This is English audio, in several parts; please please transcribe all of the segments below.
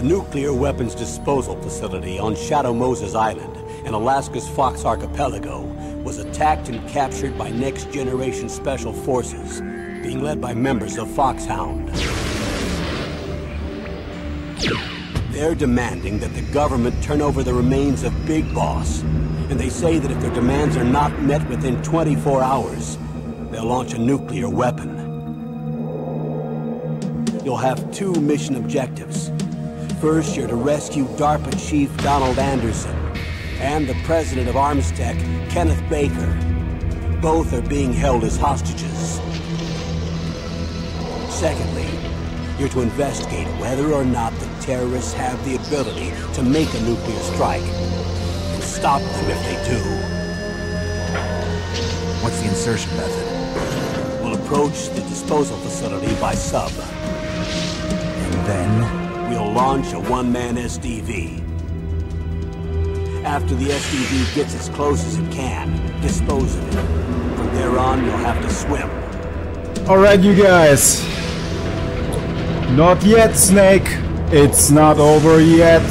The nuclear weapons disposal facility on Shadow Moses Island in Alaska's Fox Archipelago was attacked and captured by next-generation special forces, being led by members of FOXHOUND. They're demanding that the government turn over the remains of Big Boss, and they say that if their demands are not met within 24 hours, they'll launch a nuclear weapon. You'll have two mission objectives. First, you're to rescue DARPA Chief Donald Anderson and the President of Armstech, Kenneth Baker. Both are being held as hostages. Secondly, you're to investigate whether or not the terrorists have the ability to make a nuclear strike, and stop them if they do. What's the insertion method? We'll approach the disposal facility by sub. And then? We'll launch a one-man SDV. After the SDV gets as close as it can, dispose of it. From there on, you'll have to swim. Alright, you guys. Not yet, Snake. It's not over yet.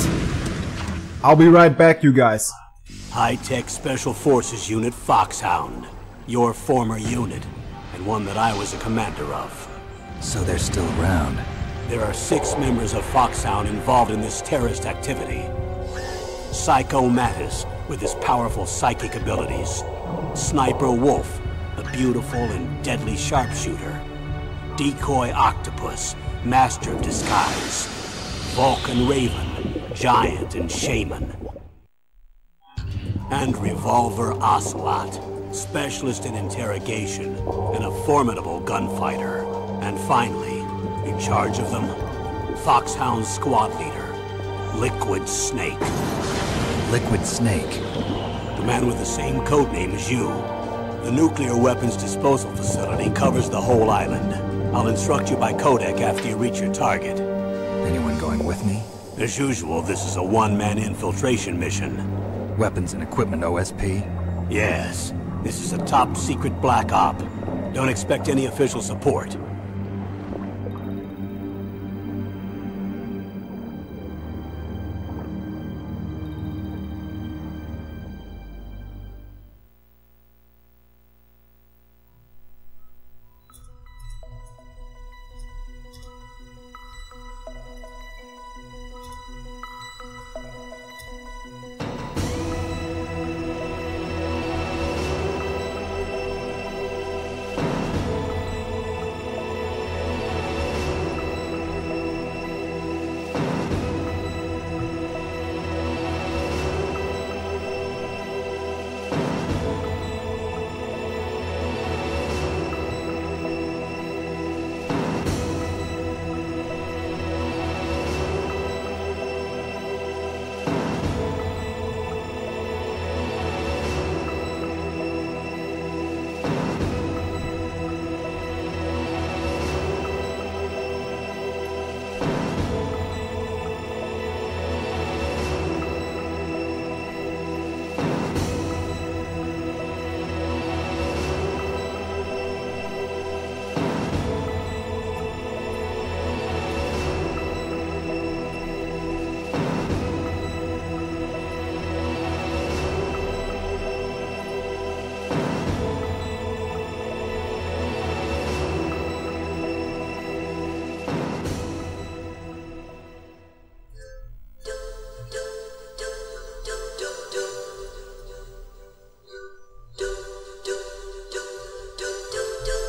I'll be right back, you guys. High-tech Special Forces Unit FOXHOUND. Your former unit, and one that I was a commander of. So they're still around. There are 6 members of FOXHOUND involved in this terrorist activity. Psycho Mattis, with his powerful psychic abilities. Sniper Wolf, a beautiful and deadly sharpshooter. Decoy Octopus, master of disguise. Vulcan Raven, giant and shaman. And Revolver Ocelot, specialist in interrogation and a formidable gunfighter. And finally, in charge of them, FOXHOUND squad leader, Liquid Snake. Liquid Snake? The man with the same codename as you. The nuclear weapons disposal facility covers the whole island. I'll instruct you by codec after you reach your target. Anyone going with me? As usual, this is a one-man infiltration mission. Weapons and equipment OSP? Yes. This is a top-secret black op. Don't expect any official support.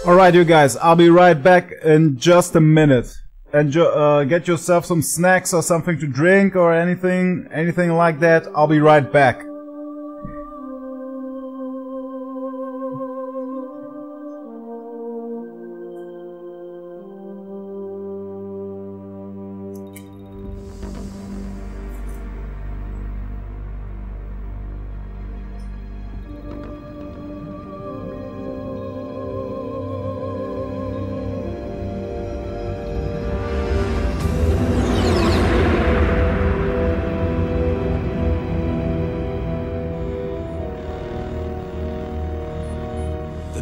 Alright, you guys, I'll be right back in just a minute. And get yourself some snacks or something to drink or anything like that. I'll be right back.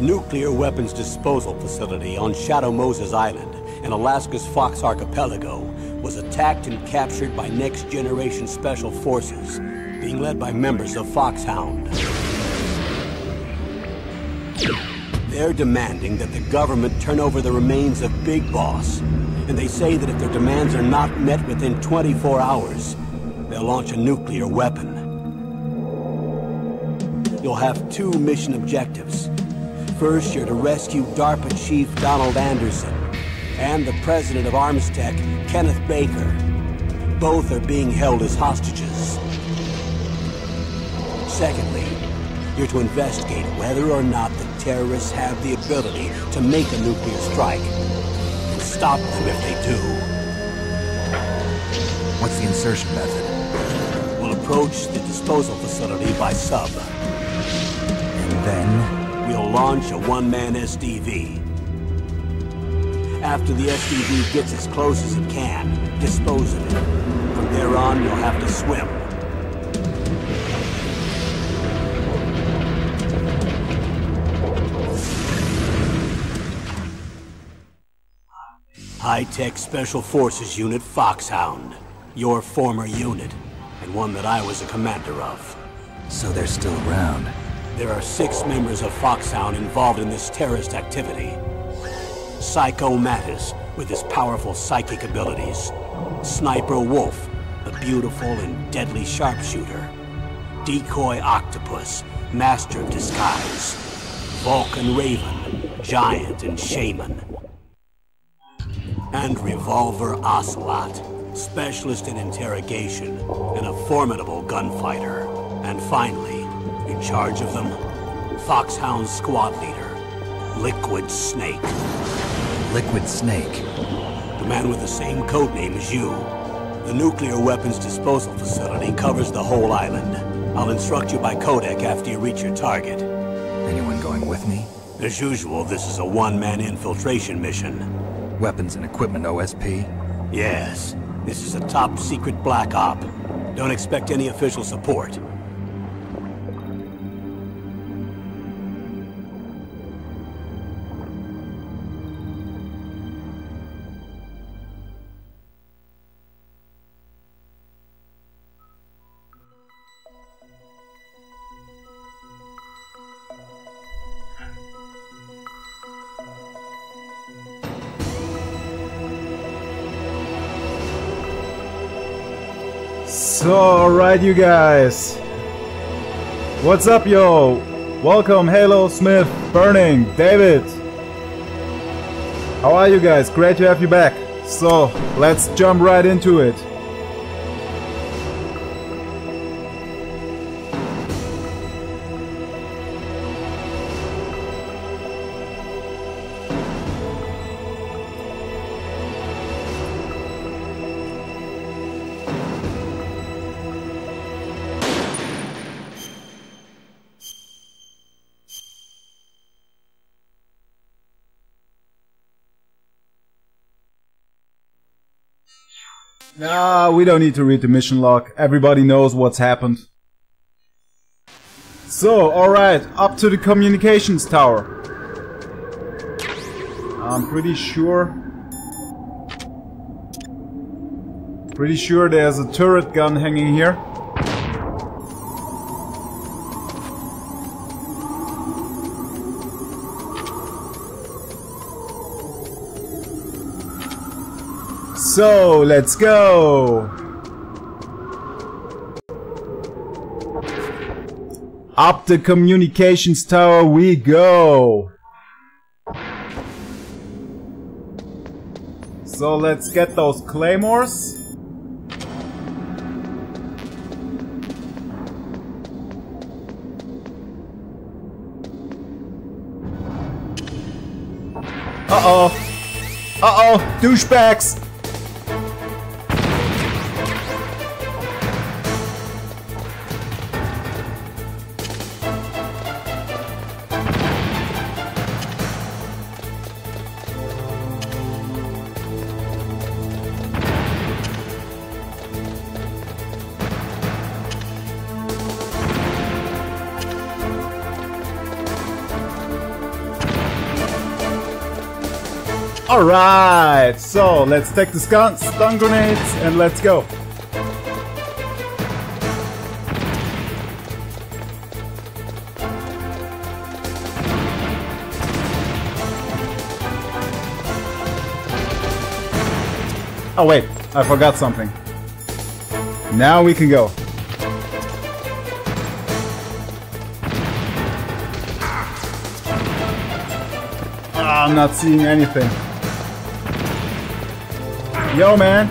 The nuclear weapons disposal facility on Shadow Moses Island in Alaska's Fox Archipelago was attacked and captured by next-generation special forces, being led by members of FOXHOUND. They're demanding that the government turn over the remains of Big Boss, and they say that if their demands are not met within 24 hours, they'll launch a nuclear weapon. You'll have two mission objectives. First, you're to rescue DARPA Chief Donald Anderson and the President of Arms Tech, Kenneth Baker. Both are being held as hostages. Secondly, you're to investigate whether or not the terrorists have the ability to make a nuclear strike, and stop them if they do. What's the insertion method? We'll approach the disposal facility by sub. And then? We'll launch a one-man SDV. After the SDV gets as close as it can, dispose of it. From there on, you'll have to swim. High-Tech Special Forces Unit FOXHOUND. Your former unit, and one that I was a commander of. So they're still around. There are 6 members of FOXHOUND involved in this terrorist activity. Psycho Mattis, with his powerful psychic abilities. Sniper Wolf, a beautiful and deadly sharpshooter. Decoy Octopus, master of disguise. Vulcan Raven, giant and shaman. And Revolver Ocelot, specialist in interrogation and a formidable gunfighter. And finally, in charge of them, FOXHOUND squad leader, Liquid Snake. Liquid Snake? The man with the same codename as you. The nuclear weapons disposal facility covers the whole island. I'll instruct you by codec after you reach your target. Anyone going with me? As usual, this is a one-man infiltration mission. Weapons and equipment OSP? Yes. This is a top-secret black op. Don't expect any official support. So, alright you guys. What's up, yo? Welcome, Halo, Smith, Burning, David. How are you guys? Great to have you back. So, let's jump right into it. Nah, we don't need to read the mission log. Everybody knows what's happened. So, alright, up to the communications tower. I'm pretty sure there's a turret gun hanging here. So, let's go! Up the communications tower we go! So, let's get those claymores. Uh-oh! Uh-oh! Douchebags! Alright, so let's take the stun grenades and let's go. Oh wait, I forgot something. Now we can go. I'm not seeing anything. Yo, man.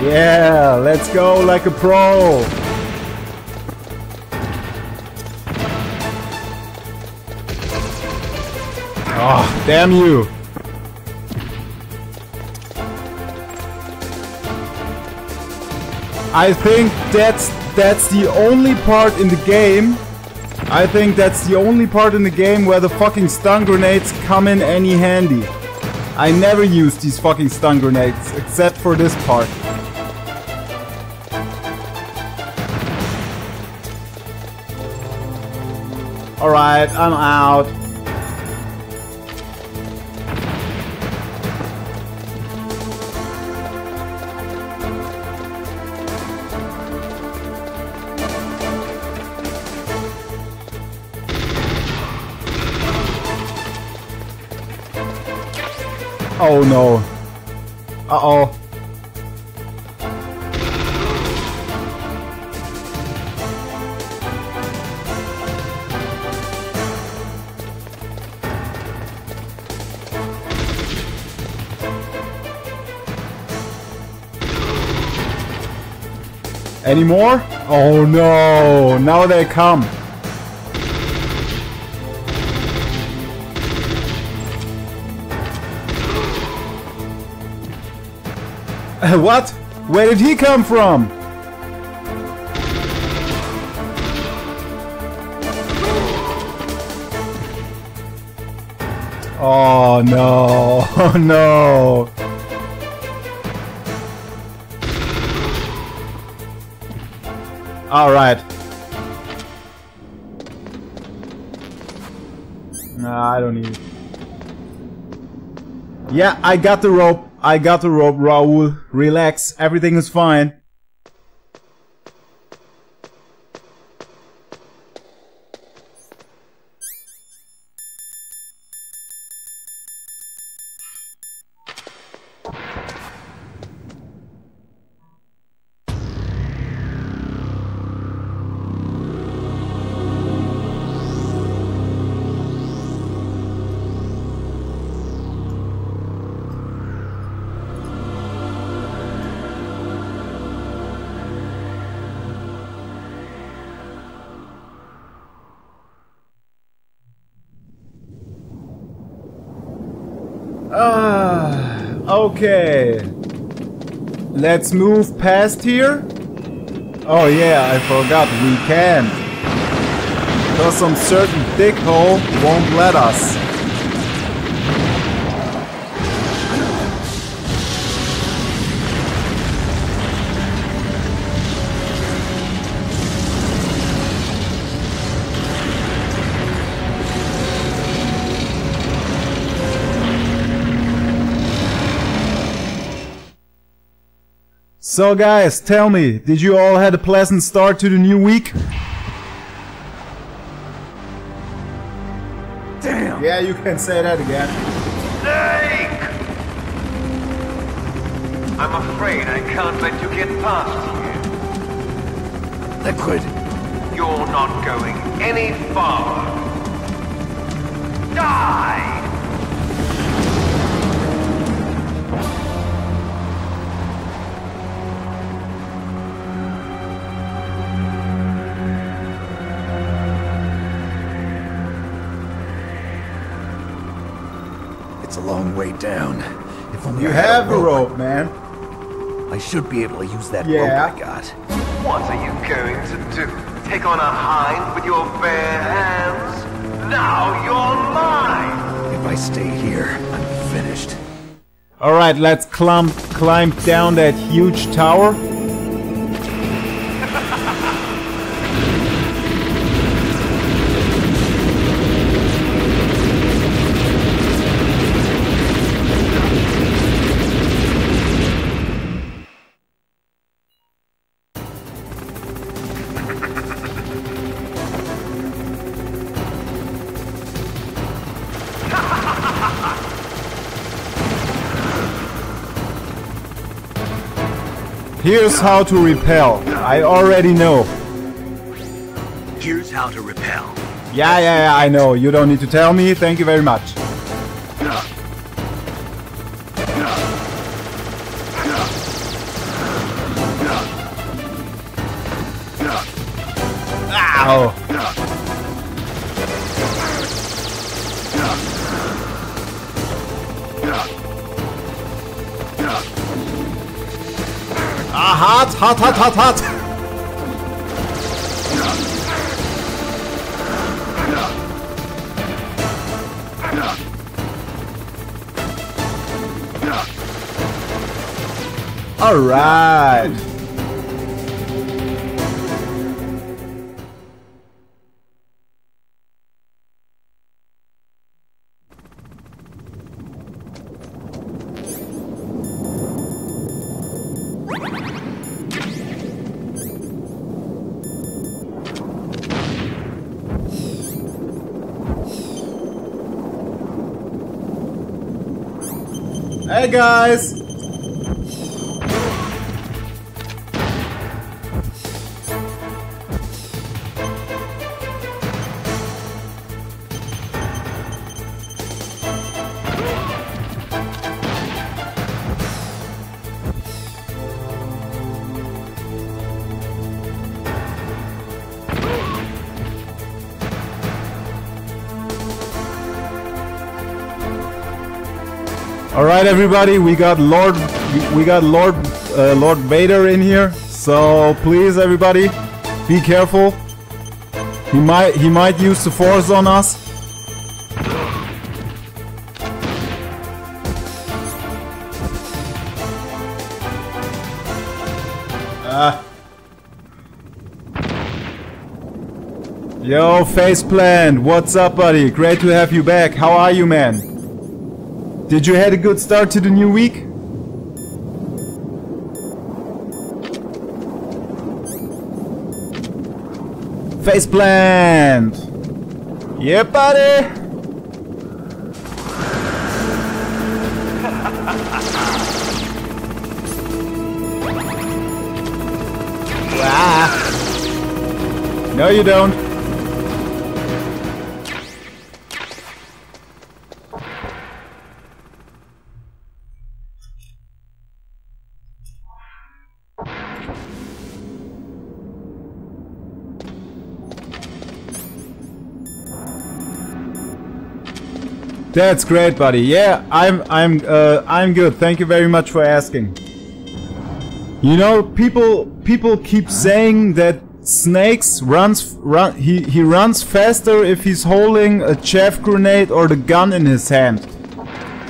Yeah, let's go like a pro. Oh, damn you. I think that's the only part in the game. I think that's the only part in the game where the fucking stun grenades come in any handy. I never use these fucking stun grenades except for this part. Alright, I'm out. Oh no. Uh-oh. Any more? Oh no. Now they come. What? Where did he come from? Oh no. Oh no. All right. Nah, I don't need it. Yeah, I got the rope. I got the rope, Raul. Relax, everything is fine. Okay. Let's move past here. Oh yeah, I forgot we can't. Because some certain dickhole won't let us. So guys, tell me, did you all had a pleasant start to the new week? Damn! Yeah, you can say that again. Snake! I'm afraid I can't let you get past here. Liquid. You're not going any farther. Die! It's a long way down. If only You I had have a rope, man. I should be able to use that Yeah. rope I got. What are you going to do? Take on a hind with your bare hands? Now you're mine! If I stay here, I'm finished. Alright, let's climb down that huge tower. Here's how to repel. I already know. Here's how to repel. Yeah, I know. You don't need to tell me. Thank you very much. Ow. Ah, hot. All right. Hey guys! All right, everybody, we got Lord Vader in here. So please, everybody, be careful. He might use the Force on us. Yo, Faceplant, what's up, buddy? Great to have you back. How are you, man? Did you have a good start to the new week? Faceplant! Yeah, buddy! Ah. No, you don't. That's great, buddy. Yeah, I'm good. Thank you very much for asking. You know, people keep saying that Snakes he runs faster if he's holding a chaff grenade or the gun in his hand.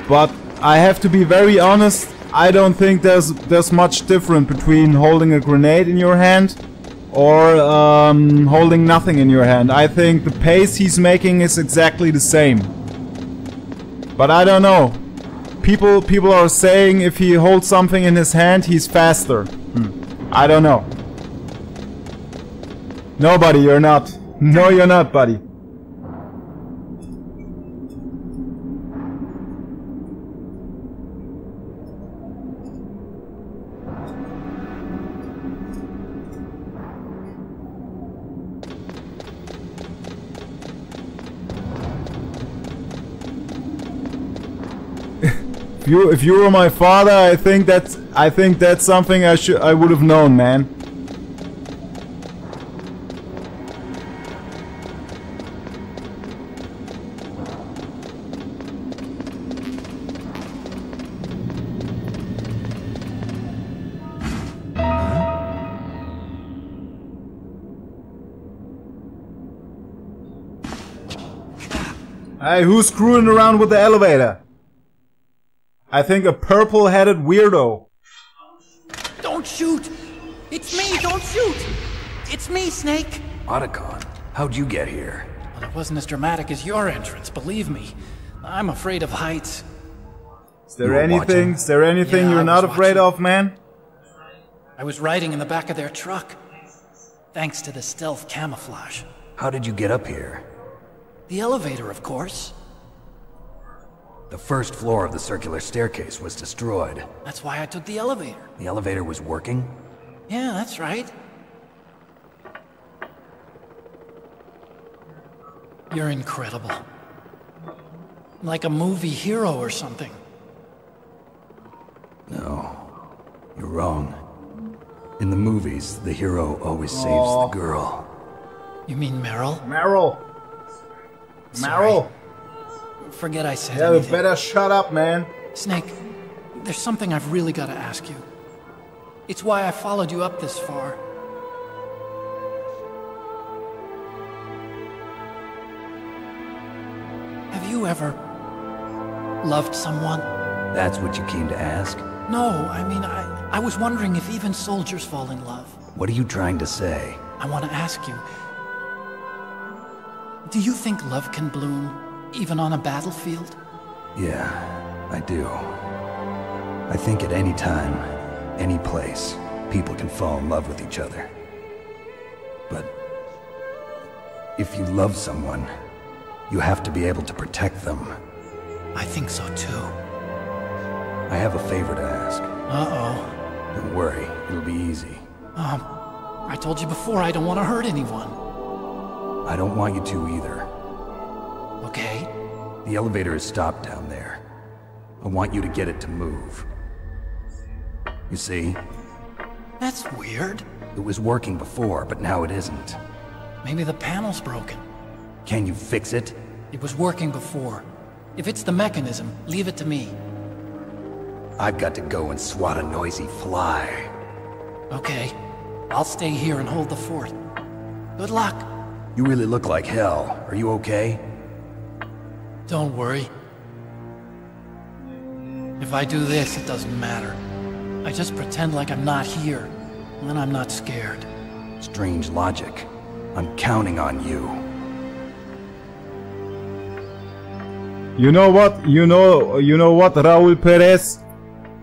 But I have to be very honest. I don't think there's much difference between holding a grenade in your hand or holding nothing in your hand. I think the pace he's making is exactly the same. But I don't know. People are saying if he holds something in his hand, he's faster. I don't know. No, buddy, you're not. No, you're not, buddy. If you were my father, I think that's something I would have known, man. Hey, who's screwing around with the elevator? I think a purple-headed weirdo. Don't shoot! It's me, don't shoot! It's me, Snake! Otacon, how'd you get here? Well, it wasn't as dramatic as your entrance, believe me. I'm afraid of heights. Is there anything Yeah, you're not afraid of, man? I was riding in the back of their truck. Thanks to the stealth camouflage. How did you get up here? The elevator, of course. The first floor of the circular staircase was destroyed. That's why I took the elevator. The elevator was working? Yeah, that's right. You're incredible. Like a movie hero or something. No, you're wrong. In the movies, the hero always saves the girl. You mean Meryl? Meryl! Sorry. Meryl! Forget I said Yeah, you anything. better shut up, man. Snake, there's something I've really got to ask you. It's why I followed you up this far. Have you ever loved someone? That's what you came to ask? No, I mean, I was wondering if even soldiers fall in love. What are you trying to say? I want to ask you, do you think love can bloom even on a battlefield? Yeah, I do. I think at any time, any place, people can fall in love with each other. But if you love someone, you have to be able to protect them. I think so too. I have a favor to ask. Uh-oh. Don't worry, it'll be easy. I told you before I don't want to hurt anyone. I don't want you to either. Okay? The elevator is stopped down there. I want you to get it to move. You see? That's weird. It was working before, but now it isn't. Maybe the panel's broken. Can you fix it? It was working before. If it's the mechanism, leave it to me. I've got to go and swat a noisy fly. Okay. I'll stay here and hold the fort. Good luck. You really look like hell. Are you okay? Don't worry. If I do this, it doesn't matter. I just pretend like I'm not here, and then I'm not scared. Strange logic. I'm counting on you. You know what? You know what, Raul Perez?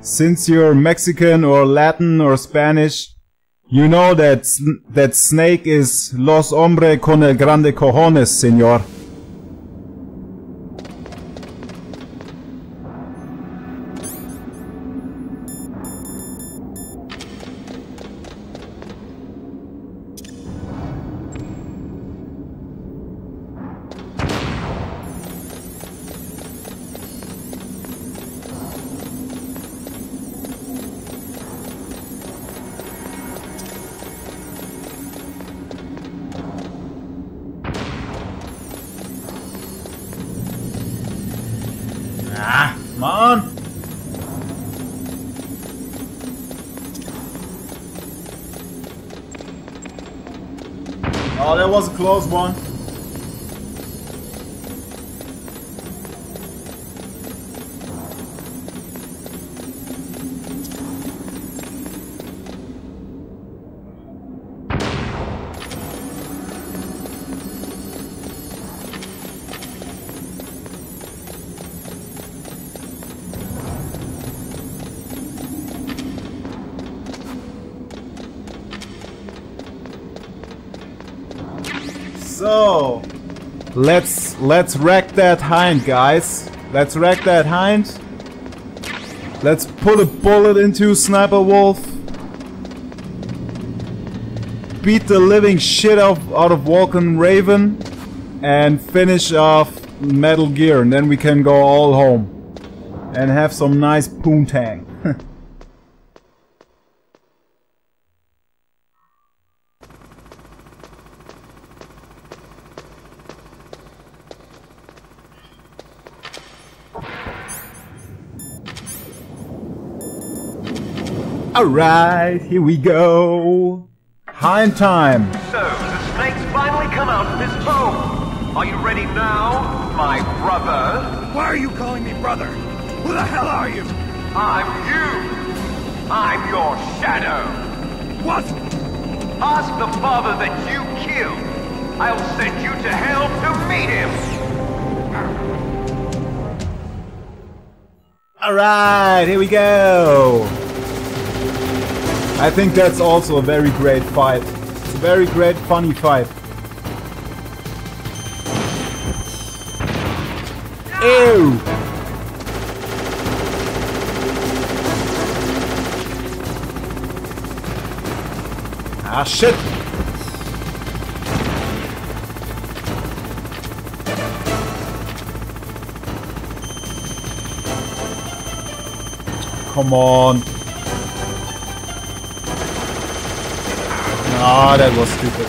Since you're Mexican or Latin or Spanish, you know that Snake is Los Hombre con el Grande Cojones, señor. Come on! Oh, that was a close one. So, let's wreck that hind, guys. Let's wreck that hind. Let's put a bullet into Sniper Wolf. Beat the living shit out of Vulcan Raven. And finish off Metal Gear. And then we can go all home. And have some nice poontang. Alright, here we go. Hind time. So, the snake's finally come out of his home. Are you ready now, my brother? Why are you calling me brother? Who the hell are you? I'm you. I'm your shadow. What? Ask the father that you killed. I'll send you to hell to meet him. Alright, here we go. I think that's also a very great fight. It's a very great, funny fight. Ew! Ah, shit! Come on. Ah, that was stupid.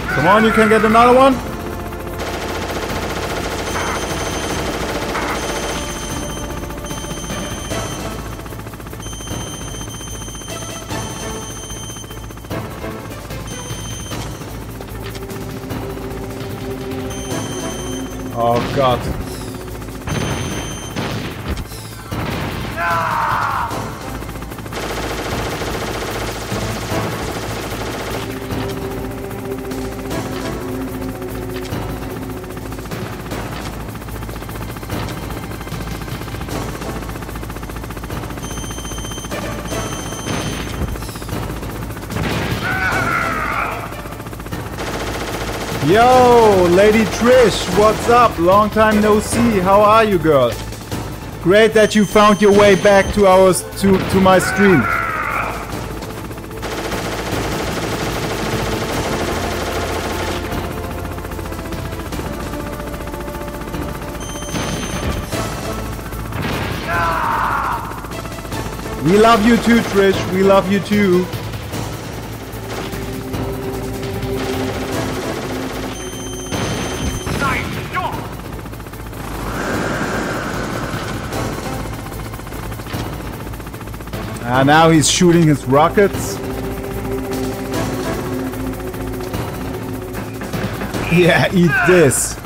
Come on, you can get another one. Oh God. Yo, Lady Trish, what's up? Long time no see. How are you, girl? Great that you found your way back to to my stream. We love you too, Trish. We love you too. And now he's shooting his rockets. Yeah, eat this.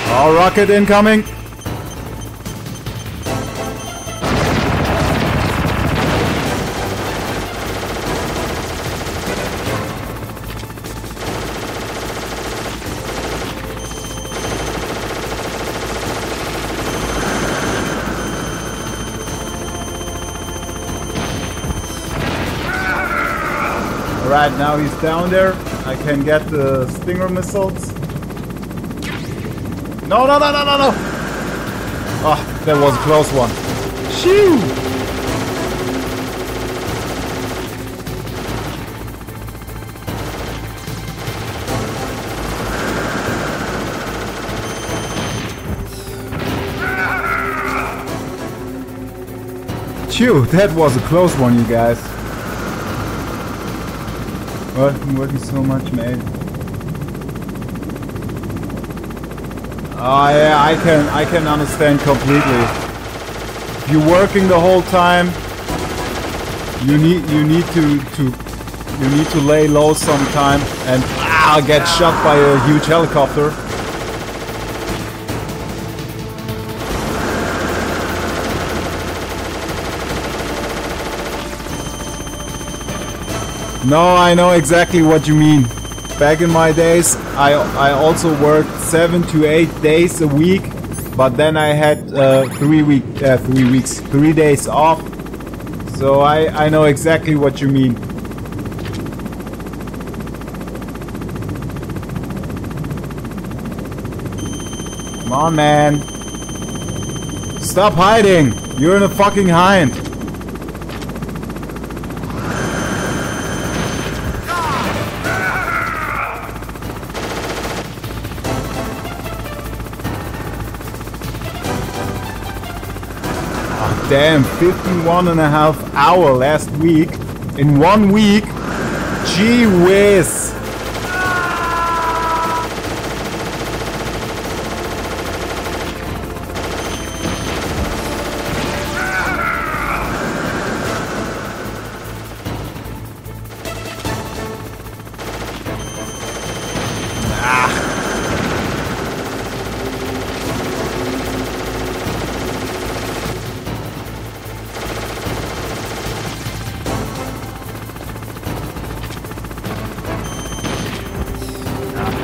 Oh, rocket incoming. Alright, now he's down there. I can get the Stinger missiles. No, no, no, no, no, no! Oh, that was a close one. Shoo! Phew, that was a close one, you guys. Well, I'm working so much, mate. Oh yeah, I can understand completely. If you're working the whole time, you need to lay low sometime and get shot by a huge helicopter. No, I know exactly what you mean. Back in my days, I also worked 7 to 8 days a week, but then I had 3 days off. So I know exactly what you mean. Come on, man. Stop hiding. You're in a fucking hind. Damn, 51.5 hours last week. In 1 week. Gee whiz.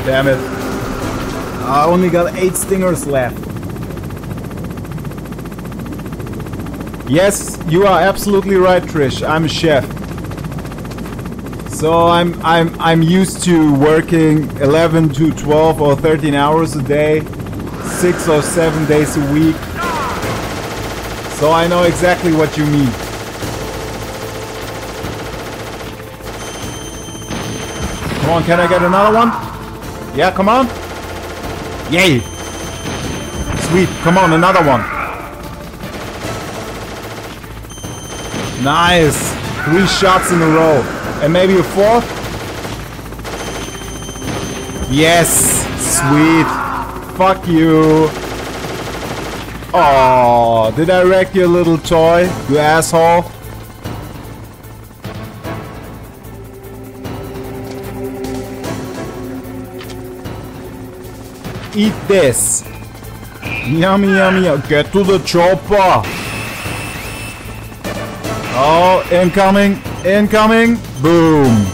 Damn it. I only got 8 stingers left. Yes, you are absolutely right, Trish. I'm a chef. So I'm used to working 11 to 12 or 13 hours a day, 6 or 7 days a week. So I know exactly what you mean. Come on, can I get another one? Yeah, come on. Yay. Sweet, come on, another one. Nice. 3 shots in a row. And maybe a 4th? Yes. Sweet. Fuck you. Oh, did I wreck your little toy, you asshole? Eat this. Yummy, yummy, yummy. Get to the chopper. Oh, incoming, incoming. Boom.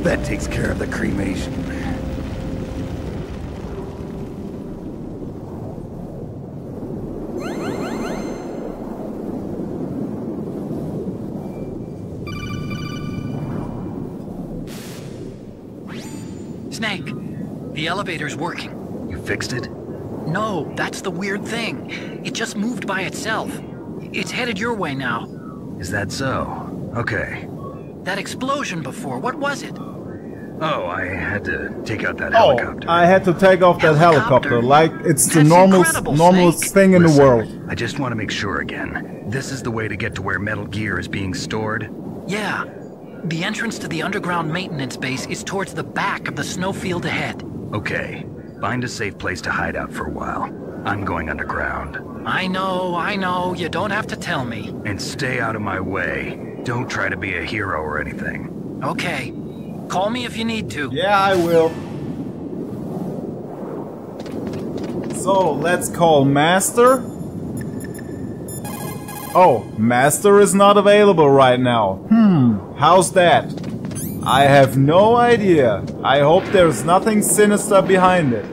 That takes care of the cremation. Snake, the elevator's working. You fixed it? No, that's the weird thing. It just moved by itself. It's headed your way now. Is that so? Okay. That explosion before, what was it? Oh, I had to take out that helicopter. I had to take off that helicopter, like it's the That's normalest incredible, thing in the Listen, world. I just want to make sure again. This is the way to get to where Metal Gear is being stored? Yeah. The entrance to the underground maintenance base is towards the back of the snowfield ahead. Okay. Find a safe place to hide out for a while. I'm going underground. I know. You don't have to tell me. And stay out of my way. Don't try to be a hero or anything. Okay. Call me if you need to. Yeah, I will. So, let's call Master. Oh, Master is not available right now. How's that? I have no idea. I hope there's nothing sinister behind it.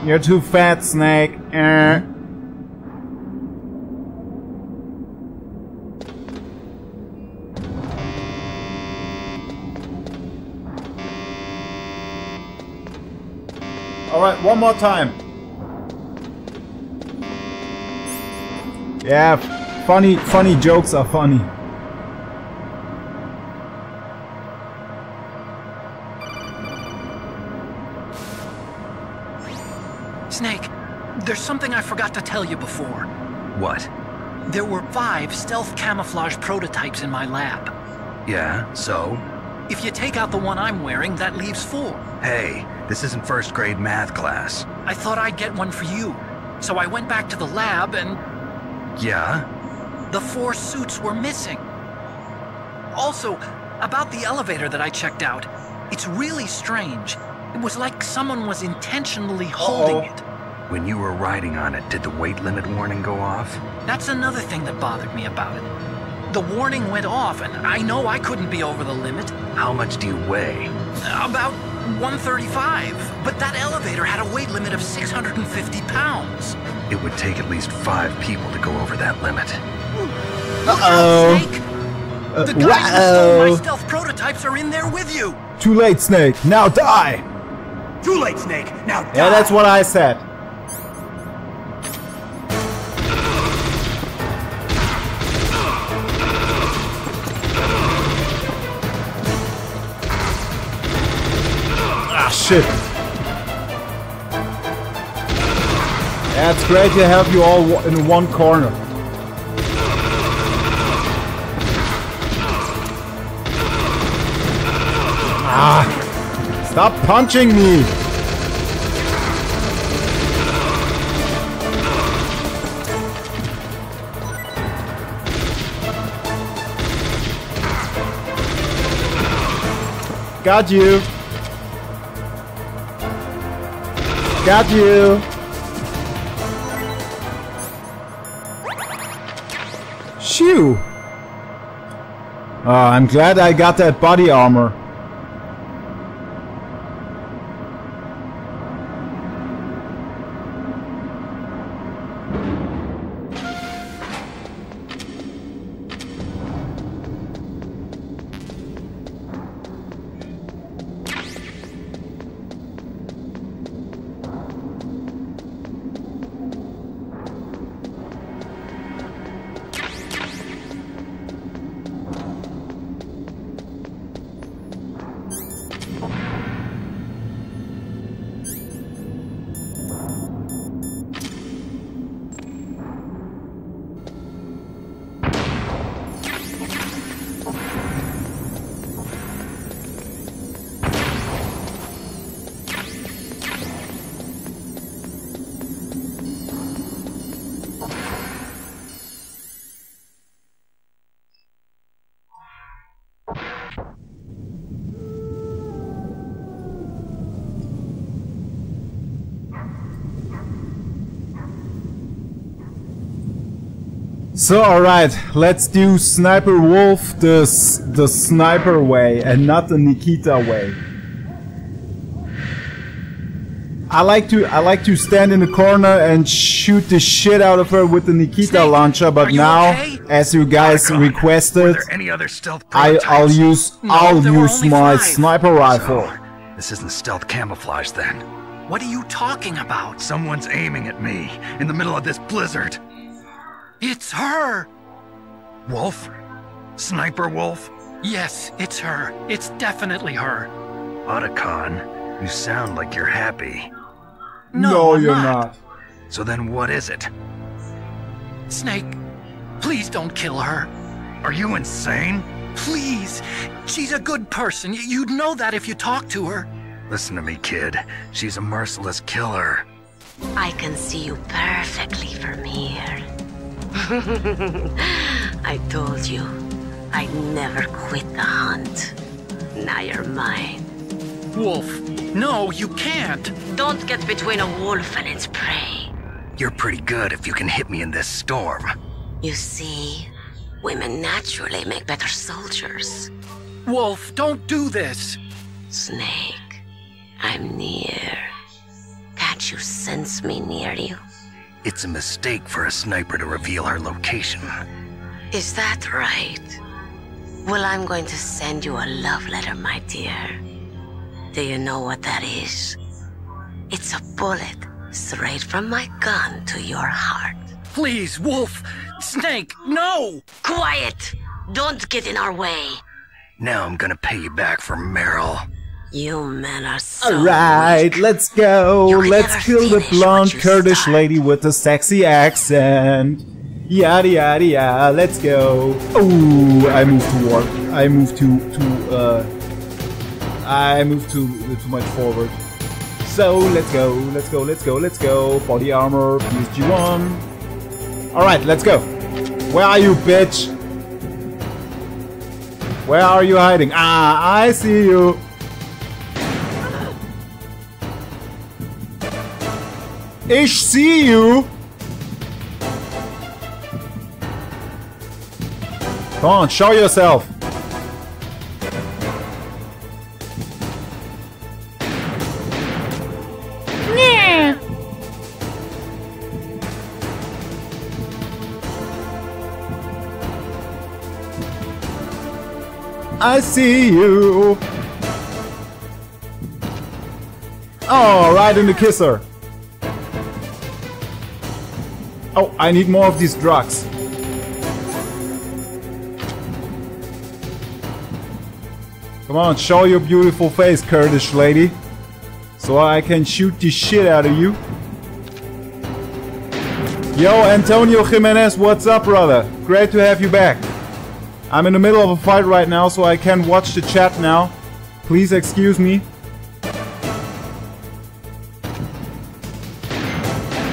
You're too fat, Snake. Alright, one more time. Yeah, funny jokes are funny. Snake, there's something I forgot to tell you before. What? There were 5 stealth camouflage prototypes in my lab. Yeah, so? If you take out the one I'm wearing, that leaves 4. Hey, this isn't first grade math class. I thought I'd get one for you. So I went back to the lab and... Yeah? The 4 suits were missing. Also, about the elevator that I checked out, it's really strange. It was like someone was intentionally holding it. When you were riding on it, did the weight limit warning go off? That's another thing that bothered me about it. The warning went off, and I know I couldn't be over the limit. How much do you weigh? About 135, but that elevator had a weight limit of 650 pounds. It would take at least 5 people to go over that limit. Uh-oh. Snake! The guys who stole my stealth prototypes are in there with you! Too late, Snake. Now die! Too late, Snake. Now die. Yeah, that's what I said. Ah, shit. Yeah, it's great to have you all in one corner. Ah, stop punching me! Got you! Got you! Shoo! I'm glad I got that body armor. So alright, let's do Sniper Wolf the sniper way and not the Nikita way. I like to stand in the corner and shoot the shit out of her with the Nikita Snake, launcher, but now, okay? as you guys requested, Were there any other stealth I'll use there were only my 5. sniper rifle. So, this isn't stealth camouflage then. What are you talking about? Someone's aiming at me in the middle of this blizzard. It's her! Wolf? Sniper Wolf? Yes, it's her. It's definitely her. Otacon, you sound like you're happy. No, I'm you're not. So then what is it? Snake, please don't kill her. Are you insane? Please. She's a good person. You'd know that if you talked to her. Listen to me, kid. She's a merciless killer. I can see you perfectly from here. I told you, I'd never quit the hunt. Now you're mine. Wolf, no, you can't. Don't get between a wolf and its prey. You're pretty good if you can hit me in this storm. You see, women naturally make better soldiers. Wolf, don't do this. Snake, I'm near. Catch Can't you sense me near you? It's a mistake for a sniper to reveal her location. Is that right? Well, I'm going to send you a love letter, my dear. Do you know what that is? It's a bullet straight from my gun to your heart. Please, Wolf! Snake, no! Quiet! Don't get in our way. Now I'm gonna pay you back for Meryl. You men are so Alright, weak. let's go. You can Let's never kill the finish blonde what you Kurdish start. lady with the sexy accent. Yada yada yada, let's go. Ooh, I moved to warp. I moved too much forward. So let's go. Body armor, PSG1. Alright, let's go. Where are you, bitch? Where are you hiding? Ah, I see you. Ich see you. Come on, show yourself. I see you. Oh, right in the kisser. Oh, I need more of these drugs. Come on, show your beautiful face, Kurdish lady. So I can shoot the shit out of you. Yo, Antonio Jimenez, what's up, brother? Great to have you back. I'm in the middle of a fight right now, so I can't watch the chat now. Please excuse me.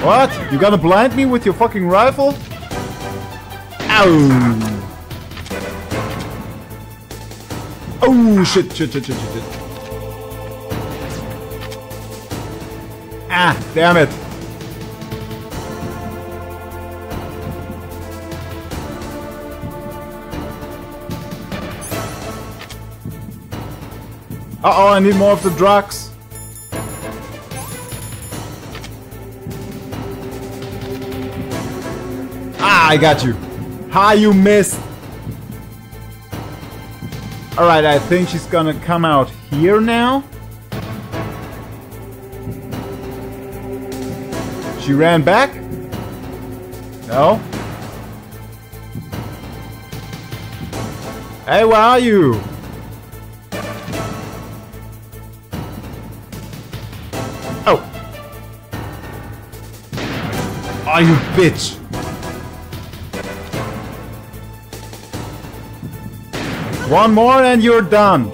What? You gonna blind me with your fucking rifle? Ow! Oh shit. Ah, damn it. Uh-oh, I need more of the drugs. Ah, I got you. Ha, you missed. Alright, I think she's gonna come out here now. She ran back? No? Hey, where are you? Oh! Oh, you bitch! One more and you're done.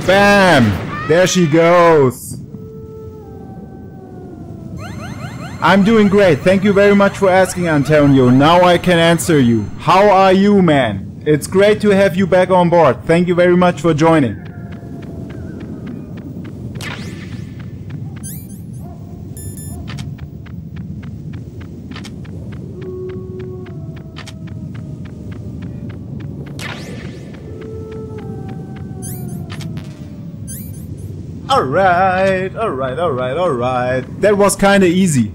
Bam! There she goes. I'm doing great. Thank you very much for asking, Antonio. Now I can answer you. How are you, man? It's great to have you back on board. Thank you very much for joining. Alright. That was kinda easy.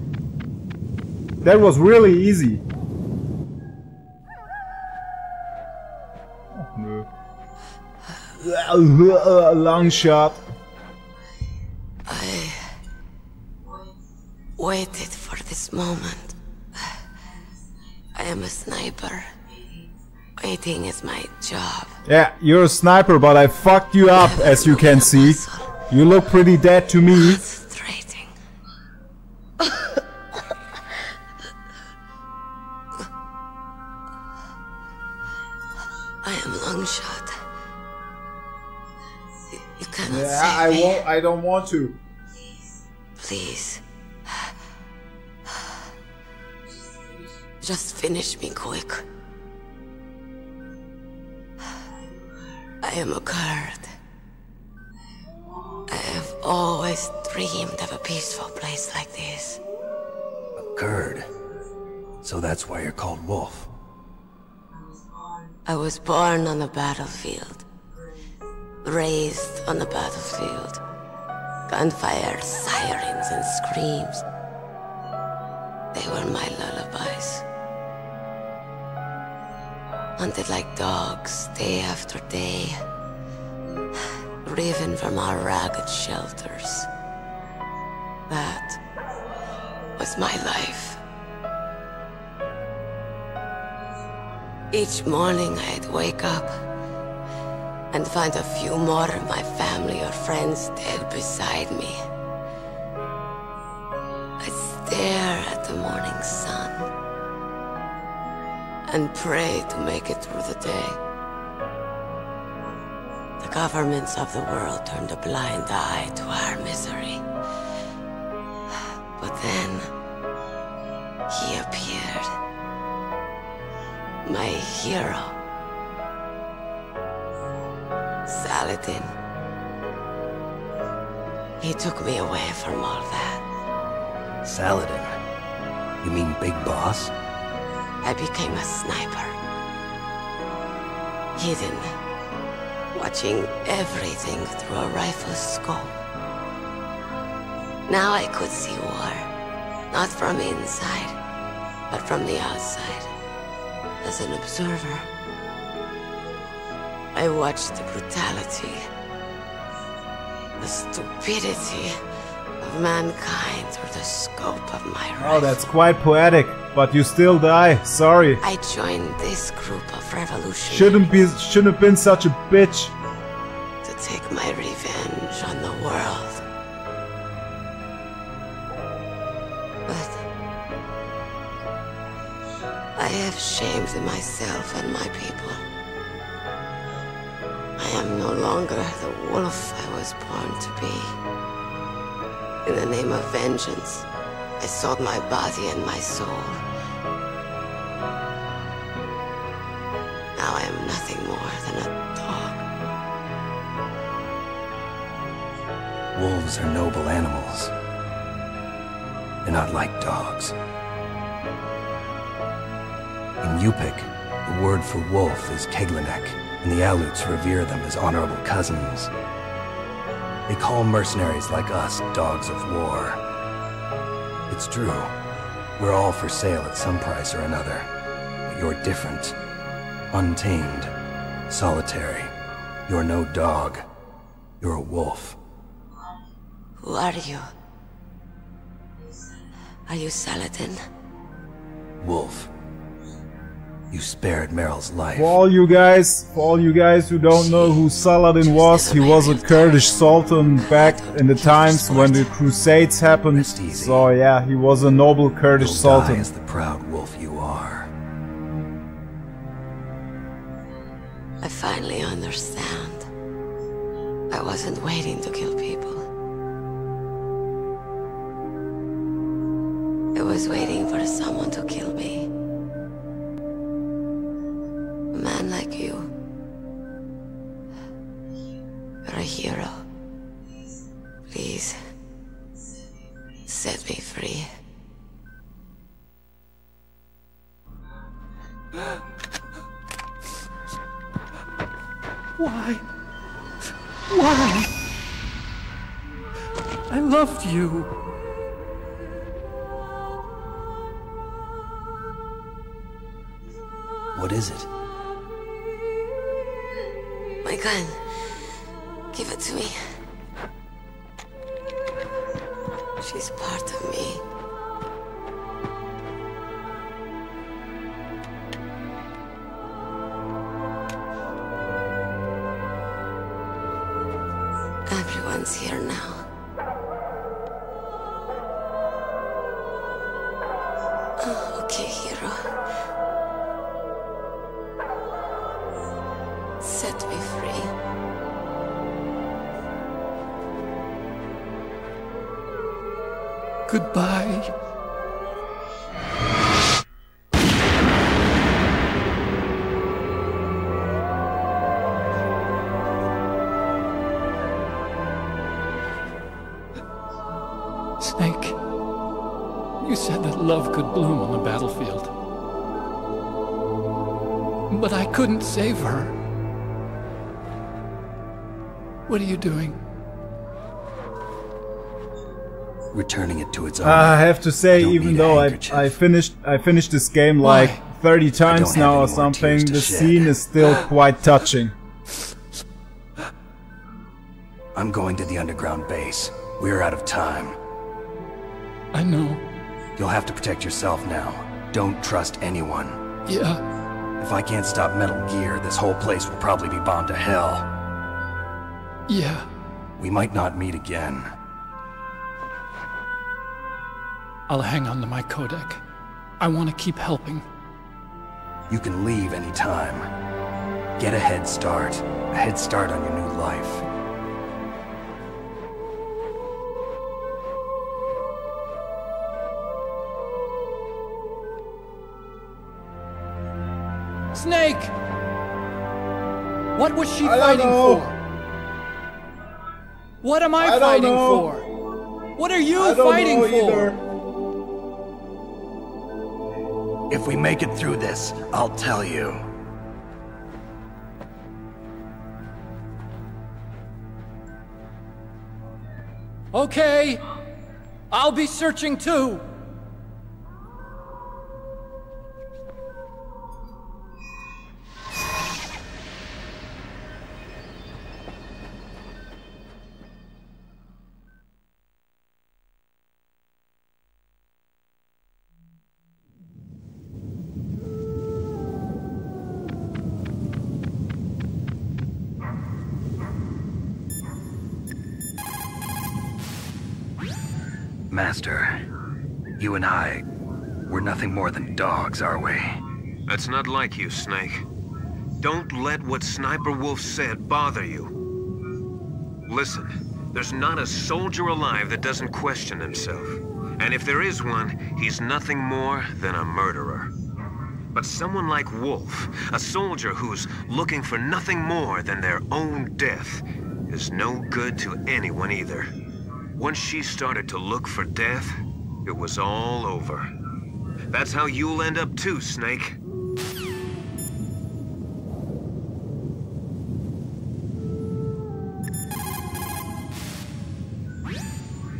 That was really easy. Long shot. I waited for this moment. I am a sniper. Waiting is my job. Yeah, you're a sniper, but I fucked you up, as you can see. You look pretty dead to me. Frustrating. I am long shot. You cannot save me. I don't want to. Please. Just finish me quick. I am a Kurd. I have always dreamed of a peaceful place like this. A Kurd. So that's why you're called Wolf. I was born on the battlefield. Raised on the battlefield. Gunfire, sirens, and screams. They were my lullabies. Hunted like dogs, day after day. Driven from our ragged shelters. That was my life. Each morning I'd wake up and find a few more of my family or friends dead beside me. I'd stare at the morning sun and pray to make it through the day. The governments of the world turned a blind eye to our misery. But then, he appeared. My hero. Saladin. He took me away from all that. Saladin? You mean Big Boss? I became a sniper. Hidden. Watching everything through a rifle's scope. Now I could see war. Not from inside, but from the outside. As an observer. I watched the brutality, the stupidity of mankind through the scope of my rifle. Oh, that's quite poetic, but you still die. Sorry. I joined this group of revolutionaries. Shouldn't have been such a bitch. To take my revenge on the world. But I have shamed myself and my people. I am no longer the wolf I was born to be. In the name of vengeance, I sold my body and my soul. Now I am nothing more than a dog. Wolves are noble animals. They're not like dogs. In Yupik, the word for wolf is Keglenek, and the Aleuts revere them as honorable cousins. They call mercenaries like us dogs of war. It's true, we're all for sale at some price or another, but you're different. Untamed, solitary. You're no dog. You're a wolf. Who are you? Are you Saladin? Wolf. You spared Meryl's life. For all you guys who don't know who Saladin was, he was a Kurdish sultan back in the times when the Crusades happened. So yeah, he was a noble Kurdish sultan. Die as the proud wolf you are. I finally understand. I wasn't waiting to kill people. I was waiting for someone to kill me. A man like you. You're a hero. Please, set me free. Why? Why? I loved you. What is it? My gun. Give it to me. She's part of me. Everyone's here now. Oh, okay, hero. Set me free. Goodbye. Snake, you said that love could bloom on the battlefield. But I couldn't save her. What are you doing? returning it to its own. I have to say, I don't even need a though handkerchief. I finished this game like 30 times have now or any more something, tears to the shed. scene is still quite touching. I'm going to the underground base. We're out of time. I know. You'll have to protect yourself now. Don't trust anyone. Yeah. If I can't stop Metal Gear, this whole place will probably be bombed to hell. Yeah. We might not meet again. I'll hang on to my codec. I want to keep helping. You can leave anytime. Get a head start. A head start on your new life. Snake! What was she I don't fighting know. for? What am I don't fighting know. for? What are you I don't fighting know for? either. If we make it through this, I'll tell you. Okay. I'll be searching too. Master, you and I, we're nothing more than dogs, are we? That's not like you, Snake. Don't let what Sniper Wolf said bother you. Listen, there's not a soldier alive that doesn't question himself. And if there is one, he's nothing more than a murderer. But someone like Wolf, a soldier who's looking for nothing more than their own death, is no good to anyone either. Once she started to look for death, it was all over. That's how you'll end up too, Snake.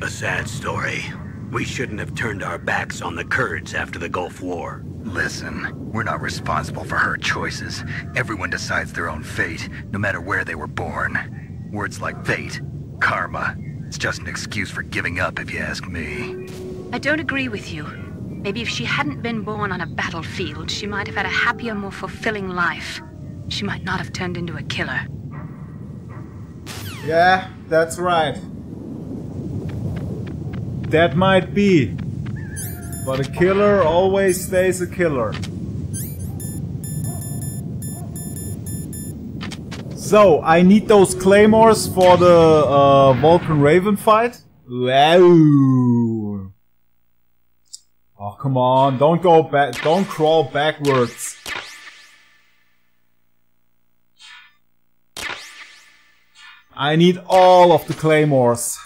A sad story. We shouldn't have turned our backs on the Kurds after the Gulf War. Listen, we're not responsible for her choices. Everyone decides their own fate, no matter where they were born. Words like fate, karma, it's just an excuse for giving up if you ask me. I don't agree with you. Maybe if she hadn't been born on a battlefield, she might have had a happier, more fulfilling life. She might not have turned into a killer. Yeah, that's right. That might be. But a killer always stays a killer. So, I need those claymores for the Vulcan Raven fight. Wow. Oh, come on. Don't go back. Don't crawl backwards. I need all of the claymores.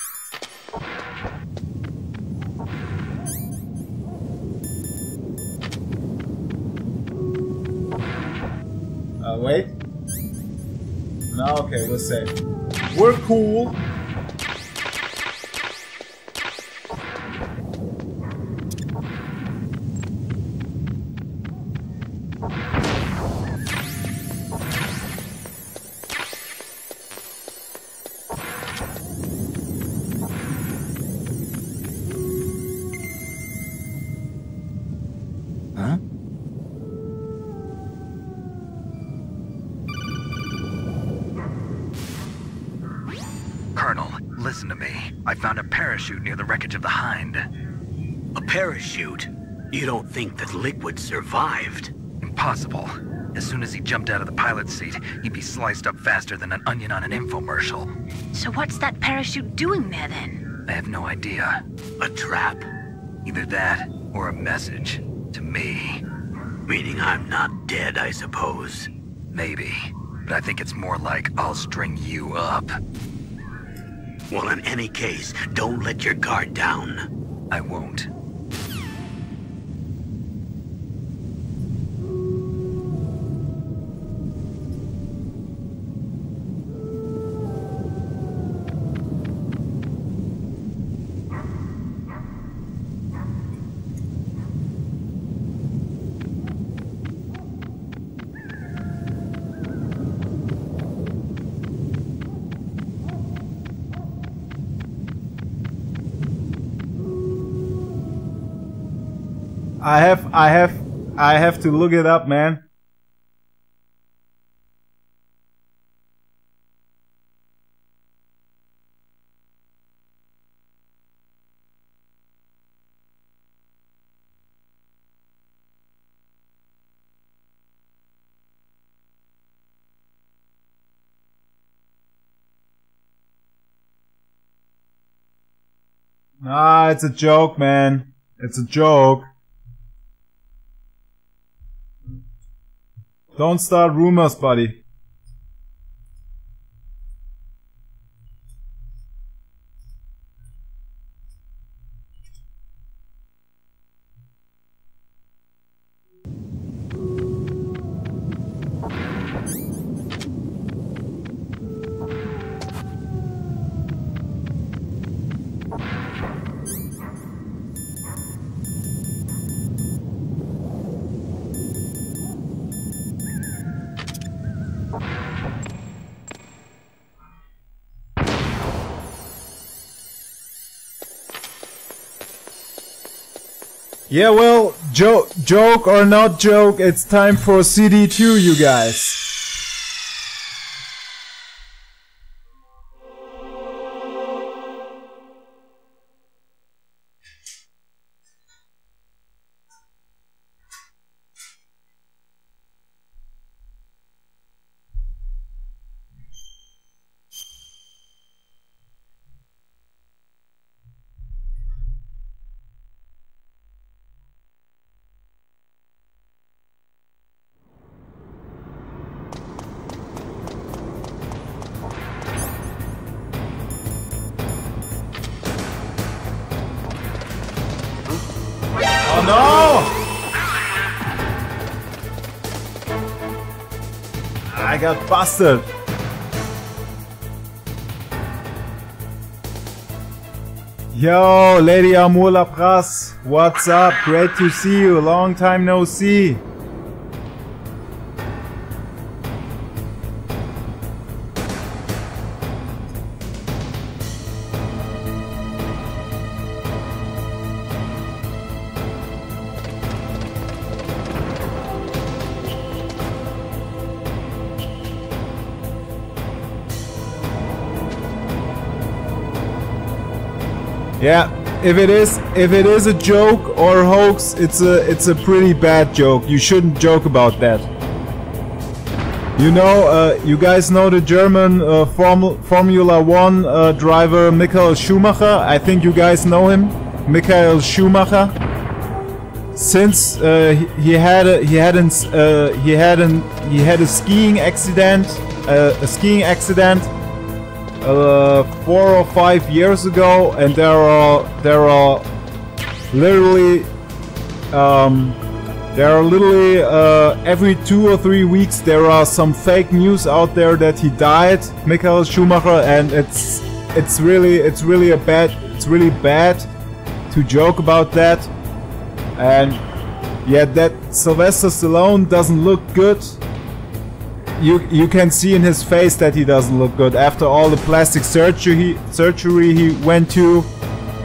Wait. No, okay, we're safe. We're cool. Huh? Colonel, listen to me. I found a parachute near the wreckage of the Hind. A parachute? You don't think that Liquid survived? Impossible. As soon as he jumped out of the pilot's seat, he'd be sliced up faster than an onion on an infomercial. So what's that parachute doing there then? I have no idea. A trap? Either that, or a message. To me. Meaning I'm not dead, I suppose. Maybe. But I think it's more like I'll string you up. Well, in any case, don't let your guard down. I won't. I have to look it up, man. Ah, it's a joke, man. It's a joke. Don't start rumors, buddy. Yeah, well, joke or not joke, it's time for CD2, you guys. I got busted. Yo, Lady Amour Lapras, what's up? Great to see you. Long time no see. Yeah, if it is a joke or a hoax, it's a pretty bad joke. You shouldn't joke about that. You know, you guys know the German Formula 1 driver Michael Schumacher. I think you guys know him, Michael Schumacher. Since he had a skiing accident, 4 or 5 years ago, and there are literally every 2 or 3 weeks there are some fake news out there that he died, Michael Schumacher, and it's really bad to joke about that. And yeah, that Sylvester Stallone doesn't look good. You can see in his face that he doesn't look good after all the plastic surgery he went to,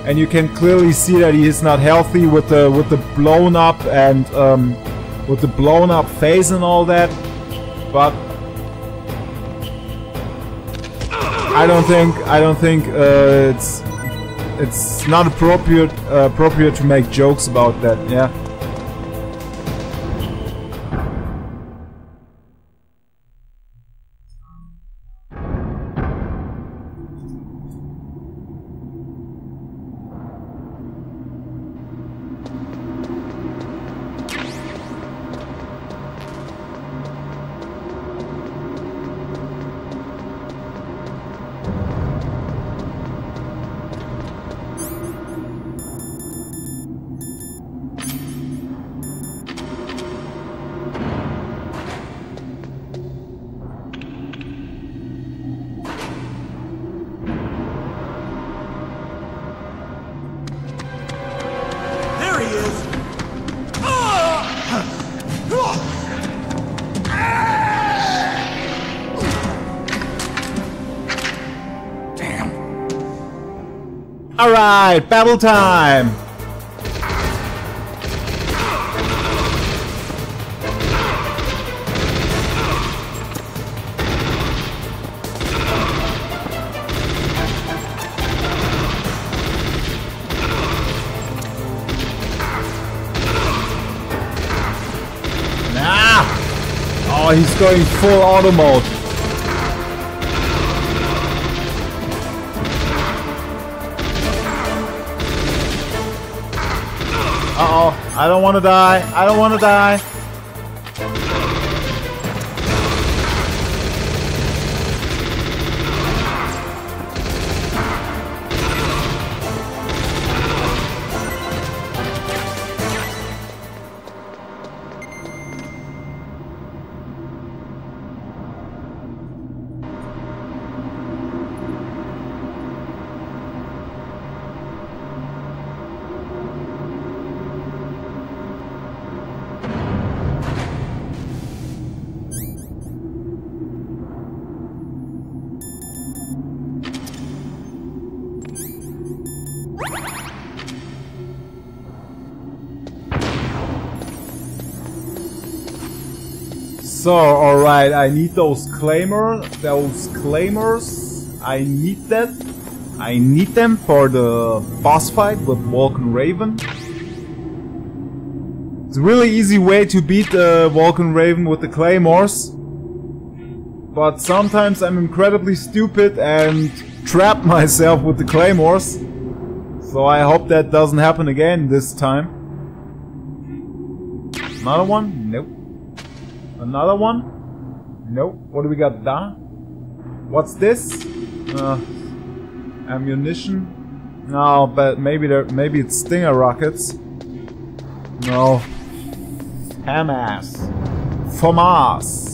and you can clearly see that he is not healthy with the blown up and with the blown up face and all that. But I don't think it's not appropriate to make jokes about that. Yeah. Alright, battle time! Oh, he's going full auto mode. Uh-oh, I don't want to die. I don't want to die. So, alright, I need those claimers. I need that. I need them for the boss fight with Vulcan Raven. It's a really easy way to beat Vulcan Raven with the claymores. But sometimes I'm incredibly stupid and trap myself with the claymores. So I hope that doesn't happen again this time. Another one? Nope. Another one? Nope. What do we got there? What's this? Ammunition? No, but maybe it's Stinger rockets. No. FAMAS. FAMAS.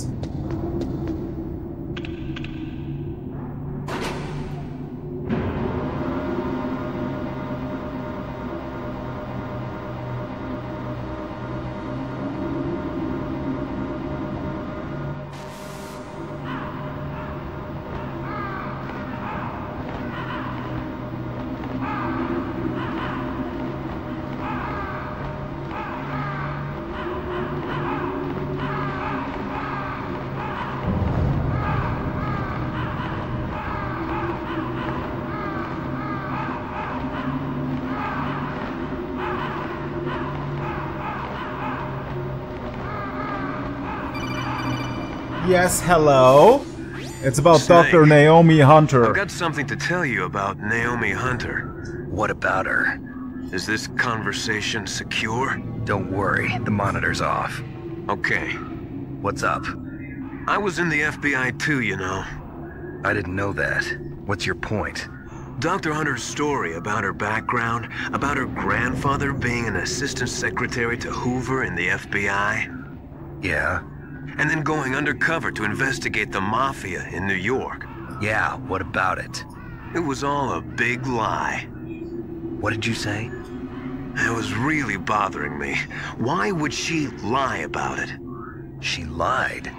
Yes, hello. It's about Snake. Dr. Naomi Hunter. I've got something to tell you about Naomi Hunter. What about her? Is this conversation secure? Don't worry, the monitor's off. Okay. What's up? I was in the FBI too, you know. I didn't know that. What's your point? Dr. Hunter's story about her background, about her grandfather being an assistant secretary to Hoover in the FBI. Yeah? And then going undercover to investigate the Mafia in New York. Yeah, what about it? It was all a big lie. What did you say? It was really bothering me. Why would she lie about it? She lied.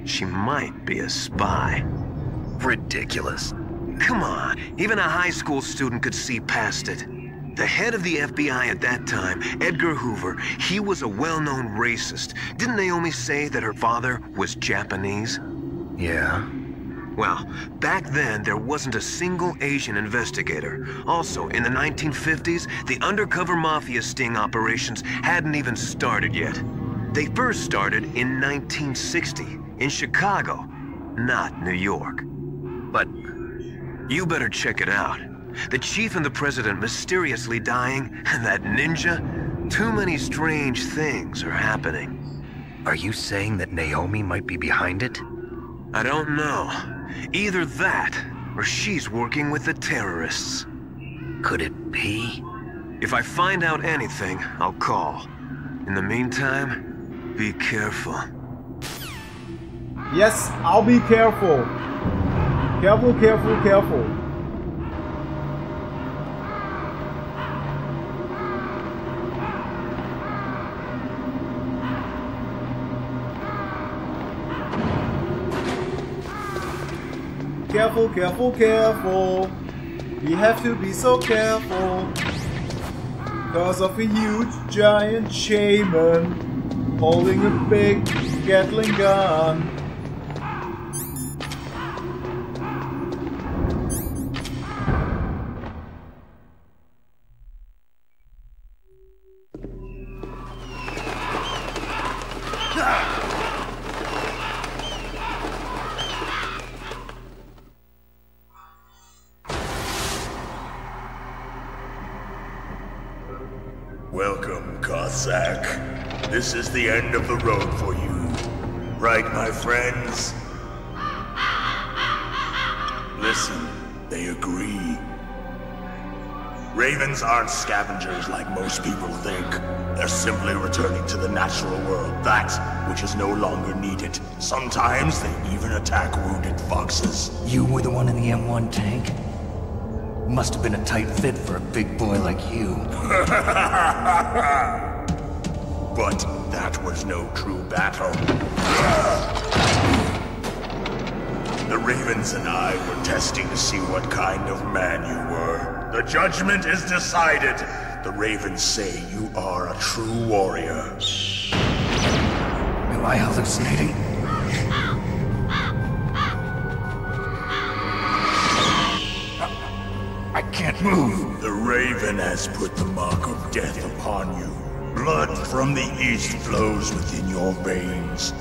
She might be a spy. Ridiculous. Come on, even a high school student could see past it. The head of the FBI at that time, Edgar Hoover, he was a well-known racist. Didn't Naomi say that her father was Japanese? Yeah. Well, back then there wasn't a single Asian investigator. Also, in the 1950s, the undercover mafia sting operations hadn't even started yet. They first started in 1960, in Chicago, not New York. But you better check it out. The chief and the president mysteriously dying, and that ninja? Too many strange things are happening. are you saying that Naomi might be behind it? I don't know. Either that, or she's working with the terrorists. Could it be? If I find out anything, I'll call. In the meantime, be careful. Yes, I'll be careful. Careful, careful, careful. Careful, careful, careful. We have to be so careful. Because of a huge giant shaman holding a big Gatling gun. Zack. This is the end of the road for you. Right, my friends? Listen, they agree. Ravens aren't scavengers like most people think. They're simply returning to the natural world, that which is no longer needed. Sometimes they even attack wounded foxes. You were the one in the M1 tank? Must have been a tight fit for a big boy like you. But that was no true battle. The Ravens and I were testing to see what kind of man you were. The judgment is decided. The Ravens say you are a true warrior. Am I hallucinating? I can't move. The Raven has put the mark of death upon you. Blood from the east flows within your veins.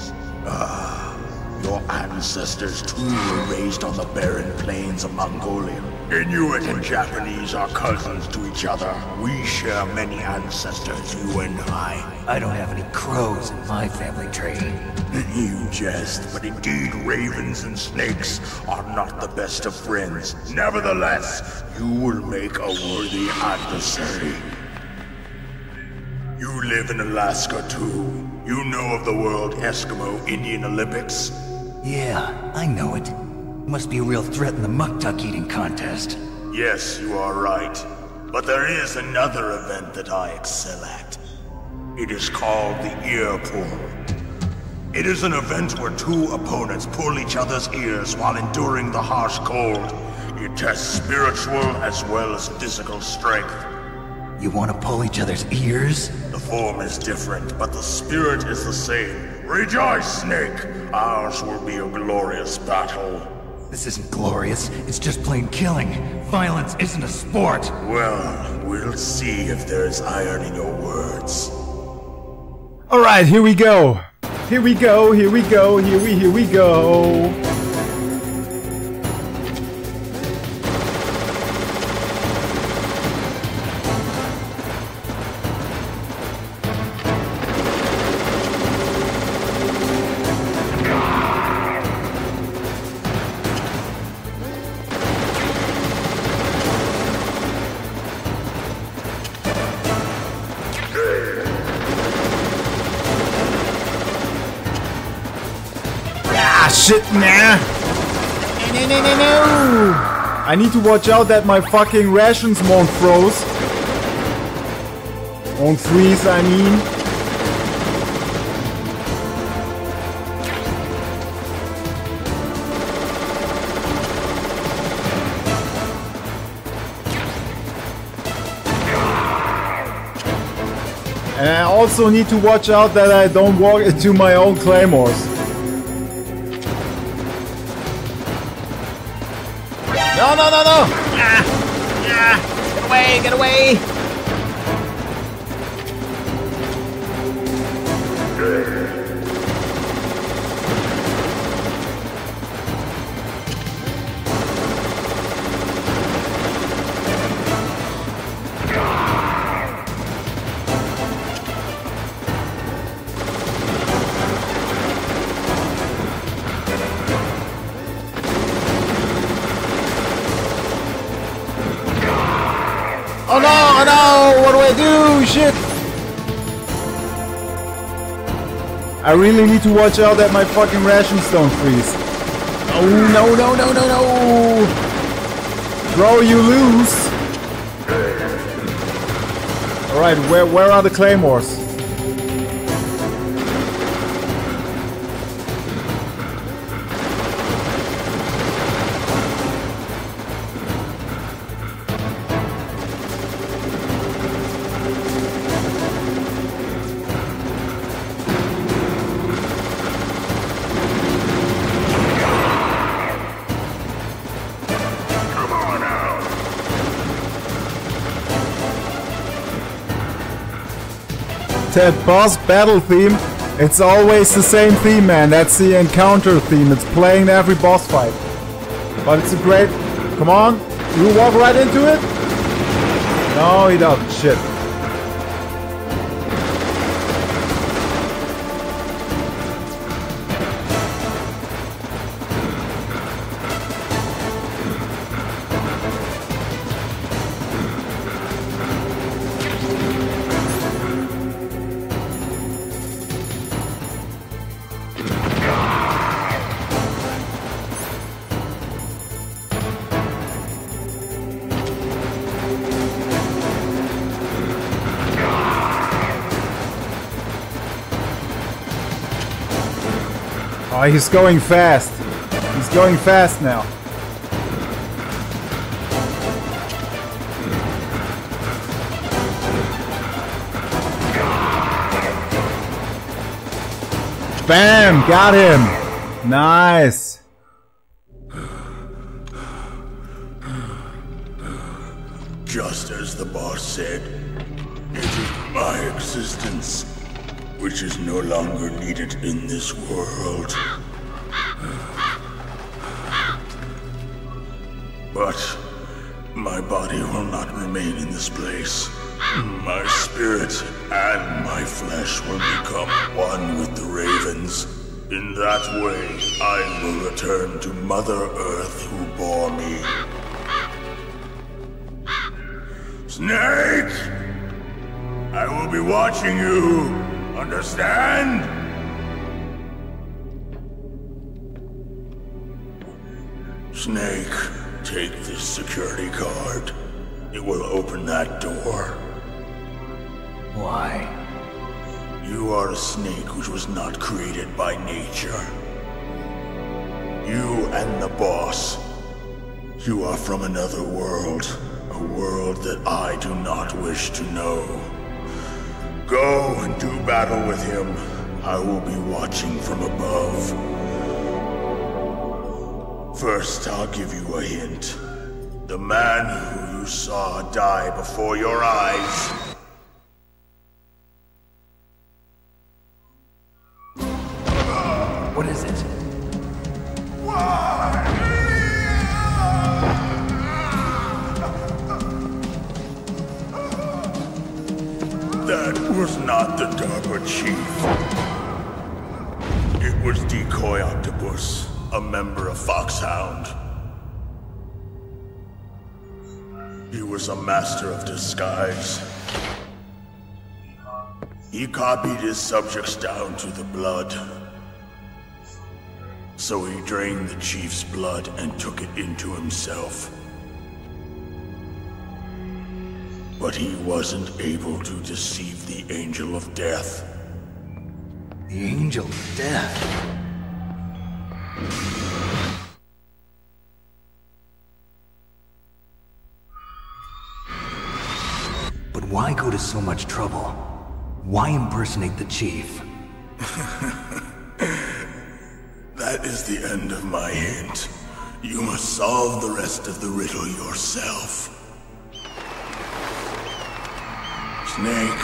Your ancestors too were raised on the barren plains of Mongolia. Inuit and Japanese are cousins to each other. We share many ancestors, you and I. I don't have any crows in my family tree. You jest, but indeed ravens and snakes are not the best of friends. Nevertheless, you will make a worthy adversary. You live in Alaska too. You know of the World Eskimo Indian Olympics? Yeah, I know it. Must be a real threat in the muck-duck eating contest. Yes, you are right. But there is another event that I excel at. It is called the ear pull. It is an event where two opponents pull each other's ears while enduring the harsh cold. It tests spiritual as well as physical strength. You want to pull each other's ears? The form is different, but the spirit is the same. Rejoice, Snake! Ours will be a glorious battle. This isn't glorious, it's just plain killing. Violence isn't a sport. Well, we'll see if there's iron in your words. Alright, here we go. Here we go, here we go, here we go. Shit, nah. No. I need to watch out that my fucking rations won't freeze. Won't freeze, I mean. And I also need to watch out that I don't walk into my own claymores. No, no, no, no! Get away, get away! Oh no, oh no, what do I do? Shit! I really need to watch out that my fucking rations don't freeze. Oh no, no, no, no, no! Throw you loose! Alright, where are the claymores? That boss battle theme, it's always the same theme, man. That's the encounter theme. It's playing every boss fight. But it's a great... Come on. You walk right into it? No, he doesn't. Shit. Oh, he's going fast. He's going fast now. Bam! Got him! Nice! Just as the boss said, it is my existence which is no longer needed in this world. But my body will not remain in this place. My spirit and my flesh will become one with the ravens. In that way, I will return to Mother Earth who bore me. Snake! I will be watching you. Understand? Snake, take this security card. It will open that door. Why? You are a snake which was not created by nature. You and the boss. You are from another world. A world that I do not wish to know. Go and do battle with him. I will be watching from above. First, I'll give you a hint. The man who you saw die before your eyes. What is it? That was not the DARPA chief. It was Decoy Octopus, a member of FOXHOUND. He was a master of disguise. He copied his subjects down to the blood. So he drained the chief's blood and took it into himself. But he wasn't able to deceive the Angel of Death. The Angel of Death? But why go to so much trouble? Why impersonate the chief? That is the end of my hint. You must solve the rest of the riddle yourself. Snake,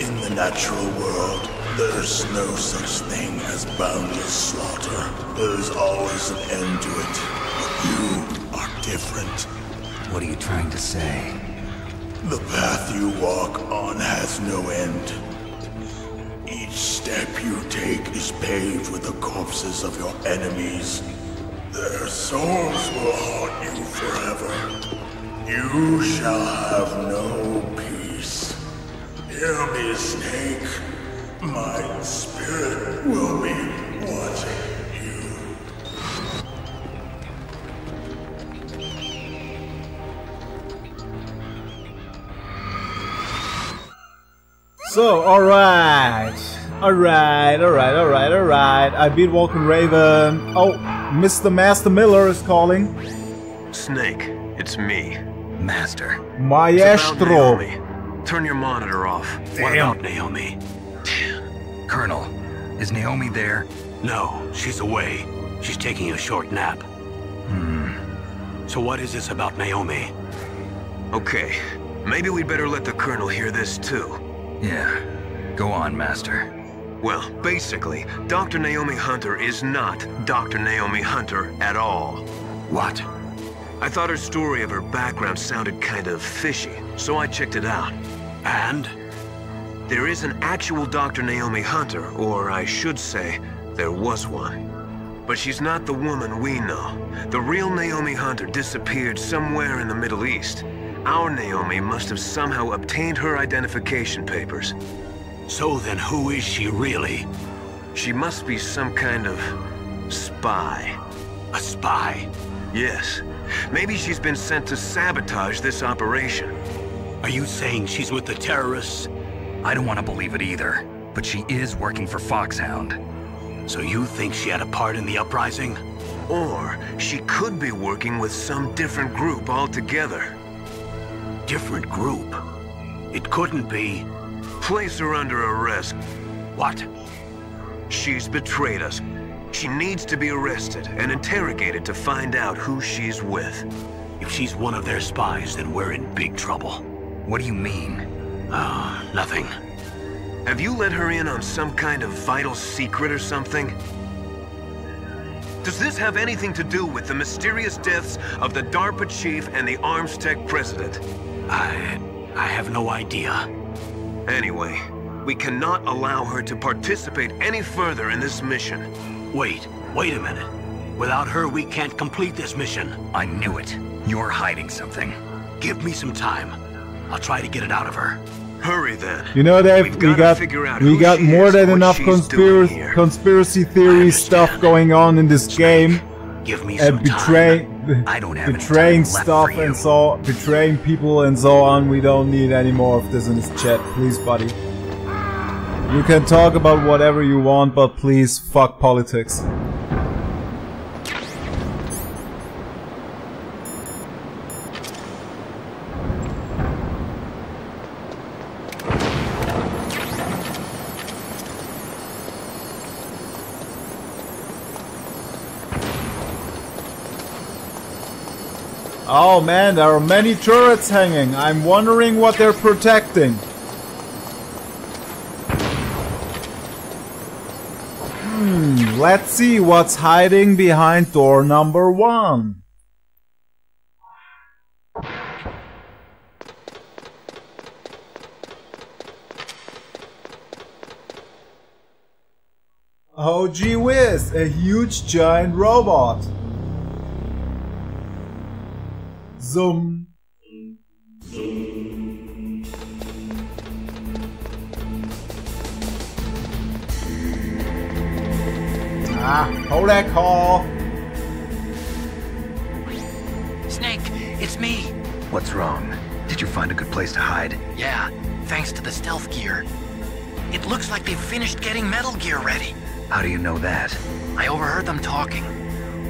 in the natural world, there's no such thing as boundless slaughter. There's always an end to it. But you are different. What are you trying to say? The path you walk on has no end. Each step you take is paved with the corpses of your enemies. Their souls will haunt you forever. You shall have no peace. Hear me, Snake. My spirit will be watching you. So, alright. I beat Vulcan Raven. Oh, Mr. Master Miller is calling. Snake, it's me. Master. Maestro. Turn your monitor off. What about Naomi? Colonel, is Naomi there? No, she's away. She's taking a short nap. So what is this about Naomi? Okay, maybe we'd better let the Colonel hear this too. Yeah. Go on, Master. Well, basically, Dr. Naomi Hunter is not Dr. Naomi Hunter at all. What? I thought her story of her background sounded kind of fishy, so I checked it out. And? There is an actual Dr. Naomi Hunter, or I should say, there was one. But she's not the woman we know. The real Naomi Hunter disappeared somewhere in the Middle East. Our Naomi must have somehow obtained her identification papers. So then who is she really? She must be some kind of spy. A spy? Yes. Maybe she's been sent to sabotage this operation. Are you saying she's with the terrorists? I don't want to believe it either, but she is working for FOXHOUND. So you think she had a part in the uprising? Or she could be working with some different group altogether. Different group? It couldn't be. Place her under arrest. What? She's betrayed us. She needs to be arrested and interrogated to find out who she's with. If she's one of their spies, then we're in big trouble. What do you mean? Nothing. Have you let her in on some kind of vital secret or something? Does this have anything to do with the mysterious deaths of the DARPA chief and the Arms Tech president? I have no idea. Anyway, we cannot allow her to participate any further in this mission. Wait a minute. Without her, we can't complete this mission. I knew it. You're hiding something. Give me some time. I'll try to get it out of her. Hurry then. You know, Dave, we got more than enough conspiracy theory stuff going on in this game. Give me some time. I don't have betraying stuff and so betraying people and so on. We don't need any more of this in this chat, please, buddy. You can talk about whatever you want, but please fuck politics. Oh man, there are many turrets hanging. I'm wondering what they're protecting. Let's see what's hiding behind door number 1. Oh gee whiz, a huge giant robot. Zoom. Hold that call. Snake, it's me. What's wrong? Did you find a good place to hide? Yeah, thanks to the stealth gear. It looks like they've finished getting Metal Gear ready. How do you know that? I overheard them talking.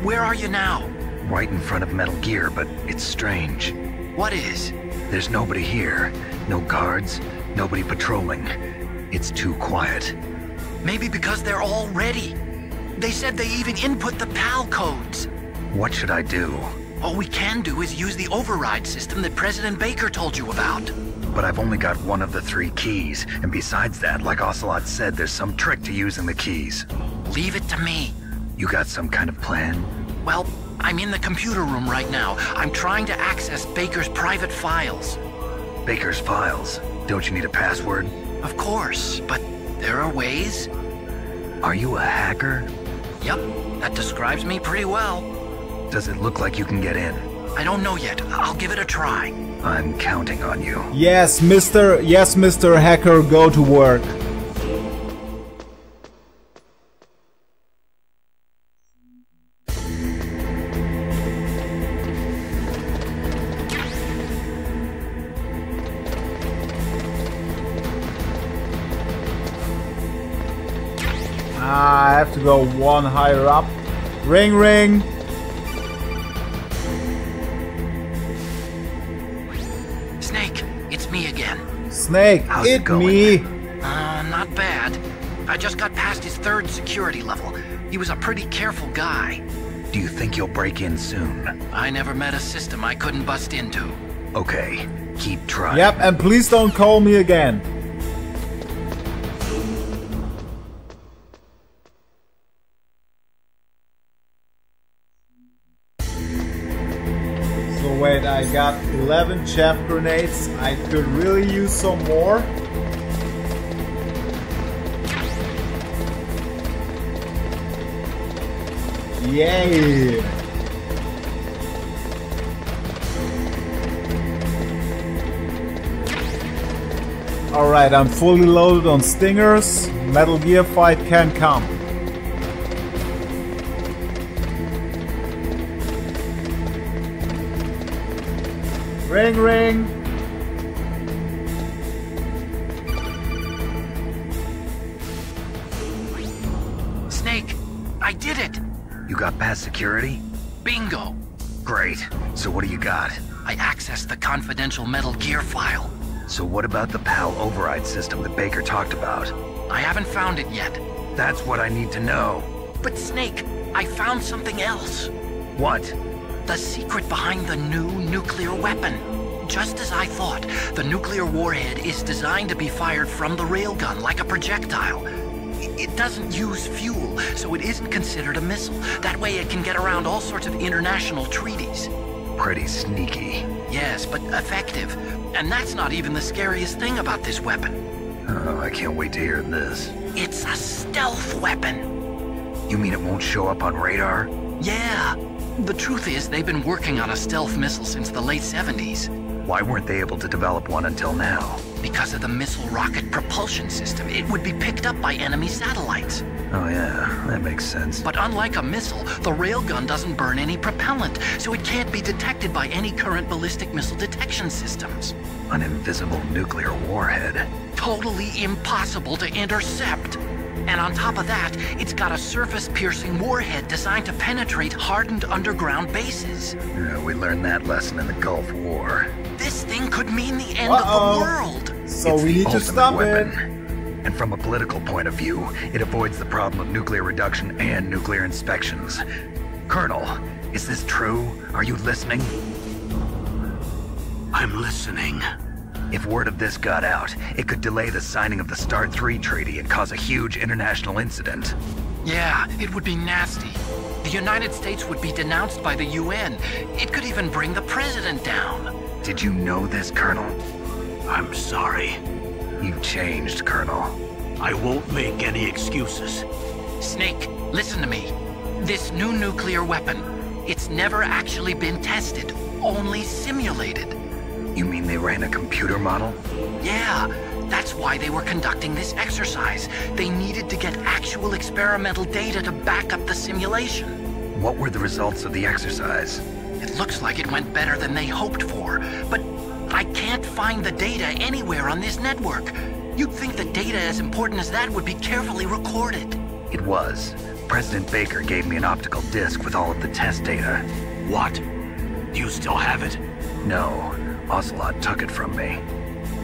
Where are you now? Right in front of Metal Gear, but it's strange. What is? There's nobody here. No guards, nobody patrolling. It's too quiet. Maybe because they're all ready. They said they even input the PAL codes. What should I do? All we can do is use the override system that President Baker told you about. But I've only got one of the 3 keys, and besides that, like Ocelot said, there's some trick to using the keys. Leave it to me. You got some kind of plan? Well, I'm in the computer room right now. I'm trying to access Baker's private files. Baker's files? Don't you need a password? Of course, but there are ways. Are you a hacker? Yep, that describes me pretty well. Does it look like you can get in? I don't know yet. I'll give it a try. I'm counting on you. Yes, Mr. Hacker, go to work. I have to go one higher up. Ring ring. Snake, it's me again. Snake, it's me. Not bad. I just got past his 3rd security level. He was a pretty careful guy. Do you think you'll break in soon? I never met a system I couldn't bust into. Okay, keep trying. Yep, and please don't call me again. Wait, I got 11 chaff grenades. I could really use some more. Yay! Alright, I'm fully loaded on stingers. Metal Gear fight can come. Ring ring! Snake, got past security? Bingo! Great. So what do you got? I accessed the confidential Metal Gear file. So what about the PAL override system that Baker talked about? I haven't found it yet. That's what I need to know. But Snake, I found something else. What? The secret behind the new nuclear weapon. Just as I thought, the nuclear warhead is designed to be fired from the railgun like a projectile. It doesn't use fuel, so it isn't considered a missile. That way it can get around all sorts of international treaties. Pretty sneaky. Yes, but effective. And that's not even the scariest thing about this weapon. Oh, I can't wait to hear this. It's a stealth weapon. You mean it won't show up on radar? Yeah. The truth is, they've been working on a stealth missile since the late 70s. Why weren't they able to develop one until now? Because of the missile rocket propulsion system. It would be picked up by enemy satellites. Oh yeah, that makes sense. But unlike a missile, the railgun doesn't burn any propellant, so it can't be detected by any current ballistic missile detection systems. An invisible nuclear warhead. Totally impossible to intercept. And on top of that, it's got a surface-piercing warhead designed to penetrate hardened underground bases. Yeah, we learned that lesson in the Gulf War. This thing could mean the end of the world. So it's we need to stop weapon. it. And from a political point of view, it avoids the problem of nuclear reduction and nuclear inspections. Colonel, is this true? Are you listening? I'm listening. If word of this got out, it could delay the signing of the START 3 treaty and cause a huge international incident. Yeah, it would be nasty. The United States would be denounced by the UN. It could even bring the president down. Did you know this, Colonel? I'm sorry. You've changed, Colonel. I won't make any excuses. Snake, listen to me. This new nuclear weapon, it's never actually been tested, only simulated. You mean they ran a computer model? Yeah, that's why they were conducting this exercise. They needed to get actual experimental data to back up the simulation. What were the results of the exercise? It looks like it went better than they hoped for, but I can't find the data anywhere on this network. You'd think the data as important as that would be carefully recorded. It was. President Baker gave me an optical disc with all of the test data. What? Do you still have it? No. Ocelot took it from me.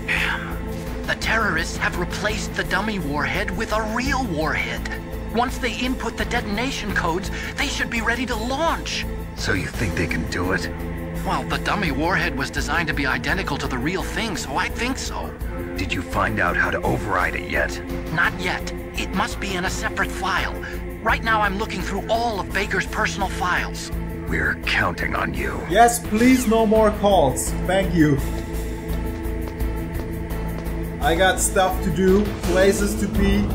Damn. The terrorists have replaced the dummy warhead with a real warhead. Once they input the detonation codes, they should be ready to launch. So you think they can do it? Well, the dummy warhead was designed to be identical to the real thing, so I think so. Did you find out how to override it yet? Not yet. It must be in a separate file. Right now I'm looking through all of Baker's personal files. We're counting on you. Yes, please, no more calls. Thank you. I got stuff to do, places to be.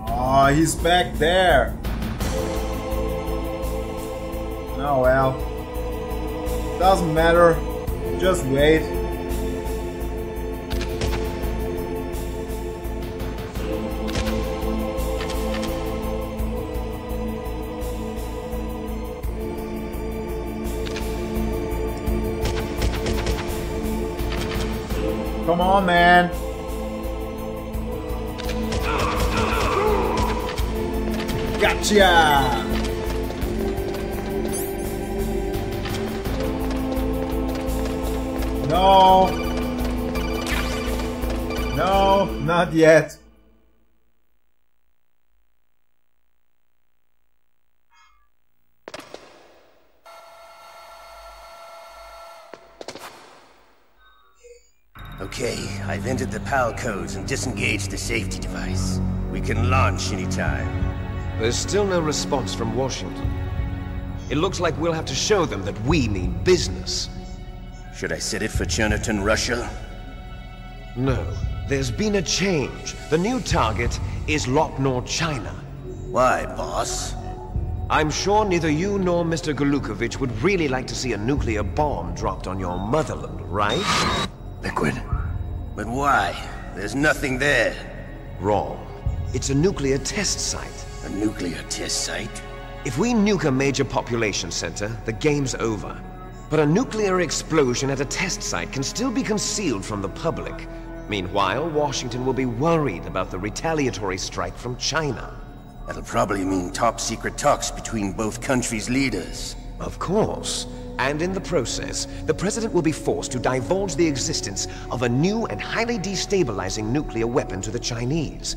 Oh, he's back there. Oh well. Doesn't matter. Just wait. Come on, man. Gotcha! No. No, not yet. Okay, I've entered the PAL codes and disengaged the safety device. We can launch anytime. There's still no response from Washington. It looks like we'll have to show them that we mean business. Should I set it for Cherniton, Russia? No, there's been a change. The new target is Lopnor, China. Why, boss? I'm sure neither you nor Mr. Golukovich would really like to see a nuclear bomb dropped on your motherland, right? Liquid. But why? There's nothing there. Wrong. It's a nuclear test site. A nuclear test site? If we nuke a major population center, the game's over. But a nuclear explosion at a test site can still be concealed from the public. Meanwhile, Washington will be worried about the retaliatory strike from China. That'll probably mean top-secret talks between both countries' leaders. Of course. And in the process, the President will be forced to divulge the existence of a new and highly destabilizing nuclear weapon to the Chinese.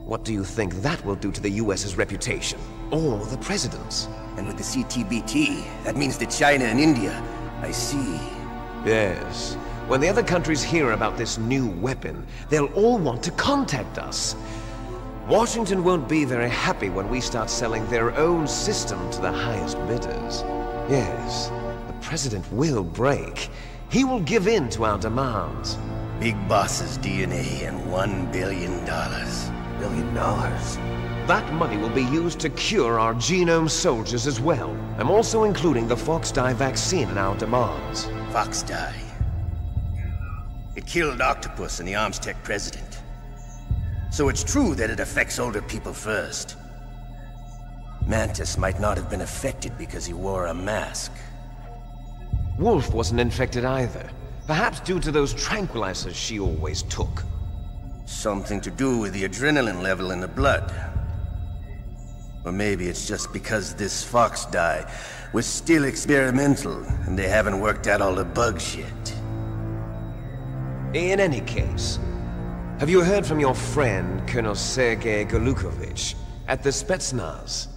What do you think that will do to the US's reputation? Or the President's? And with the CTBT, that means that China and India... I see. Yes. When the other countries hear about this new weapon, they'll all want to contact us. Washington won't be very happy when we start selling their own system to the highest bidders. Yes, the President will break. He will give in to our demands. Big Boss's DNA and $1 billion. $1 billion? That money will be used to cure our genome soldiers as well. I'm also including the FOXHOUND vaccine in our demands. FOXHOUND. It killed Octopus and the Armstech President. So it's true that it affects older people first. Mantis might not have been affected because he wore a mask. Wolf wasn't infected either. Perhaps due to those tranquilizers she always took. Something to do with the adrenaline level in the blood. Or maybe it's just because this Fox dye was still experimental and they haven't worked out all the bugs yet. In any case, have you heard from your friend, Colonel Sergei Golukovich, at the Spetsnaz?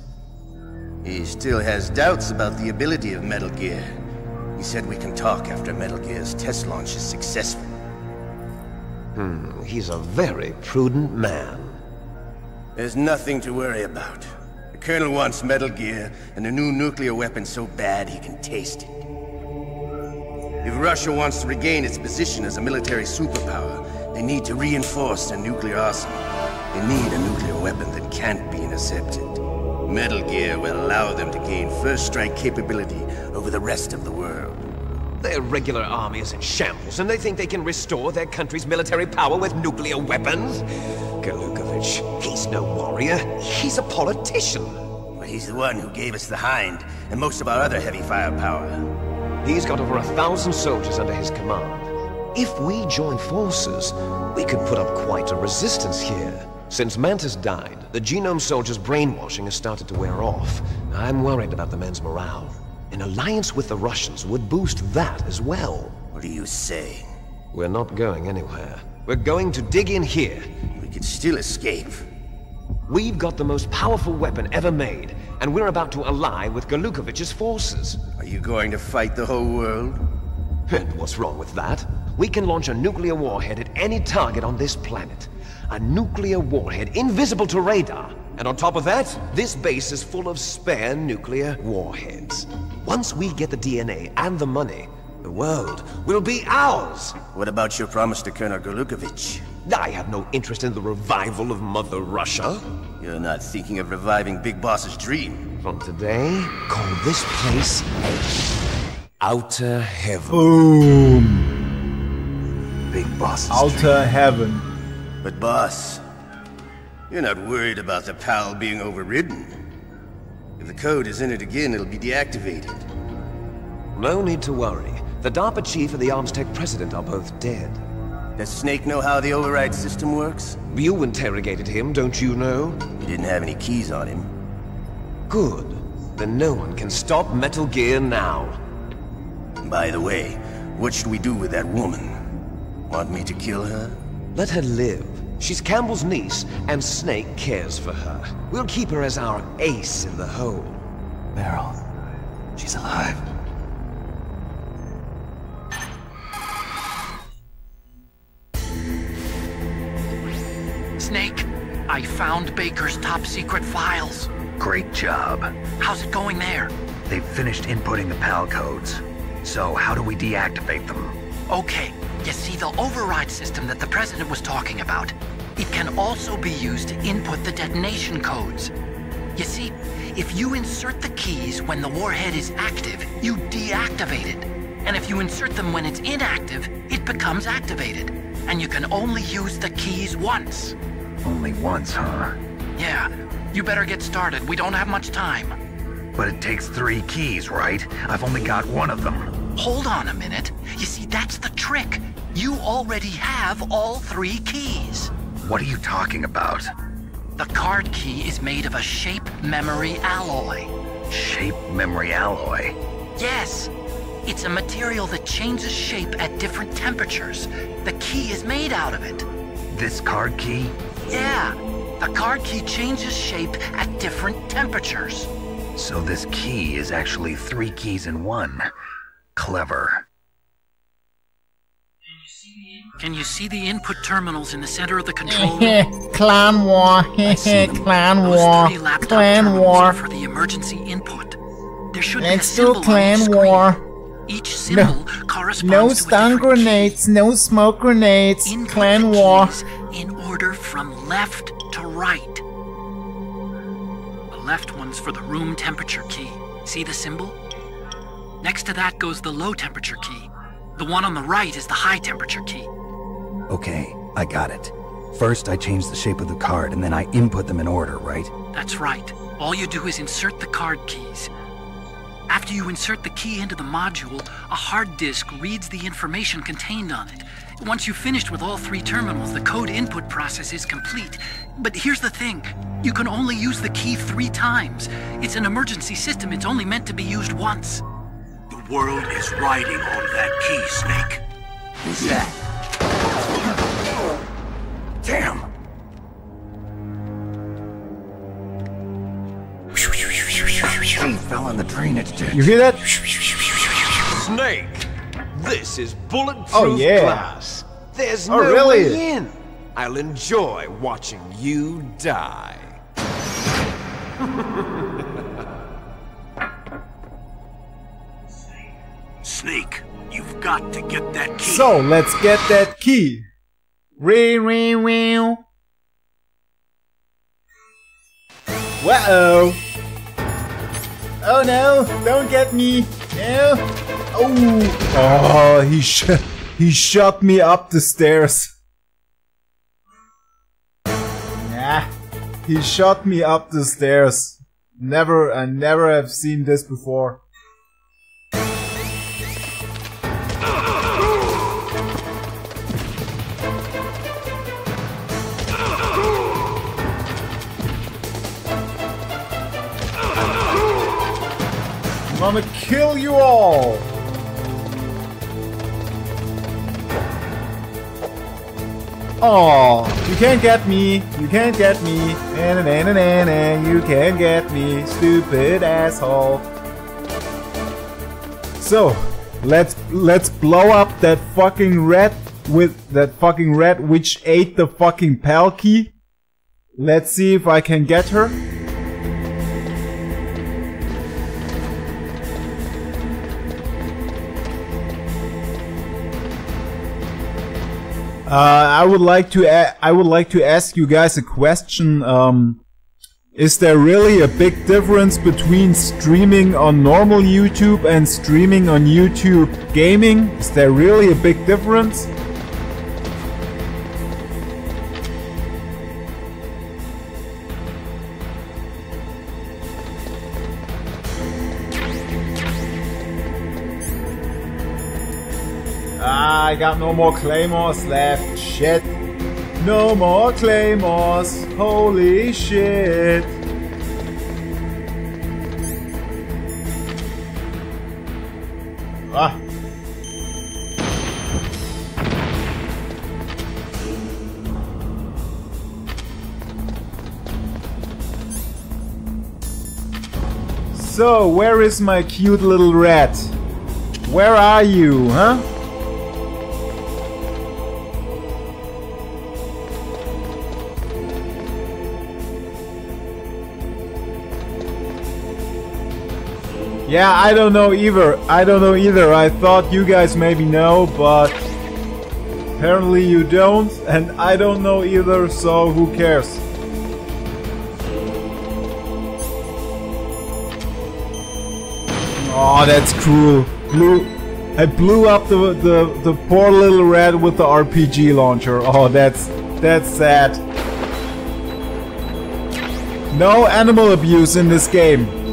He still has doubts about the ability of Metal Gear. He said we can talk after Metal Gear's test launch is successful. He's a very prudent man. There's nothing to worry about. The Colonel wants Metal Gear and a new nuclear weapon so bad he can taste it. If Russia wants to regain its position as a military superpower, they need to reinforce their nuclear arsenal. They need a nuclear weapon that can't be intercepted. Metal Gear will allow them to gain first strike capability over the rest of the world. Their regular army is in shambles, and they think they can restore their country's military power with nuclear weapons? Golukovich, he's no warrior. He's a politician. Well, he's the one who gave us the Hind and most of our other heavy firepower. He's got over 1,000 soldiers under his command. If we join forces, we could put up quite a resistance here. Since Mantis died, the genome soldiers' brainwashing has started to wear off. I'm worried about the men's morale. An alliance with the Russians would boost that as well. What are you saying? We're not going anywhere. We're going to dig in here. We could still escape. We've got the most powerful weapon ever made, and we're about to ally with Golukovich's forces. Are you going to fight the whole world? And what's wrong with that? We can launch a nuclear warhead at any target on this planet. A nuclear warhead invisible to radar. And on top of that, this base is full of spare nuclear warheads. Once we get the DNA and the money, the world will be ours! What about your promise to Colonel Golukovich? I have no interest in the revival of Mother Russia. You're not thinking of reviving Big Boss's dream. From today, call this place Outer Heaven. Boom! Big Boss's Outer dream. Heaven. But boss, you're not worried about the PAL being overridden. If the code is in it again, it'll be deactivated. No need to worry. The DARPA chief and the Armstech president are both dead. Does Snake know how the override system works? You interrogated him, don't you know? He didn't have any keys on him. Good. Then no one can stop Metal Gear now. By the way, what should we do with that woman? Want me to kill her? Let her live. She's Campbell's niece, and Snake cares for her. We'll keep her as our ace in the hole. Meryl, she's alive. Snake, I found Baker's top-secret files. Great job. How's it going there? They've finished inputting the PAL codes. So how do we deactivate them? Okay, you see the override system that the President was talking about. It can also be used to input the detonation codes. You see, if you insert the keys when the warhead is active, you deactivate it. And if you insert them when it's inactive, it becomes activated. And you can only use the keys once. Only once, huh? Yeah, you better get started. We don't have much time. But it takes 3 keys, right? I've only got one of them. Hold on a minute. You see, that's the trick. You already have all 3 keys. What are you talking about? The card key is made of a shape memory alloy. Shape memory alloy? Yes. It's a material that changes shape at different temperatures. The key is made out of it. This card key? Yeah. The card key changes shape at different temperatures. So this key is actually 3 keys in one. Clever. Can you see the input terminals in the center of the control room? Clan War. Clan War. Those 3 laptop Clan terminals War. are for the emergency input. There should be a Let's symbol do on Clan each screen. War. Each symbol corresponds No to a stun different grenades, no smoke grenades. Input Clan the War. keys in order from left to right. The left one's for the room temperature key. See the symbol? Next to that goes the low temperature key. The one on the right is the high temperature key. Okay, I got it. First, I change the shape of the card, and then I input them in order, right? That's right. All you do is insert the card keys. After you insert the key into the module, a hard disk reads the information contained on it. Once you've finished with all 3 terminals, the code input process is complete. But here's the thing. You can only use the key 3 times. It's an emergency system. It's only meant to be used once. The world is riding on that key, Snake. Who's that? Damn! He fell in the drainage ditch. You hear that? Snake, this is bulletproof Oh, yeah. glass. There's Oh, no really? way in. I'll enjoy watching you die. Snake, you've got to get that key. So, let's get that key. Wee. Whoa. Oh no, don't get me. No. Oh, he shot me up the stairs. Nah, he shot me up the stairs. I never have seen this before. I'm gonna kill you all! Oh, you can't get me! You can't get me! You can't get me, stupid asshole! So, let's blow up that fucking rat which ate the fucking PAL key. Let's see if I can get her. I would like to ask you guys a question. Is there really a big difference between streaming on normal YouTube and streaming on YouTube gaming? Is there really a big difference? I got no more claymores left. Shit. No more claymores. Holy shit. Ah. So, where is my cute little rat? Where are you, huh? Yeah, I don't know either. I thought you guys maybe know, but apparently you don't, and I don't know either, so who cares? Oh, that's cruel. I blew up the poor little rat with the RPG launcher. Oh, that's sad. No animal abuse in this game.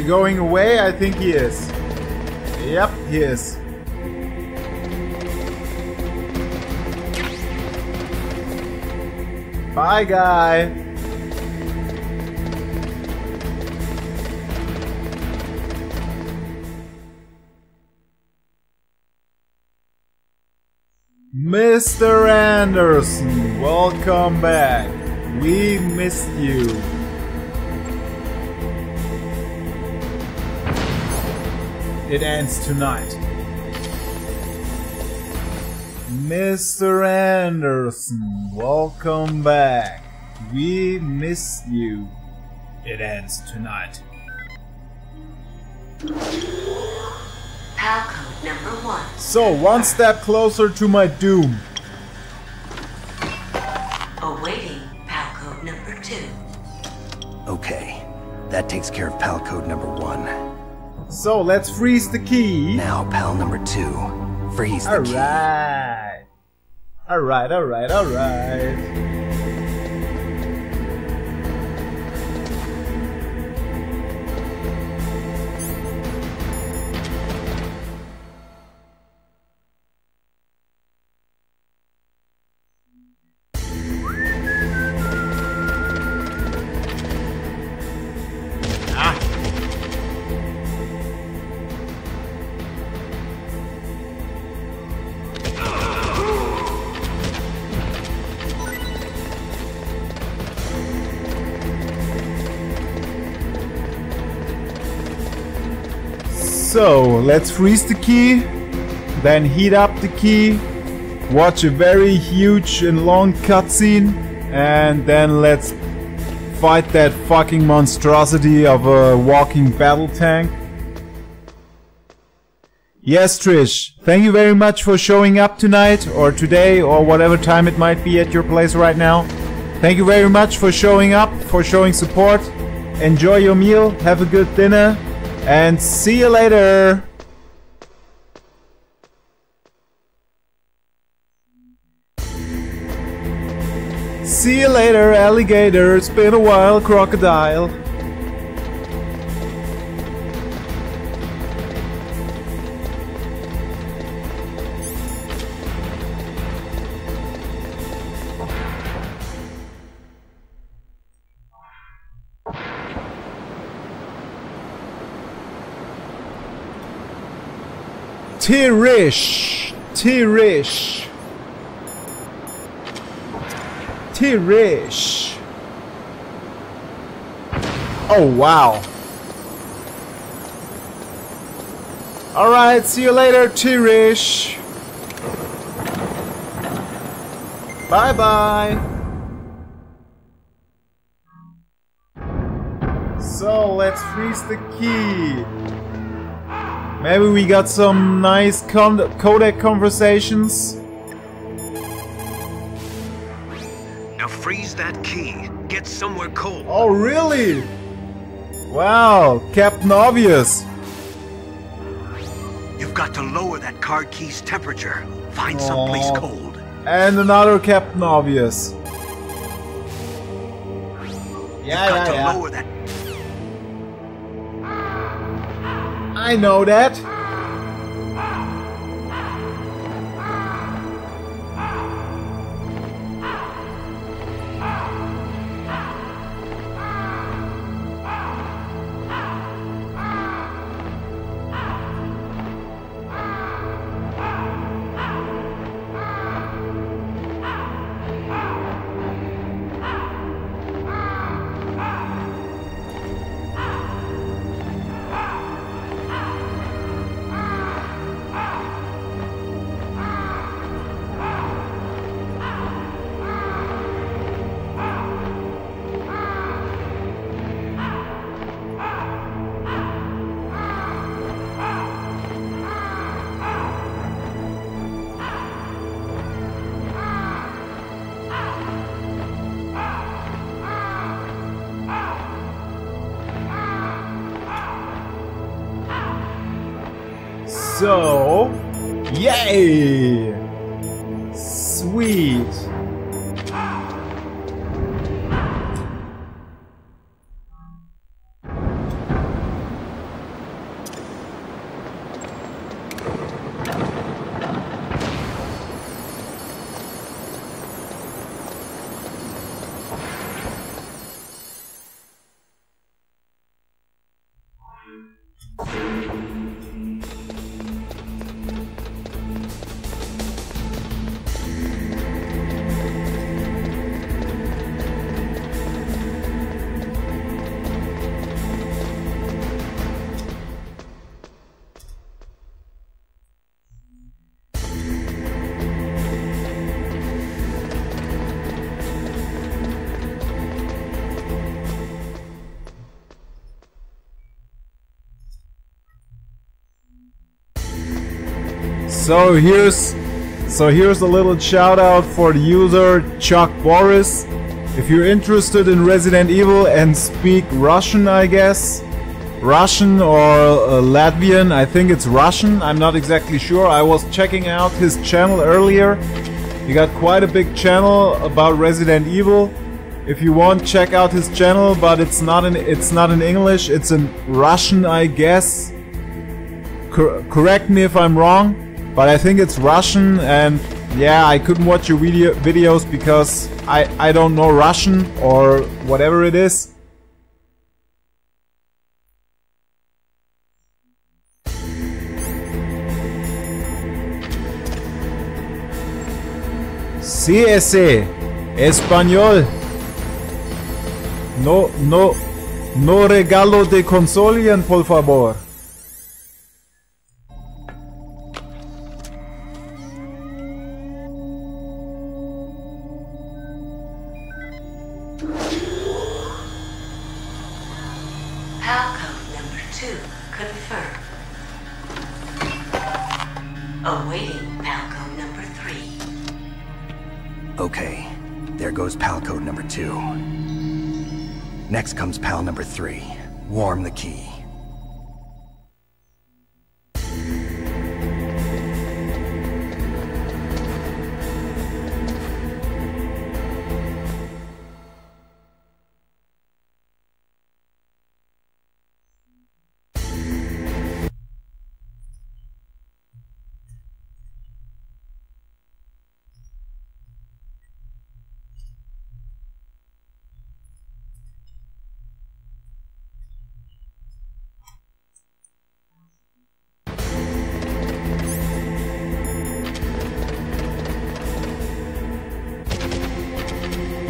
going away? I think he is. Yep, he is. Bye, guy. Mr. Anderson, welcome back. We missed you. It ends tonight. Mr. Anderson, welcome back. We missed you. It ends tonight. PAL code number 1. So, one step closer to my doom. Awaiting PAL code number 2. Okay, that takes care of PAL code number 1. So, let's freeze the key. Now, PAL number 2. Freeze the key. Alright. So, let's freeze the key, then heat up the key, watch a very huge and long cutscene, and then let's fight that fucking monstrosity of a walking battle tank. Yes, Trish, thank you very much for showing up tonight, or today, or whatever time it might be at your place right now. Thank you very much for showing up, for showing support. Enjoy your meal, have a good dinner, and see you later! See you later, alligator. It's been a while, crocodile. Tirish. Oh, wow. Alright, see you later, Tirish. Bye-bye. So, let's freeze the key. Maybe we got some nice codec conversations. Now freeze that key. Get somewhere cold. Oh, really? Wow, Captain Obvious. You've got to lower that card key's temperature. Find someplace cold. And another Captain Obvious. Yeah. Lower that. I know that. So, yay! Sweet. So here's a little shout out for the user Chuck Boris. If you're interested in Resident Evil and speak Russian, I guess, Russian or Latvian, I think it's Russian, I'm not exactly sure. I was checking out his channel earlier. He got quite a big channel about Resident Evil. If you want, check out his channel, but it's not in English, it's in Russian, I guess. Correct me if I'm wrong, but I think it's Russian, and yeah, I couldn't watch your videos because I don't know Russian or whatever it is. Sí, ese. Español. No regalo de Consolian, por favor. Palcode number 2 confirmed. Awaiting Palcode number 3. Okay, there goes pal code number 2. Next comes pal number 3. Warm the key.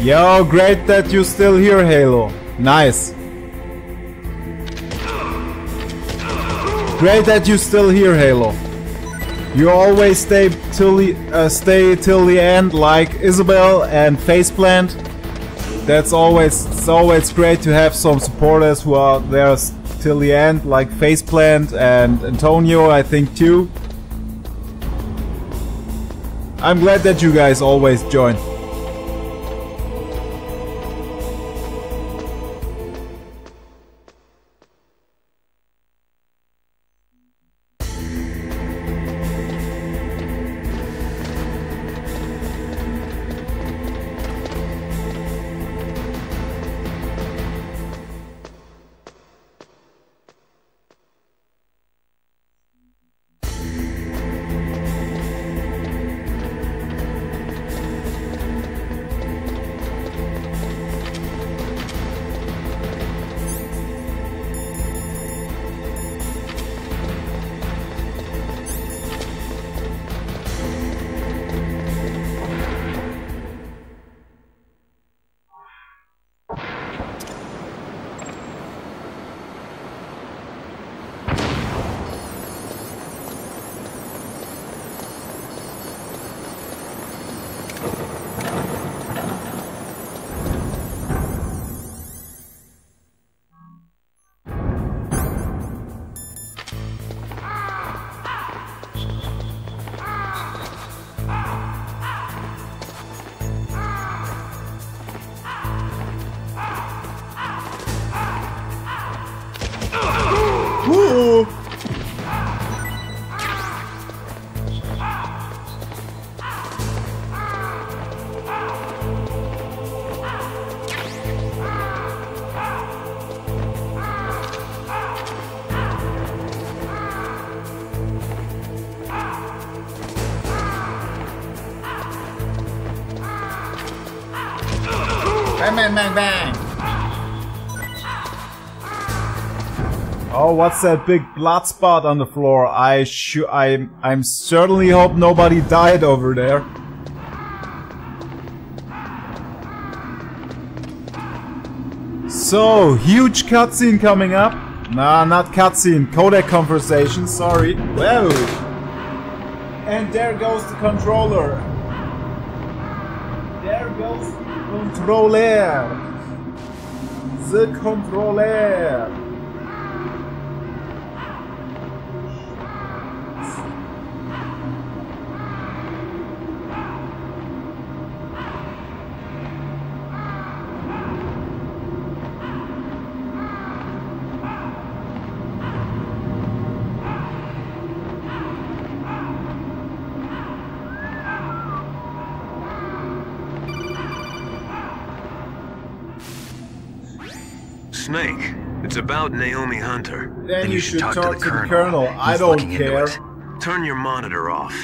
Yo, great that you're still here, Halo. Nice. Great that you're still here, Halo. You always stay till the end, like Isabel and Faceplant. It's always great to have some supporters who are there till the end, like Faceplant and Antonio, I think too. I'm glad that you guys always join. Bang, bang, bang. Oh, what's that big blood spot on the floor? I'm certainly hope nobody died over there. So, huge cutscene coming up. Nah, not cutscene, codec conversation, sorry. Whoa! And there goes the controller. There goes the controller. The controller. Snake, it's about Naomi Hunter. Then you should talk to the Colonel. I don't care. Turn your monitor off.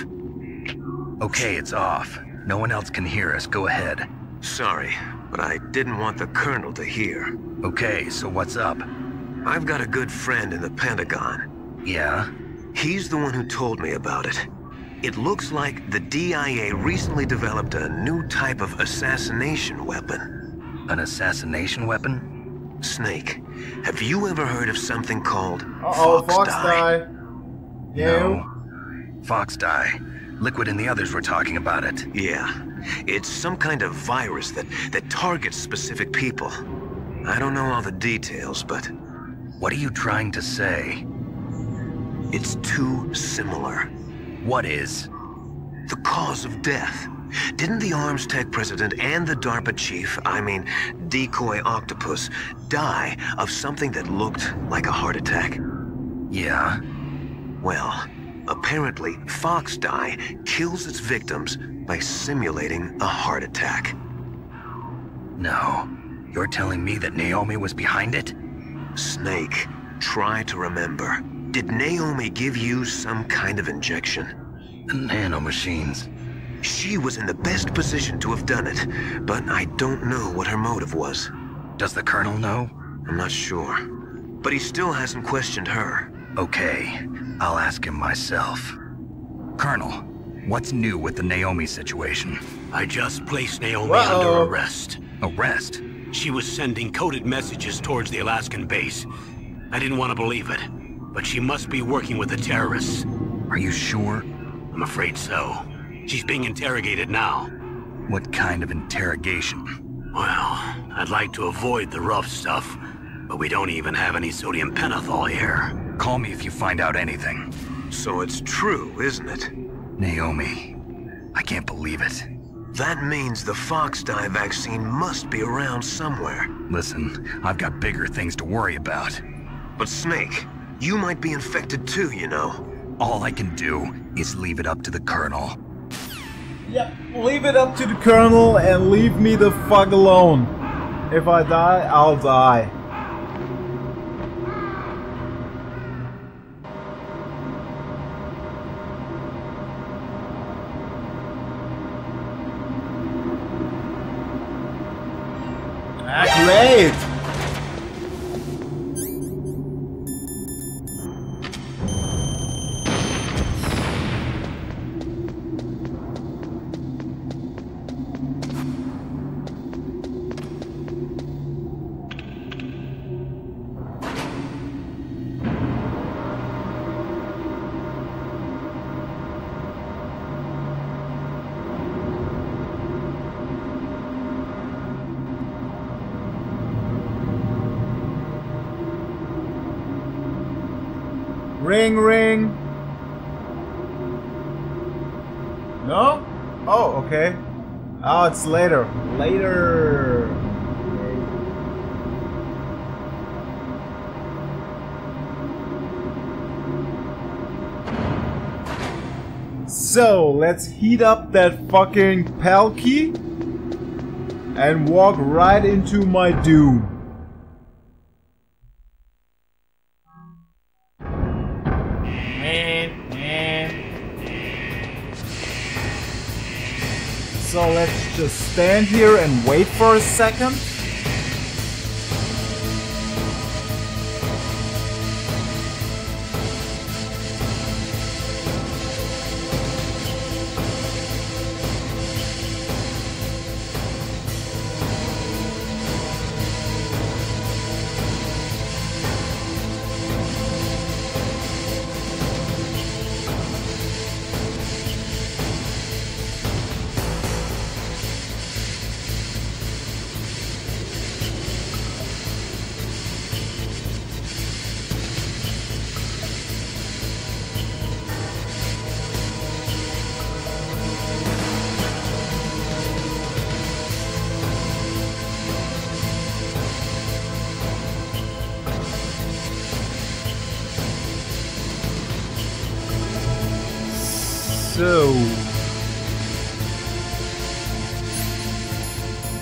Okay, it's off. No one else can hear us. Go ahead. Sorry, but I didn't want the Colonel to hear. Okay, so what's up? I've got a good friend in the Pentagon. Yeah? He's the one who told me about it. It looks like the DIA recently developed a new type of assassination weapon. An assassination weapon? Snake, have you ever heard of something called Fox Die? Yeah. No. Fox Die. Liquid and the others were talking about it. Yeah. It's some kind of virus that targets specific people. I don't know all the details, but... What are you trying to say? It's too similar. What is? The cause of death. Didn't the Arms Tech president and the DARPA chief, I mean, Decoy Octopus, die of something that looked like a heart attack? Yeah. Well, apparently Fox Die kills its victims by simulating a heart attack. No. You're telling me that Naomi was behind it? Snake, try to remember. Did Naomi give you some kind of injection? The nanomachines. She was in the best position to have done it, but I don't know what her motive was. Does the Colonel know? I'm not sure. But he still hasn't questioned her. Okay, I'll ask him myself. Colonel, what's new with the Naomi situation? I just placed Naomi under arrest. Arrest? She was sending coded messages towards the Alaskan base. I didn't want to believe it, but she must be working with the terrorists. Are you sure? I'm afraid so. She's being interrogated now. What kind of interrogation? Well, I'd like to avoid the rough stuff, but we don't even have any sodium pentothal here. Call me if you find out anything. So it's true, isn't it? Naomi, I can't believe it. That means the Fox Die vaccine must be around somewhere. Listen, I've got bigger things to worry about. But Snake, you might be infected too, you know. All I can do is leave it up to the Colonel. Yep, leave it up to the Colonel and leave me the fuck alone. If I die, I'll die. Great! Ring, ring. No? Oh, okay. Oh, it's later. Later. So, let's heat up that fucking Palkey and walk right into my doom. So let's just stand here and wait for a second.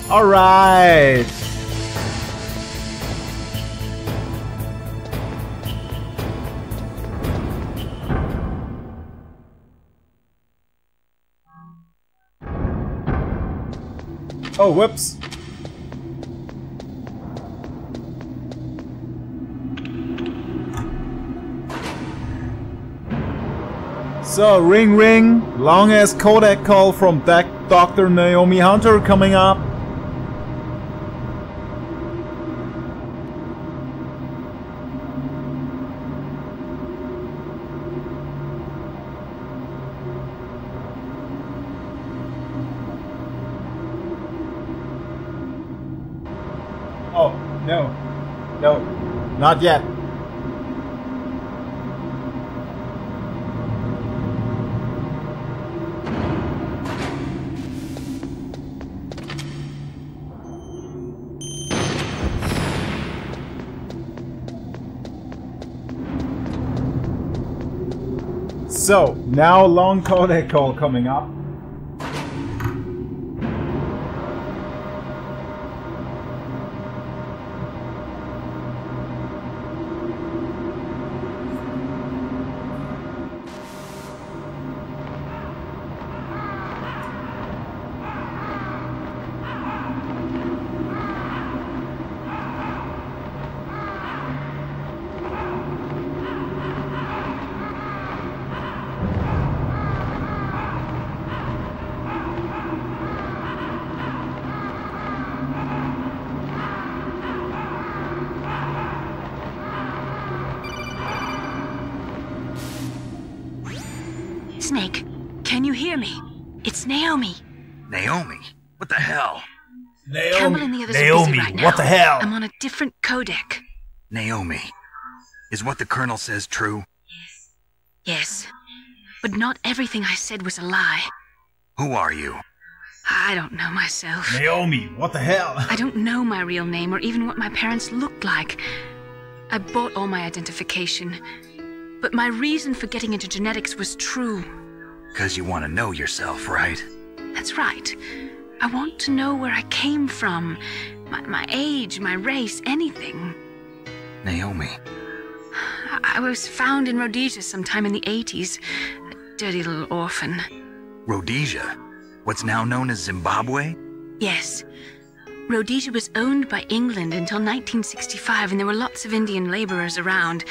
Alright. Oh, whoops. So, ring ring, long ass codec call from Dr. Naomi Hunter coming up. Oh, no. No, not yet. So, now long codec call coming up. Snake, can you hear me? It's Naomi. Naomi? What the hell? Campbell and the others are busy right now. What the hell? I'm on a different codec. Naomi, is what the Colonel says true? Yes, but not everything I said was a lie. Who are you? I don't know myself. Naomi, what the hell? I don't know my real name or even what my parents looked like. I bought all my identification, but my reason for getting into genetics was true. 'Cause you want to know yourself, right? That's right. I want to know where I came from, my age, my race, anything. Naomi. I was found in Rhodesia sometime in the 80s. A dirty little orphan. Rhodesia? What's now known as Zimbabwe? Yes. Rhodesia was owned by England until 1965, and there were lots of Indian laborers around.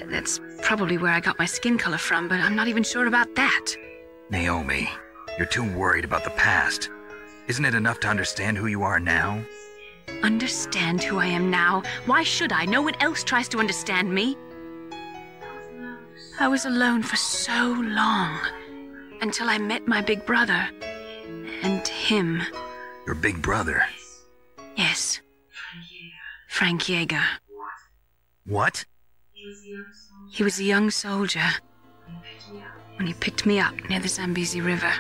That's probably where I got my skin color from, but I'm not even sure about that. Naomi, you're too worried about the past. Isn't it enough to understand who you are now? Understand who I am now? Why should I? No one else tries to understand me. I was alone for so long, until I met my big brother. And him. Your big brother? Yes. Frank Yeager. What? He was a young soldier when he picked me up near the Zambezi River.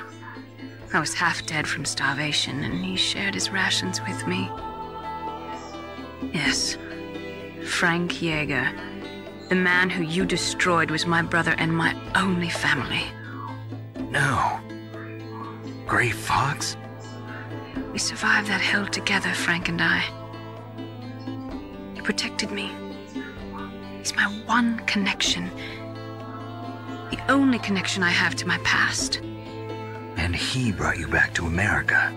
I was half dead from starvation, and he shared his rations with me. Yes, Frank Yeager. The man who you destroyed was my brother and my only family. No. Gray Fox? We survived that hell together, Frank and I. He protected me. He's my one connection. The only connection I have to my past. And he brought you back to America?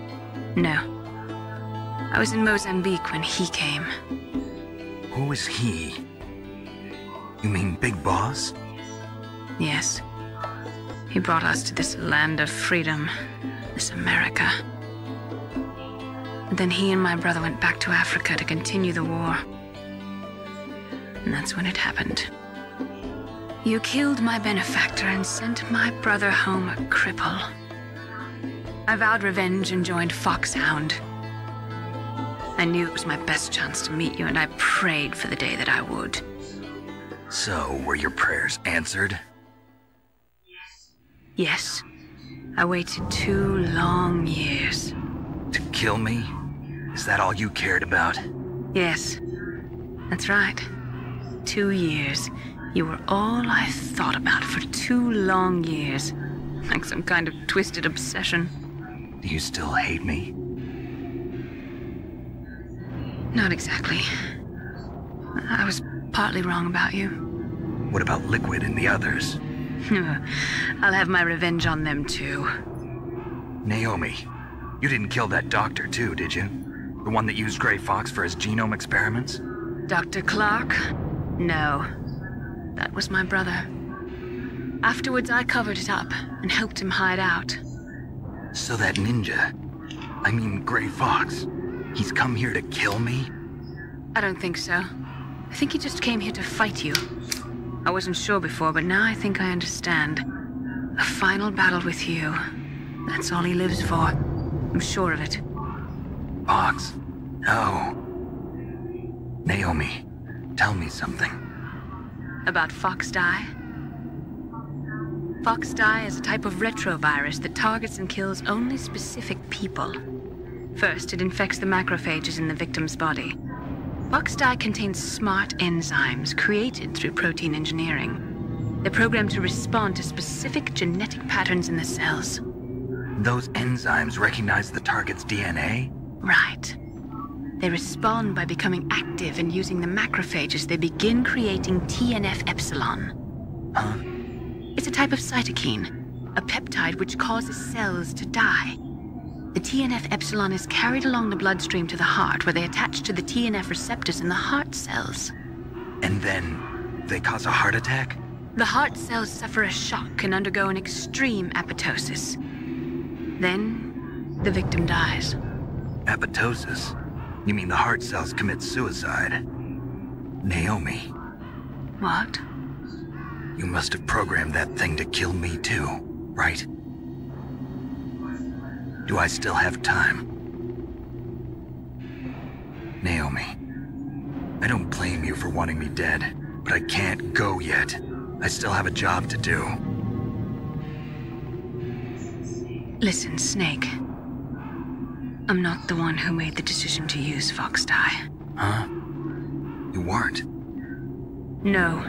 No. I was in Mozambique when he came. Who is he? You mean Big Boss? Yes. He brought us to this land of freedom, this America. And then he and my brother went back to Africa to continue the war. And that's when it happened. You killed my benefactor and sent my brother home a cripple. I vowed revenge and joined FOXHOUND. I knew it was my best chance to meet you, and I prayed for the day that I would. So, were your prayers answered? Yes. I waited 2 long years. To kill me? Is that all you cared about? Yes. That's right. 2 years. You were all I thought about for 2 long years. Like some kind of twisted obsession. Do you still hate me? Not exactly. I was partly wrong about you. What about Liquid and the others? I'll have my revenge on them too. Naomi, You didn't kill that doctor too, did you? The one that used Grey Fox for his genome experiments? Dr. Clark? No. That was my brother. Afterwards, I covered it up and helped him hide out. So that ninja, I mean Grey Fox, he's come here to kill me? I don't think so. I think he just came here to fight you. I wasn't sure before, but now I think I understand. A final battle with you. That's all he lives for. I'm sure of it. Fox? No. Naomi, tell me something. About FOXDIE? FOXDIE is a type of retrovirus that targets and kills only specific people. First, it infects the macrophages in the victim's body. FOXDIE contains smart enzymes created through protein engineering. They're programmed to respond to specific genetic patterns in the cells. Those enzymes recognize the target's DNA? Right. They respond by becoming active and using the macrophages. They begin creating TNF-epsilon. Huh? It's a type of cytokine, a peptide which causes cells to die. The TNF-epsilon is carried along the bloodstream to the heart, where they attach to the TNF receptors in the heart cells. And then they cause a heart attack? The heart cells suffer a shock and undergo an extreme apoptosis. Then, the victim dies. Apoptosis? You mean the heart cells commit suicide? Naomi. What? You must have programmed that thing to kill me too, right? Do I still have time? Naomi, I don't blame you for wanting me dead, but I can't go yet. I still have a job to do. Listen, Snake. I'm not the one who made the decision to use FOXDIE. Huh? You weren't? No.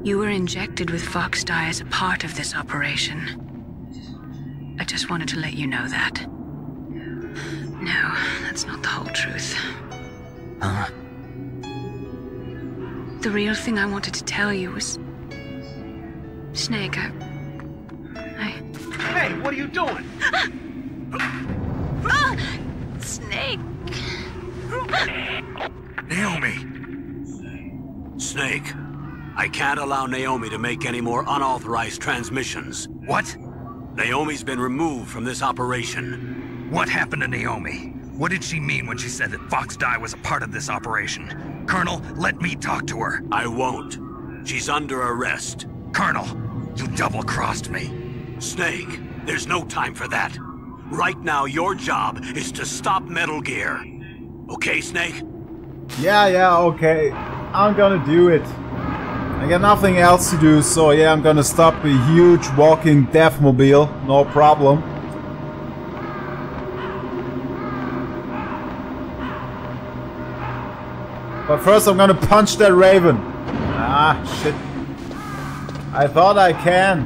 You were injected with FOXDIE as a part of this operation. I just wanted to let you know that. No, that's not the whole truth. Huh? The real thing I wanted to tell you was... Snake, I... Hey, what are you doing? Snake! Naomi! Snake, I can't allow Naomi to make any more unauthorized transmissions. What? Naomi's been removed from this operation. What happened to Naomi? What did she mean when she said that FOXDIE was a part of this operation? Colonel, let me talk to her. I won't. She's under arrest. Colonel, you double-crossed me. Snake, there's no time for that. Right now, your job is to stop Metal Gear. Okay, Snake? Yeah, okay. I'm gonna do it. I got nothing else to do, so yeah, I'm gonna stop a huge walking deathmobile. No problem. But first I'm gonna punch that Raven. Ah, shit. I thought I can.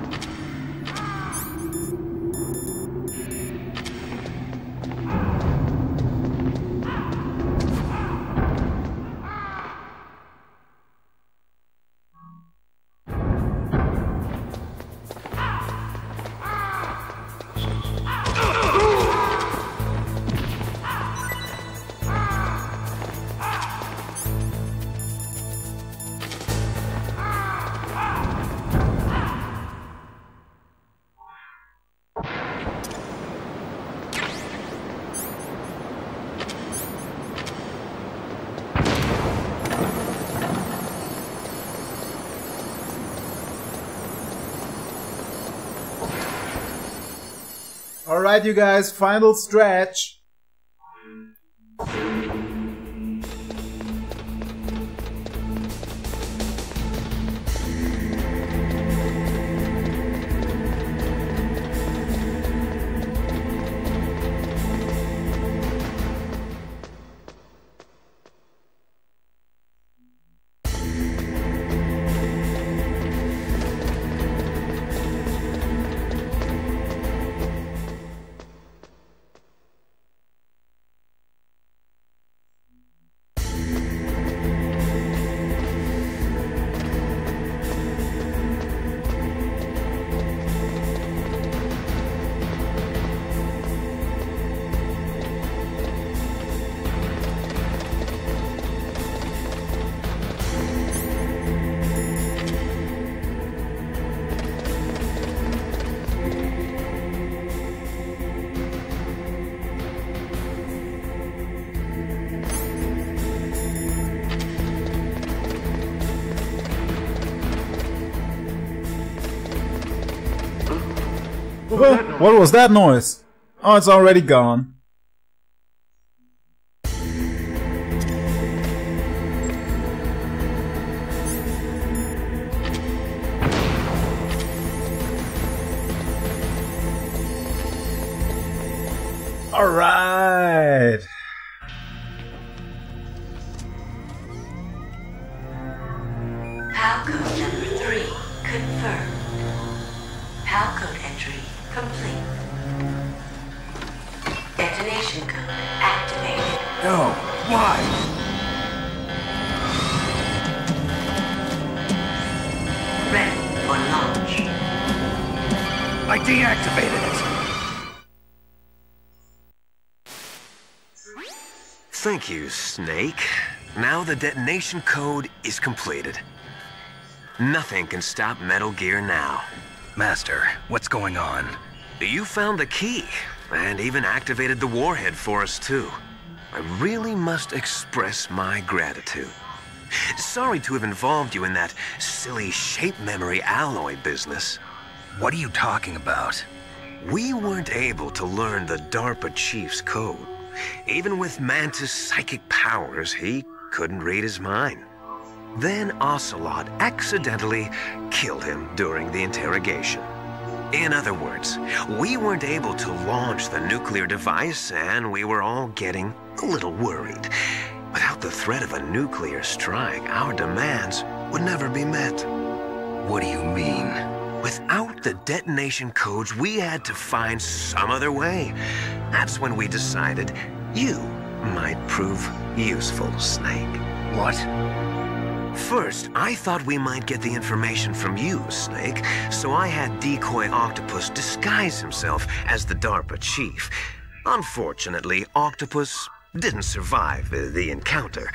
Alright, you guys, final stretch. What was that noise? Oh, it's already gone. Alright. PAL code number 3 confirmed. PAL code entry complete. Detonation code activated. No, why? Ready for launch. I deactivated it. Thank you, Snake. Now the detonation code is completed. Nothing can stop Metal Gear now. Master, what's going on? You found the key, and even activated the warhead for us, too. I really must express my gratitude. Sorry to have involved you in that silly shape memory alloy business. What are you talking about? We weren't able to learn the DARPA chief's code. Even with Mantis' psychic powers, he couldn't read his mind. Then Ocelot accidentally killed him during the interrogation. In other words, we weren't able to launch the nuclear device, and we were all getting a little worried. Without the threat of a nuclear strike, our demands would never be met. What do you mean? Without the detonation codes, we had to find some other way. That's when we decided you might prove useful, Snake. What? First, I thought we might get the information from you, Snake, so I had Decoy Octopus disguise himself as the DARPA chief. Unfortunately, Octopus didn't survive the encounter,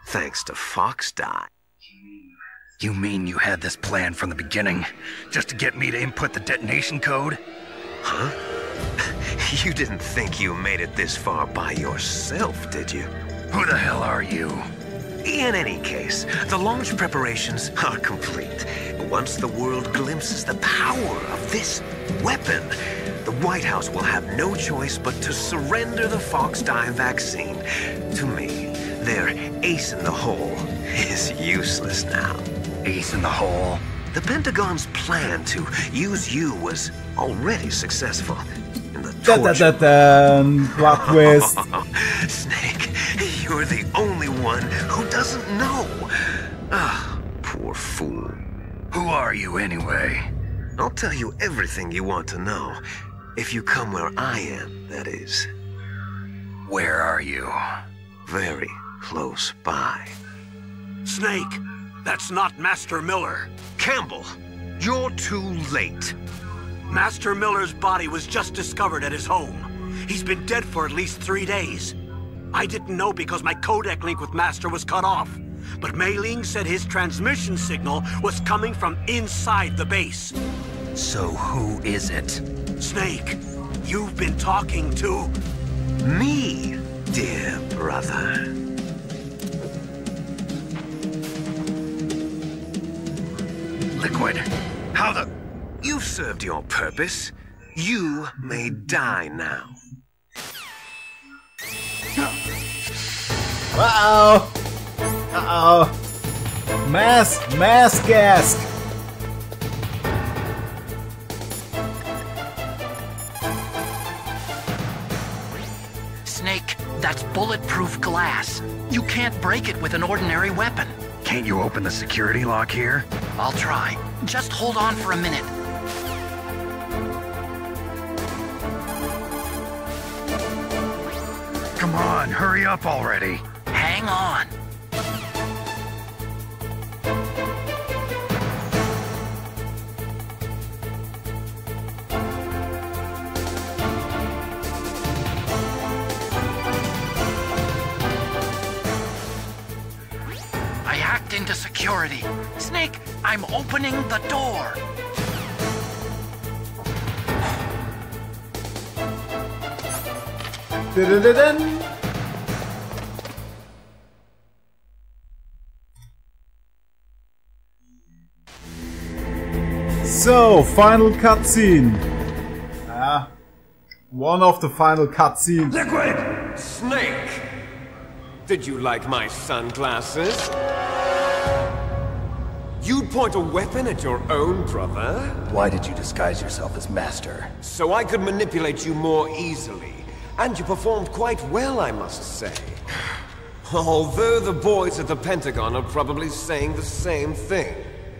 thanks to Fox Die. You mean you had this plan from the beginning, just to get me to input the detonation code? Huh? You didn't think you made it this far by yourself, did you? Who the hell are you? In any case, the launch preparations are complete. Once the world glimpses the power of this weapon, the White House will have no choice but to surrender the Fox Die vaccine to me. Their ace in the hole is useless now. Ace in the hole? The Pentagon's plan to use you was already successful. And the torture... Plot twist. Snake, you're the only one who doesn't know. Ah, poor fool. Who are you anyway? I'll tell you everything you want to know. If you come where I am, that is. Where are you? Very close by. Snake, that's not Master Miller. Campbell, you're too late. Master Miller's body was just discovered at his home. He's been dead for at least 3 days. I didn't know because my codec link with Master was cut off. But Mei Ling said his transmission signal was coming from inside the base. So who is it? Snake, you've been talking to... me, dear brother. Liquid, how the... You've served your purpose. You may die now. Uh-oh. Uh-oh. Mass gas. Snake, that's bulletproof glass. You can't break it with an ordinary weapon. Can't you open the security lock here? I'll try. Just hold on for a minute. Come on, hurry up already. Hang on. I hacked into security. Snake, I'm opening the door. So, final cutscene. One of the final cutscenes. Liquid! Snake! Did you like my sunglasses? You'd point a weapon at your own brother? Why did you disguise yourself as Master? So I could manipulate you more easily. And you performed quite well, I must say. Although the boys at the Pentagon are probably saying the same thing.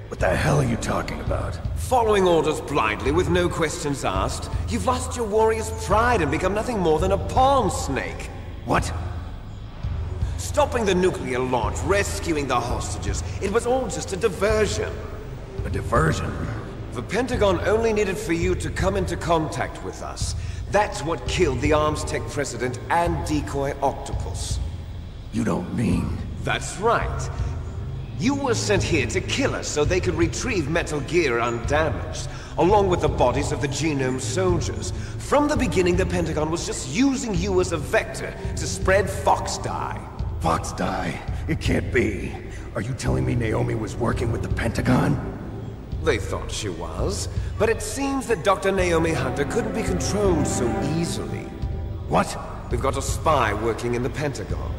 What the hell are you talking about? Following orders blindly with no questions asked, you've lost your warrior's pride and become nothing more than a pawn, Snake. What? Stopping the nuclear launch, rescuing the hostages, it was all just a diversion. A diversion? The Pentagon only needed for you to come into contact with us. That's what killed the Arms Tech president and decoy octopus. You don't mean... That's right. You were sent here to kill us so they could retrieve Metal Gear undamaged, along with the bodies of the Genome soldiers. From the beginning, the Pentagon was just using you as a vector to spread Fox dye. Fox dye? It can't be. Are you telling me Naomi was working with the Pentagon? They thought she was, but it seems that Dr. Naomi Hunter couldn't be controlled so easily. What? We've got a spy working in the Pentagon.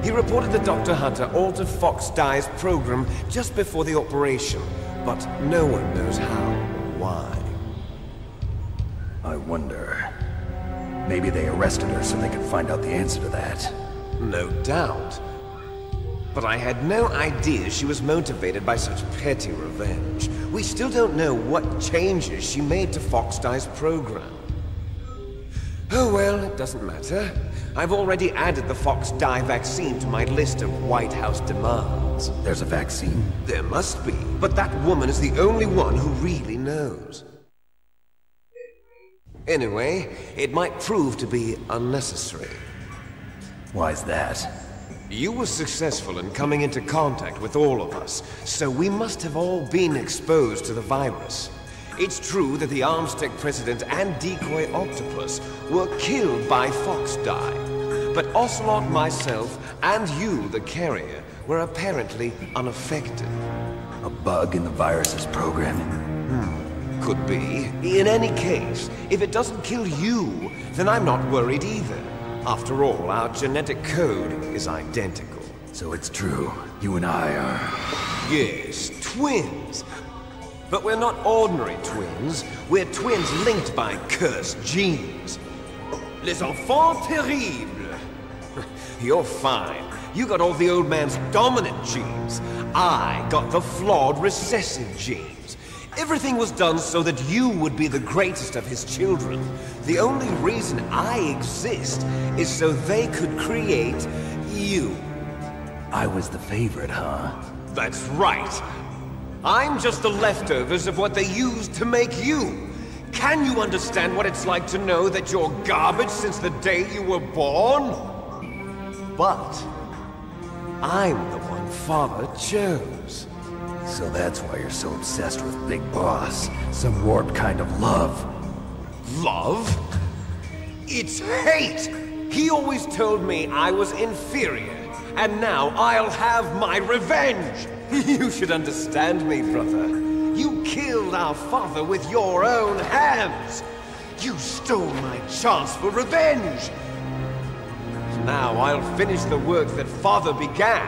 He reported that Dr. Hunter altered Fox Dye's program just before the operation, but no one knows how or why. I wonder... Maybe they arrested her so they could find out the answer to that. No doubt. But I had no idea she was motivated by such petty revenge. We still don't know what changes she made to Fox Dye's program. Oh well, it doesn't matter. I've already added the Fox Dye vaccine to my list of White House demands. There's a vaccine? There must be, but that woman is the only one who really knows. Anyway, it might prove to be unnecessary. Why's that? You were successful in coming into contact with all of us, so we must have all been exposed to the virus. It's true that the Arms Tech president and decoy octopus were killed by Fox Dye, but Ocelot, myself, and you, the carrier, were apparently unaffected. A bug in the virus's programming? Could be. In any case, if it doesn't kill you, then I'm not worried either. After all, our genetic code is identical. So it's true, you and I are... Yes, twins. But we're not ordinary twins. We're twins linked by cursed genes. Les enfants terribles. You're fine. You got all the old man's dominant genes. I got the flawed recessive genes. Everything was done so that you would be the greatest of his children. The only reason I exist is so they could create you. I was the favorite, huh? That's right. I'm just the leftovers of what they used to make you. Can you understand what it's like to know that you're garbage since the day you were born? But I'm the one Father chose. So that's why you're so obsessed with Big Boss. Some warped kind of love. Love? It's hate! He always told me I was inferior, and now I'll have my revenge! You should understand me, brother. You killed our father with your own hands! You stole my chance for revenge! Now I'll finish the work that Father began.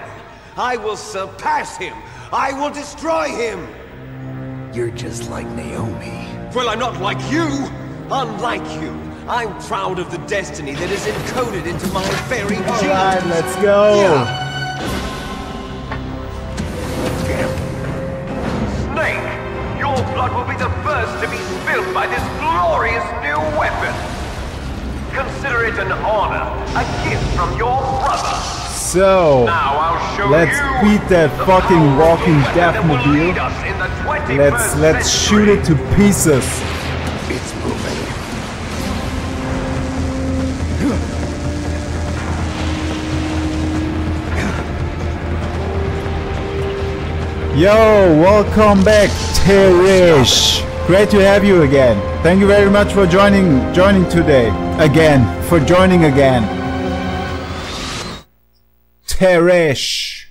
I will surpass him! I will destroy him! You're just like Naomi. Well, I'm not like you! Unlike you, I'm proud of the destiny that is encoded into my very genes! Alright, let's go! Yeah. Snake, your blood will be the first to be spilled by this glorious new weapon! Consider it an honor, a gift from your brother! So, let's beat that fucking walking deathmobile. Let's shoot it to pieces. It's moving. Yo, welcome back, Terish. Great to have you again. Thank you very much for joining today. For joining again. Terish.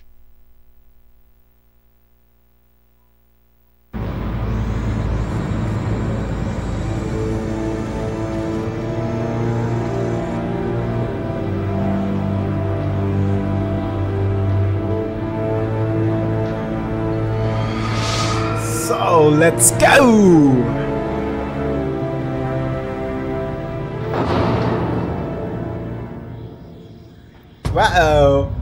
let's go! Uh-oh.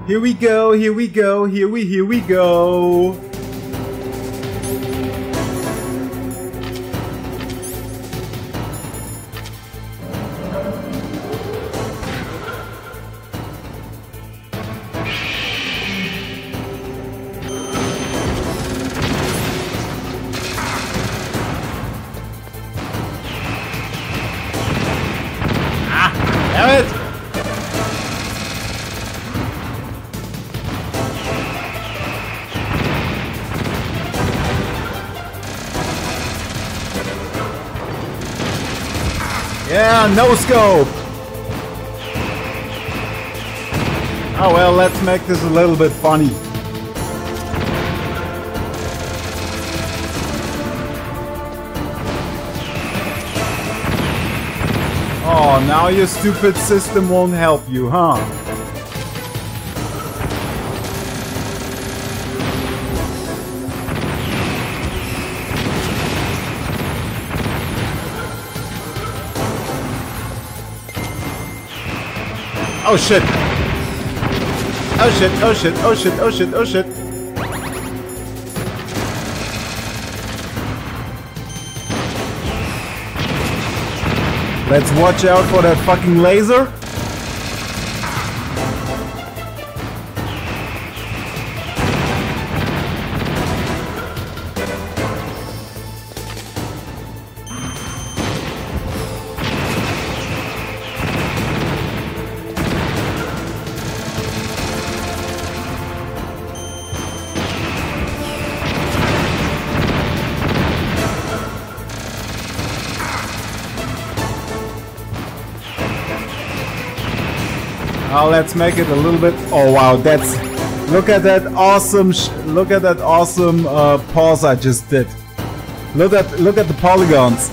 Here we go, here we go, here we go. Damn it! Yeah, no scope! Oh well, let's make this a little bit funny. Oh, now your stupid system won't help you, huh? Oh shit! Oh shit, oh shit, oh shit, oh shit, oh shit! Let's watch out for that fucking laser! Oh, let's make it a little bit. Oh wow, that's. Look at that awesome. Look at that awesome pause I just did. Look at the polygons.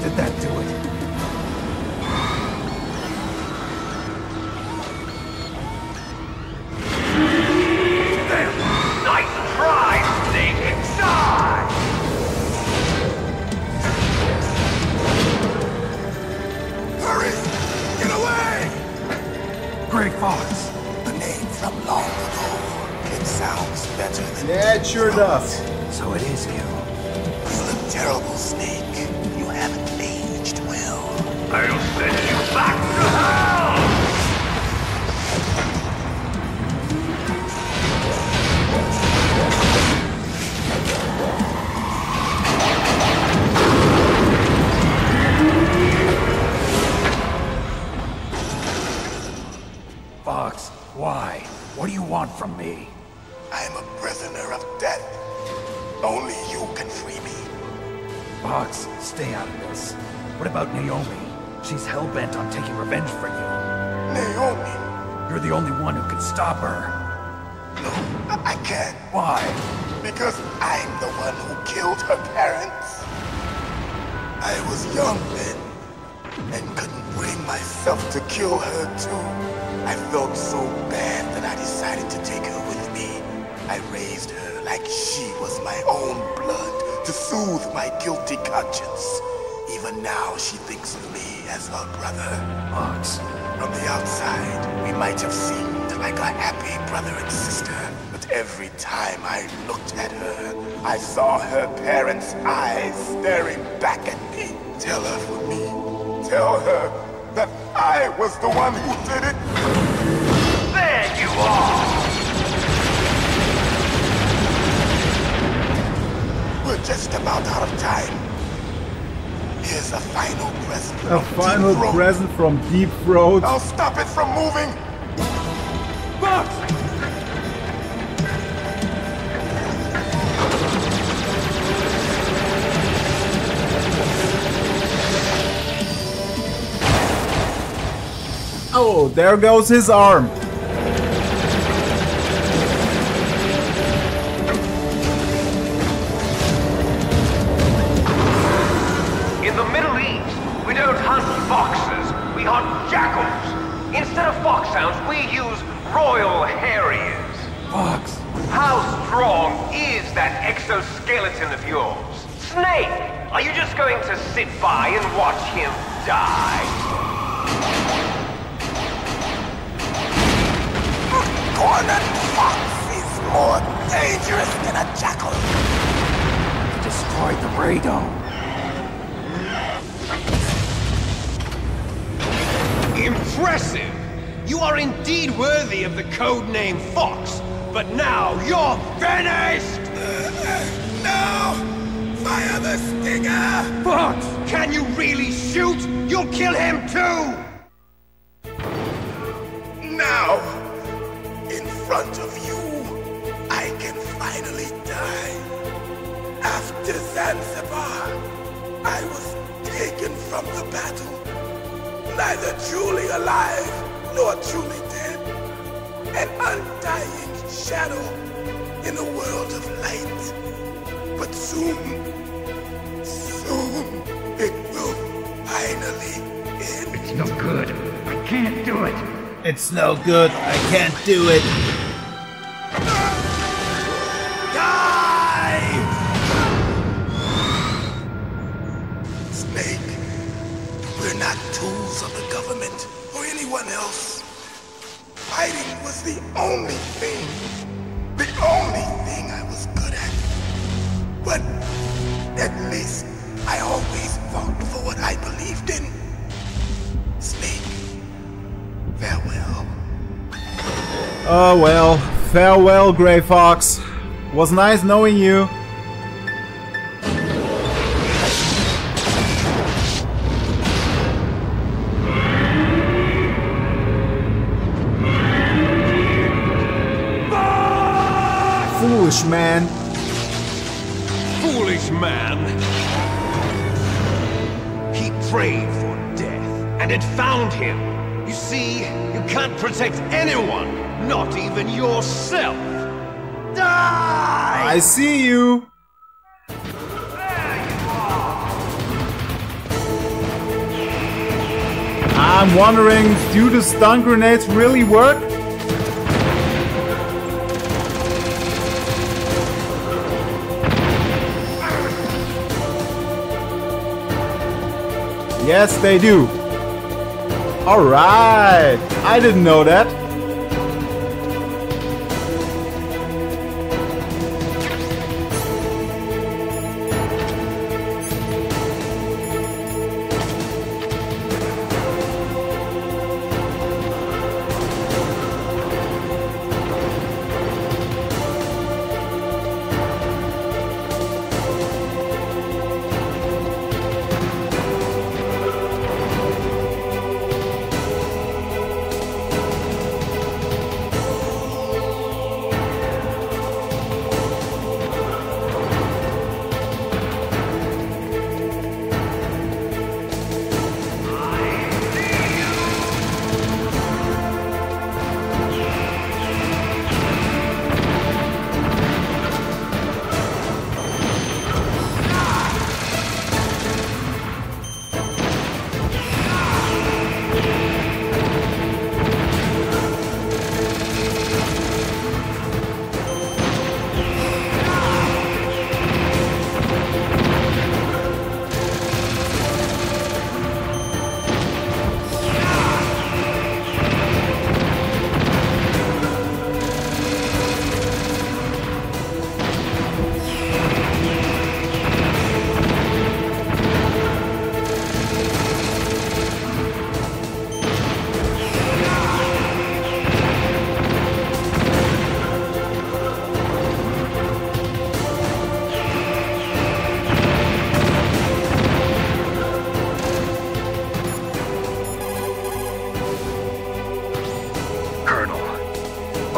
Did that do it? Nice try, Snake! Die! Hurry! Get away! Grey Fox! The name from long ago. It sounds better than... Yeah, it sure does. So it is you. You look terrible, Snake. You haven't aged well. I'll send you back to hell! Fox, why? What do you want from me? I am a prisoner of death. Only you can free me. Fox, stay out of this. What about Naomi? She's hell-bent on taking revenge for you. Naomi? You're the only one who can stop her. No, I can't. Why? Because I'm the one who killed her parents. I was young then, and couldn't bring myself to kill her too. I felt so bad that I decided to take her with me. I raised her like she was my own blood to soothe my guilty conscience. Even now, she thinks of me as her brother. Fox. From the outside, we might have seemed like a happy brother and sister, but every time I looked at her, I saw her parents' eyes staring back at me. Tell her for me. Tell her that I was the one who did it. There you are! We're just about out of time. Here's a final present. A final present from Deep Throat. I'll stop it from moving. Fox! Oh, there goes his arm. In the Middle East, we don't hunt foxes, we hunt jackals. Instead of foxhounds, we use royal harriers. Fox! How strong is that exoskeleton of yours? Snake, are you just going to sit by and watch him die? Cornered fox is more dangerous than a jackal. He destroyed the radome. Impressive! You are indeed worthy of the codename Fox, but now you're finished! No! Fire the stinger! Fox, can you really shoot? You'll kill him too! Now! In front of you, I can finally die. After Zanzibar, I was taken from the battle. Neither truly alive, nor truly dead. An undying shadow in a world of light. But soon, it will finally end. It's no good. I can't do it. It's no good. I can't do it. Die! Snake, we're not tools of the government or anyone else. Fighting was the only thing I was good at. But at least I always fought for what I believed in. Snake, farewell. Oh well, farewell, Grey Fox. Was nice knowing you. Foolish man. Foolish man! He prayed for death, and it found him. You see, you can't protect anyone, not even yourself. Die! I see you. I'm wondering, do the stun grenades really work? Yes, they do. Alright, I didn't know that.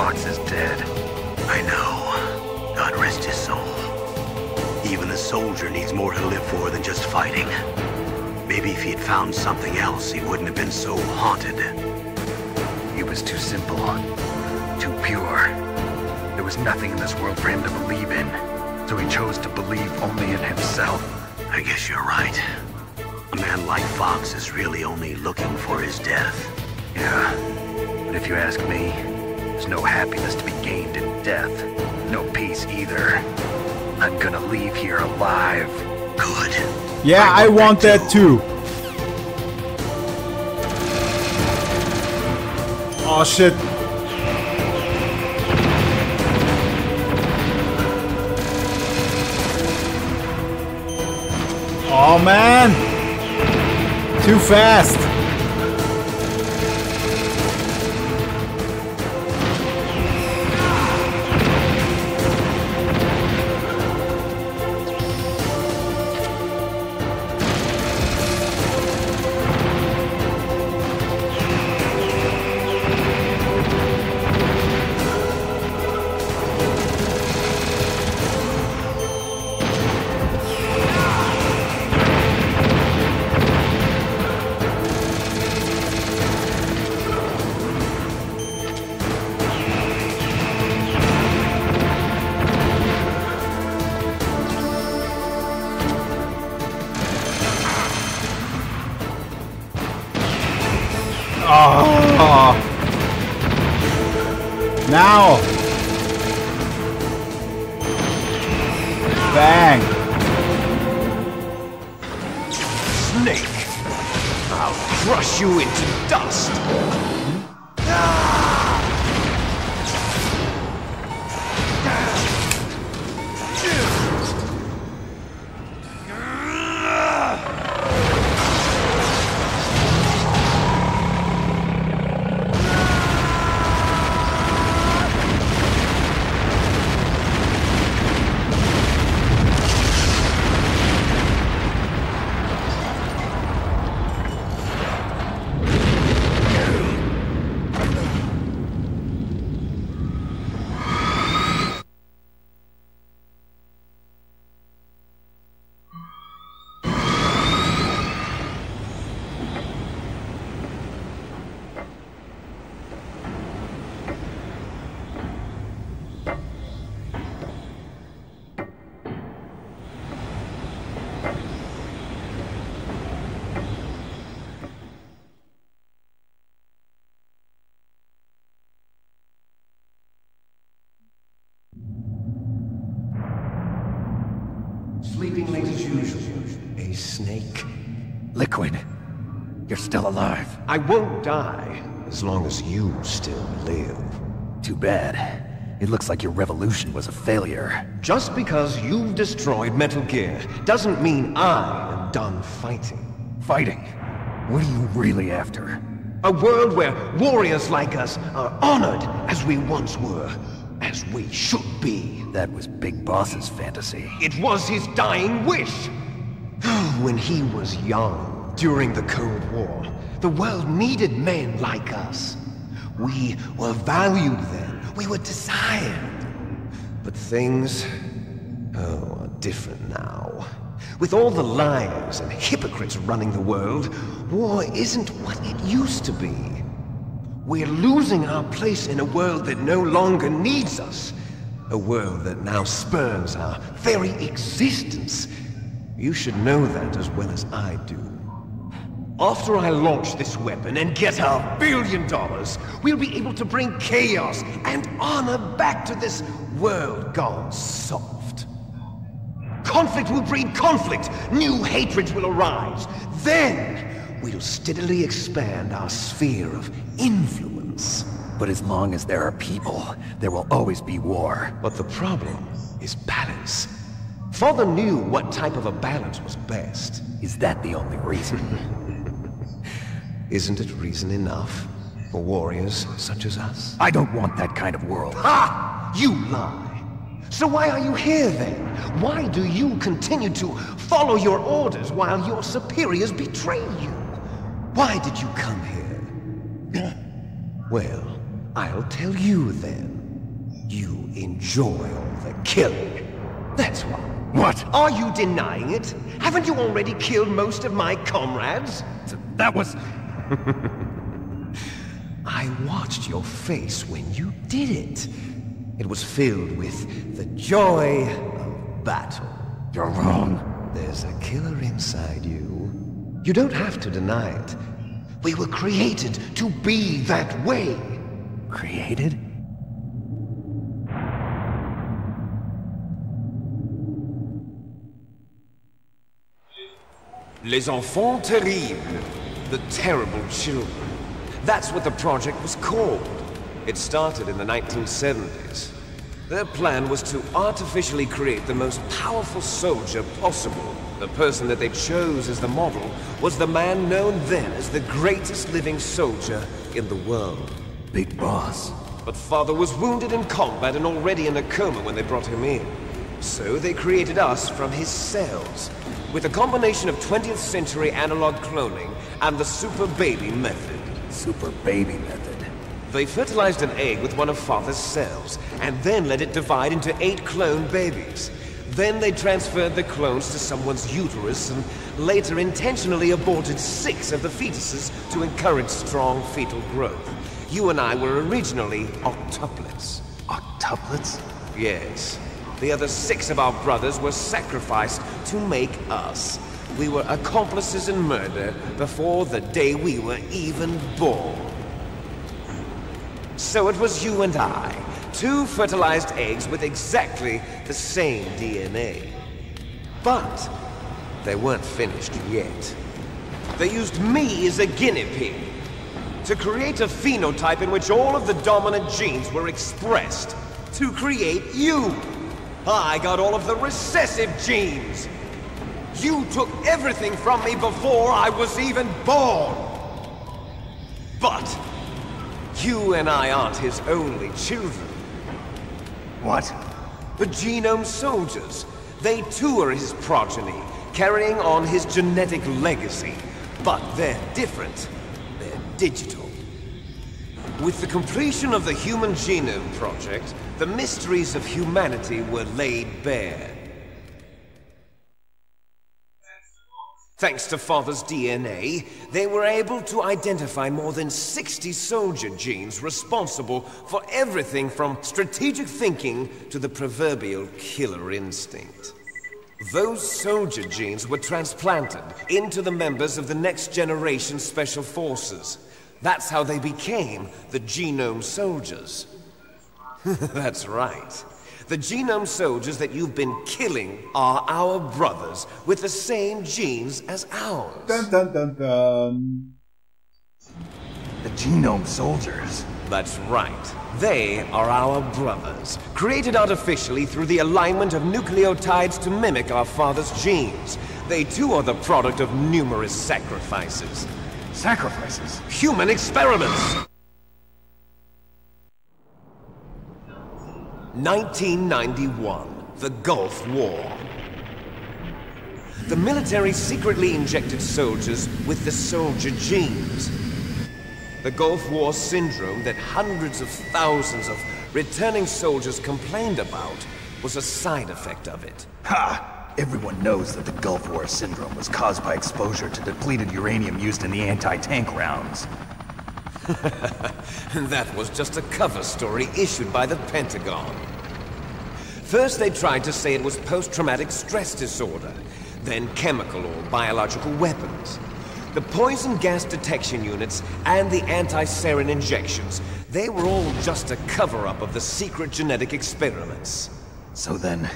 Fox is dead. I know. God rest his soul. Even the soldier needs more to live for than just fighting. Maybe if he'd found something else, he wouldn't have been so haunted. He was too simple, too pure. There was nothing in this world for him to believe in, so he chose to believe only in himself. I guess you're right. A man like Fox is really only looking for his death. Yeah, but if you ask me, there's no happiness to be gained in death. No peace either. I'm gonna leave here alive. Good. Yeah, I want that too. Oh shit. Oh man! Too fast! Oh. Now. Bang. Snake! I'll crush you into dust! Sleeping late as usual. A snake. Liquid, you're still alive. I won't die as long as you still live. Too bad. It looks like your revolution was a failure. Just because you've destroyed Metal Gear doesn't mean I am done fighting. Fighting? What are you really after? A world where warriors like us are honored as we once were, as we should be. That was Big Boss's fantasy. It was his dying wish. When he was young, during the Cold War, the world needed men like us. We were valued then. We were desired. But things, are different now. With all the liars and hypocrites running the world, war isn't what it used to be. We're losing our place in a world that no longer needs us. A world that now spurns our very existence. You should know that as well as I do. After I launch this weapon and get $1 billion, we'll be able to bring chaos and honor back to this world gone soft. Conflict will breed conflict. New hatreds will arise. Then, we'll steadily expand our sphere of influence. But as long as there are people, there will always be war. But the problem is balance. Father knew what type of a balance was best. Is that the only reason? Isn't it reason enough for warriors such as us? I don't want that kind of world. Ha! You lie! So why are you here then? Why do you continue to follow your orders while your superiors betray you? Why did you come here? Well, I'll tell you then. You enjoy all the killing. That's why. What? Are you denying it? Haven't you already killed most of my comrades? That was... I watched your face when you did it. It was filled with the joy of battle. You're wrong. There's a killer inside you. You don't have to deny it. We were created to be that way. Created? Les enfants terribles. The terrible children. That's what the project was called. It started in the 1970s. Their plan was to artificially create the most powerful soldier possible. The person that they chose as the model was the man known then as the greatest living soldier in the world. Big Boss. But Father was wounded in combat and already in a coma when they brought him in. So they created us from his cells, with a combination of 20th century analog cloning and the super baby method. Super baby method. They fertilized an egg with one of Father's cells, and then let it divide into 8 clone babies. Then they transferred the clones to someone's uterus, and later intentionally aborted 6 of the fetuses to encourage strong fetal growth. You and I were originally octuplets. Octuplets? Yes. The other 6 of our brothers were sacrificed to make us. We were accomplices in murder before the day we were even born. So it was you and I, 2 fertilized eggs with exactly the same DNA. But they weren't finished yet. They used me as a guinea pig to create a phenotype in which all of the dominant genes were expressed to create you. I got all of the recessive genes. You took everything from me before I was even born. But you and I aren't his only children. What? The Genome Soldiers. They too are his progeny, carrying on his genetic legacy. But they're different. They're digital. With the completion of the Human Genome Project, the mysteries of humanity were laid bare. Thanks to Father's DNA, they were able to identify more than 60 soldier genes responsible for everything from strategic thinking to the proverbial killer instinct. Those soldier genes were transplanted into the members of the next generation Special Forces. That's how they became the Genome Soldiers. That's right. The Genome Soldiers that you've been killing are our brothers, with the same genes as ours. Dun dun dun dun. The Genome Soldiers? That's right. They are our brothers, created artificially through the alignment of nucleotides to mimic our father's genes. They too are the product of numerous sacrifices. Sacrifices? Human experiments! 1991, the Gulf War. The military secretly injected soldiers with the soldier genes. The Gulf War syndrome that hundreds of thousands of returning soldiers complained about was a side effect of it. Ha! Everyone knows that the Gulf War syndrome was caused by exposure to depleted uranium used in the anti-tank rounds. That was just a cover story issued by the Pentagon. First they tried to say it was post-traumatic stress disorder, then chemical or biological weapons. The poison gas detection units and the anti-sarin injections, they were all just a cover-up of the secret genetic experiments. So then,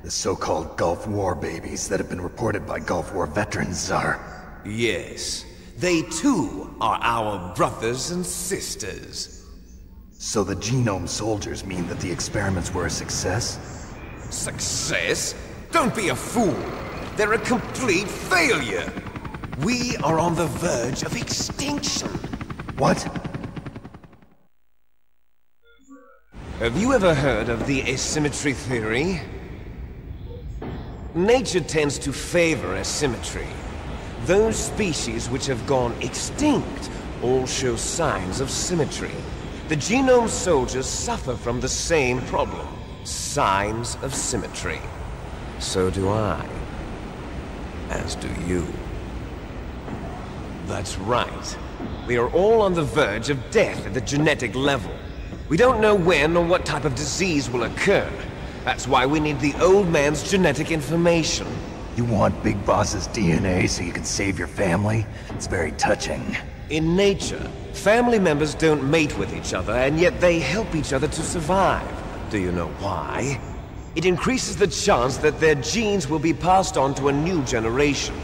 the so-called Gulf War babies that have been reported by Gulf War veterans are... Yes. They too are our brothers and sisters. So the Genome Soldiers mean that the experiments were a success? Success? Don't be a fool! They're a complete failure! We are on the verge of extinction! What? Have you ever heard of the asymmetry theory? Nature tends to favor asymmetry. Those species which have gone extinct all show signs of symmetry. The genome soldiers suffer from the same problem. Signs of symmetry. So do I. As do you. That's right. We are all on the verge of death at the genetic level. We don't know when or what type of disease will occur. That's why we need the old man's genetic information. You want Big Boss's DNA so you can save your family? It's very touching. In nature, family members don't mate with each other, and yet they help each other to survive. Do you know why? It increases the chance that their genes will be passed on to a new generation.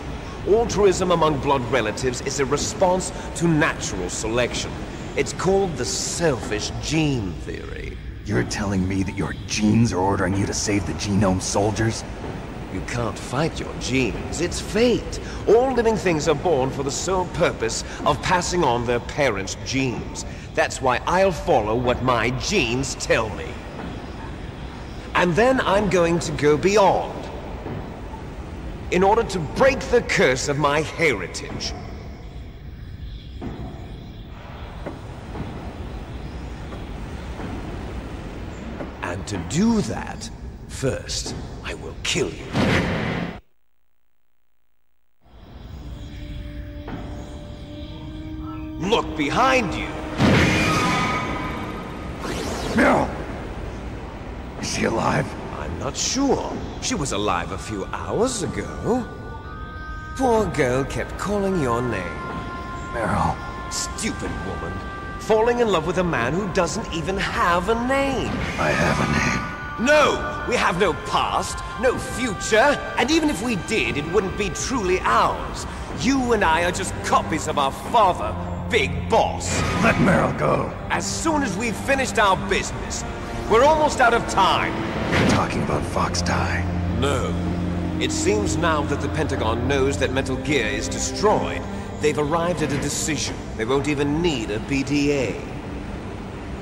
Altruism among blood relatives is a response to natural selection. It's called the selfish gene theory. You're telling me that your genes are ordering you to save the genome soldiers? You can't fight your genes. It's fate. All living things are born for the sole purpose of passing on their parents' genes. That's why I'll follow what my genes tell me. And then I'm going to go beyond. In order to break the curse of my heritage. And to do that, first, I will kill you. Look behind you! No! Is she alive? I'm not sure. She was alive a few hours ago. Poor girl kept calling your name. Meryl. Stupid woman. Falling in love with a man who doesn't even have a name. I have a name. No! We have no past, no future, and even if we did, it wouldn't be truly ours. You and I are just copies of our father, Big Boss. Let Meryl go. As soon as we've finished our business, we're almost out of time. You're talking about Fox Die. No. It seems now that the Pentagon knows that Metal Gear is destroyed. They've arrived at a decision. They won't even need a BDA.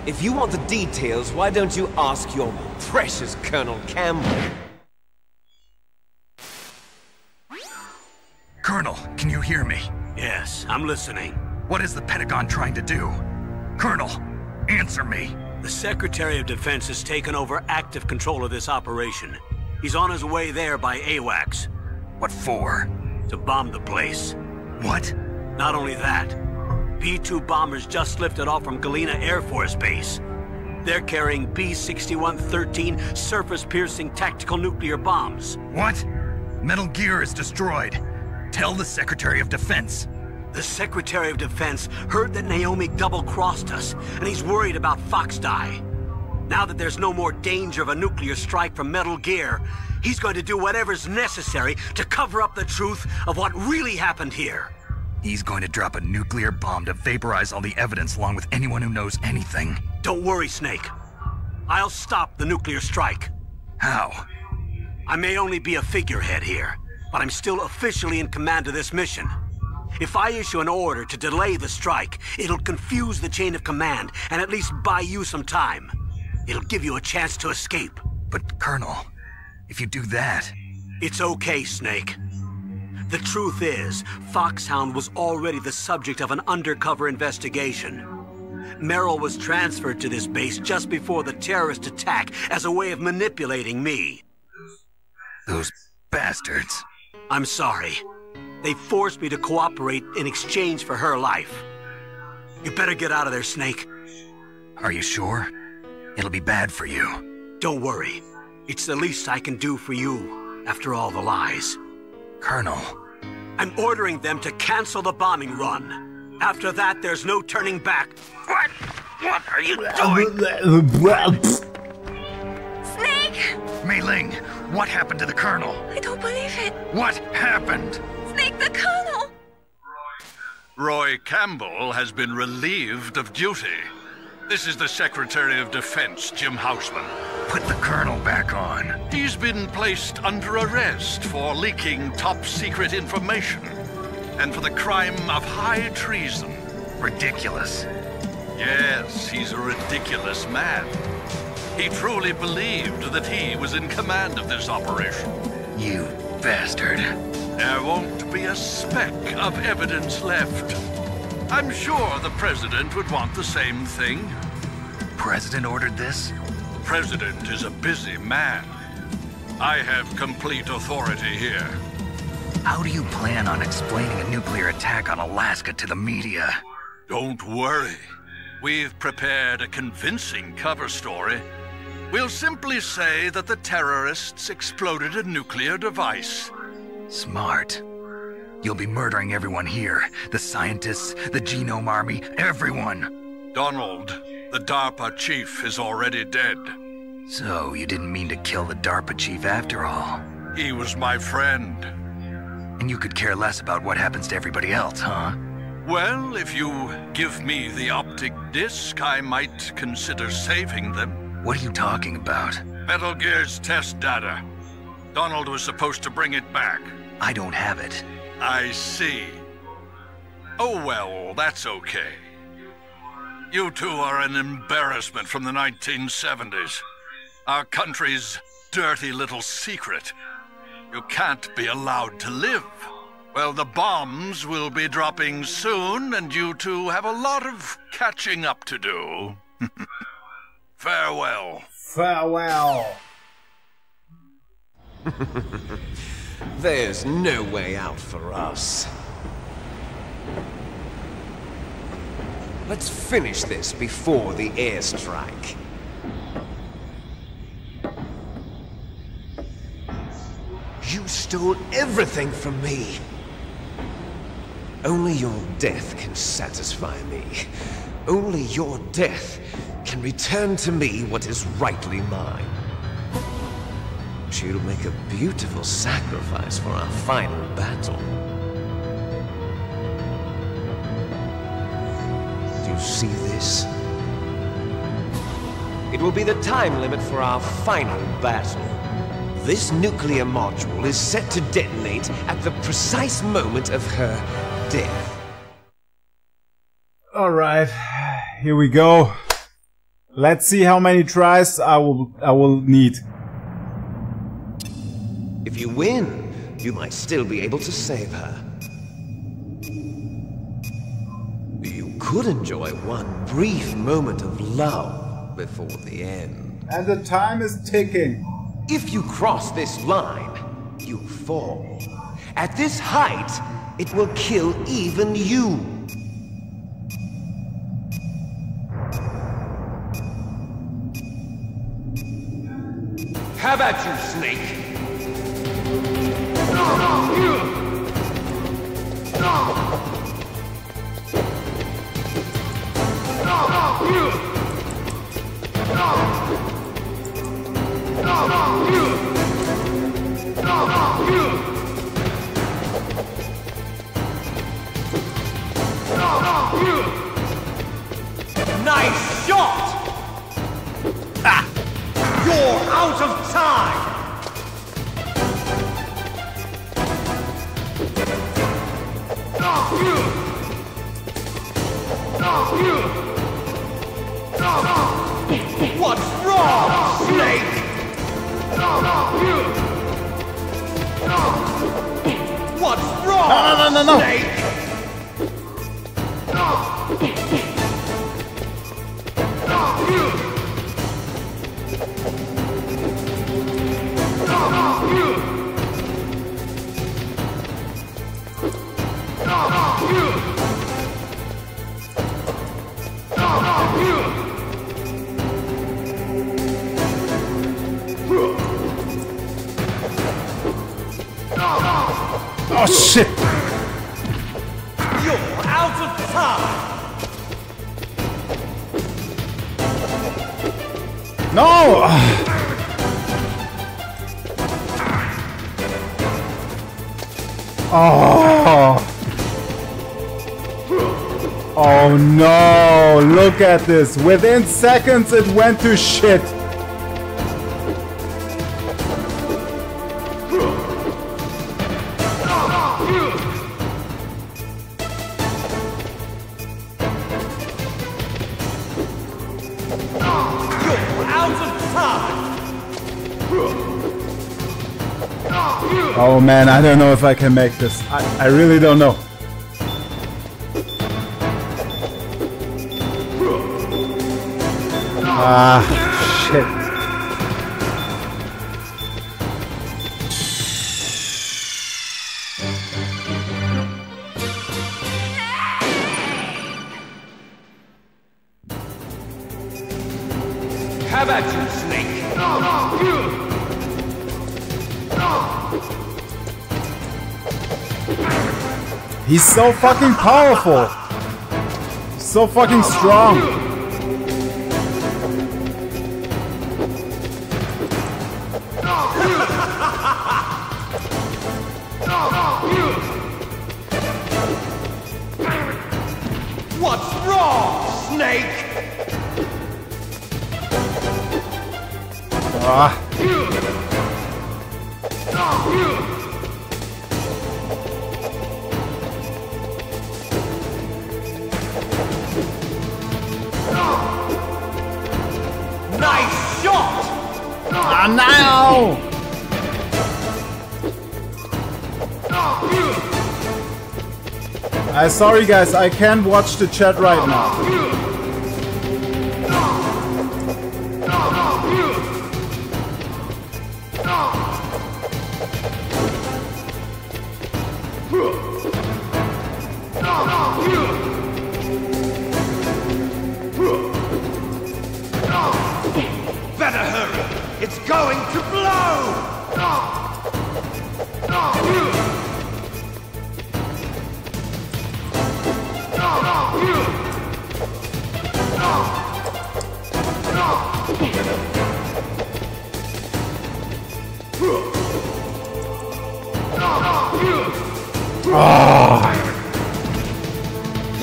If you want the details, why don't you ask your precious Colonel Campbell? Colonel, can you hear me? Yes, I'm listening. What is the Pentagon trying to do? Colonel, answer me. The Secretary of Defense has taken over active control of this operation. He's on his way there by AWACS. What for? To bomb the place. What? Not only that, B-2 bombers just lifted off from Galena Air Force Base. They're carrying B-6113 surface-piercing tactical nuclear bombs. What? Metal Gear is destroyed. Tell the Secretary of Defense. The Secretary of Defense heard that Naomi double-crossed us, and he's worried about Fox Die. Now that there's no more danger of a nuclear strike from Metal Gear, he's going to do whatever's necessary to cover up the truth of what really happened here. He's going to drop a nuclear bomb to vaporize all the evidence along with anyone who knows anything. Don't worry, Snake. I'll stop the nuclear strike. How? I may only be a figurehead here, but I'm still officially in command of this mission. If I issue an order to delay the strike, it'll confuse the chain of command and at least buy you some time. It'll give you a chance to escape. But, Colonel, if you do that... It's okay, Snake. The truth is, FOXHOUND was already the subject of an undercover investigation. Meryl was transferred to this base just before the terrorist attack as a way of manipulating me. Those bastards. I'm sorry. They forced me to cooperate in exchange for her life. You better get out of there, Snake. Are you sure? It'll be bad for you. Don't worry. It's the least I can do for you, after all the lies. Colonel. I'm ordering them to cancel the bombing run. After that, there's no turning back. What? What are you doing? Snake! Mei Ling, what happened to the Colonel? I don't believe it. What happened? Snake, the Colonel! Roy Campbell has been relieved of duty. This is the Secretary of Defense, Jim Houseman. Put the Colonel back on. He's been placed under arrest for leaking top-secret information and for the crime of high treason. Ridiculous. Yes, he's a ridiculous man. He truly believed that he was in command of this operation. You bastard. There won't be a speck of evidence left. I'm sure the President would want the same thing. president ordered this? President is a busy man. I have complete authority here. How do you plan on explaining a nuclear attack on Alaska to the media? Don't worry. We've prepared a convincing cover story. We'll simply say that the terrorists exploded a nuclear device. Smart. You'll be murdering everyone here. The scientists, the Genome Army, everyone. Donald, the DARPA chief, is already dead. So, you didn't mean to kill the DARPA chief after all? He was my friend. And you could care less about what happens to everybody else, huh? Well, if you give me the optic disc, I might consider saving them. What are you talking about? Metal Gear's test data. Donald was supposed to bring it back. I don't have it. I see. Oh well, that's okay. You two are an embarrassment from the 1970s. Our country's dirty little secret. You can't be allowed to live. Well, the bombs will be dropping soon, and you two have a lot of catching up to do. Farewell. Farewell. There's no way out for us. Let's finish this before the airstrike. You stole everything from me. Only your death can satisfy me. Only your death can return to me what is rightly mine. She'll make a beautiful sacrifice for our final battle. Do you see this? It will be the time limit for our final battle. This nuclear module is set to detonate at the precise moment of her death. Alright, here we go. Let's see how many tries I will need. If you win, you might still be able to save her. You could enjoy one brief moment of love before the end. And the time is ticking. If you cross this line, you fall. At this height, it will kill even you. How about you, Snake? Nice shot! Ah! You're out of time! What's wrong, Snake? What's wrong, No. Snake? Oh shit! You're out of time! No! Oh! Oh no! Look at this! Within seconds it went to shit! Oh man, I don't know if I can make this. I really don't know. Ah, shit. How about you, Snake? He's so fucking powerful. So fucking strong. What's wrong, Snake? Ah. Nice shot! Ah, no! Sorry guys, I can't watch the chat right now. Better hurry! It's going to blow!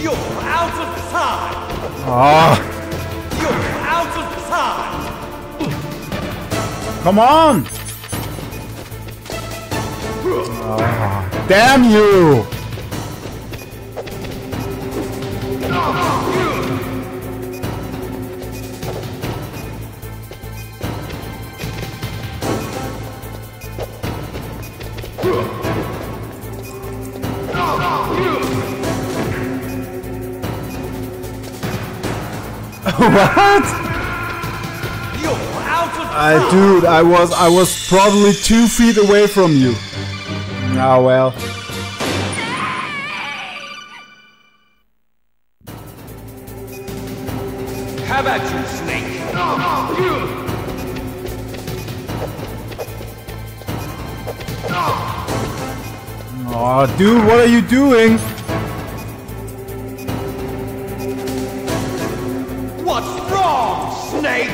You're out of time! You're out of time! Come on! Damn you! What? Dude, I was probably 2 feet away from you. Ah, well. How about you, Snake? Oh, dude, what are you doing? What's wrong, Snake?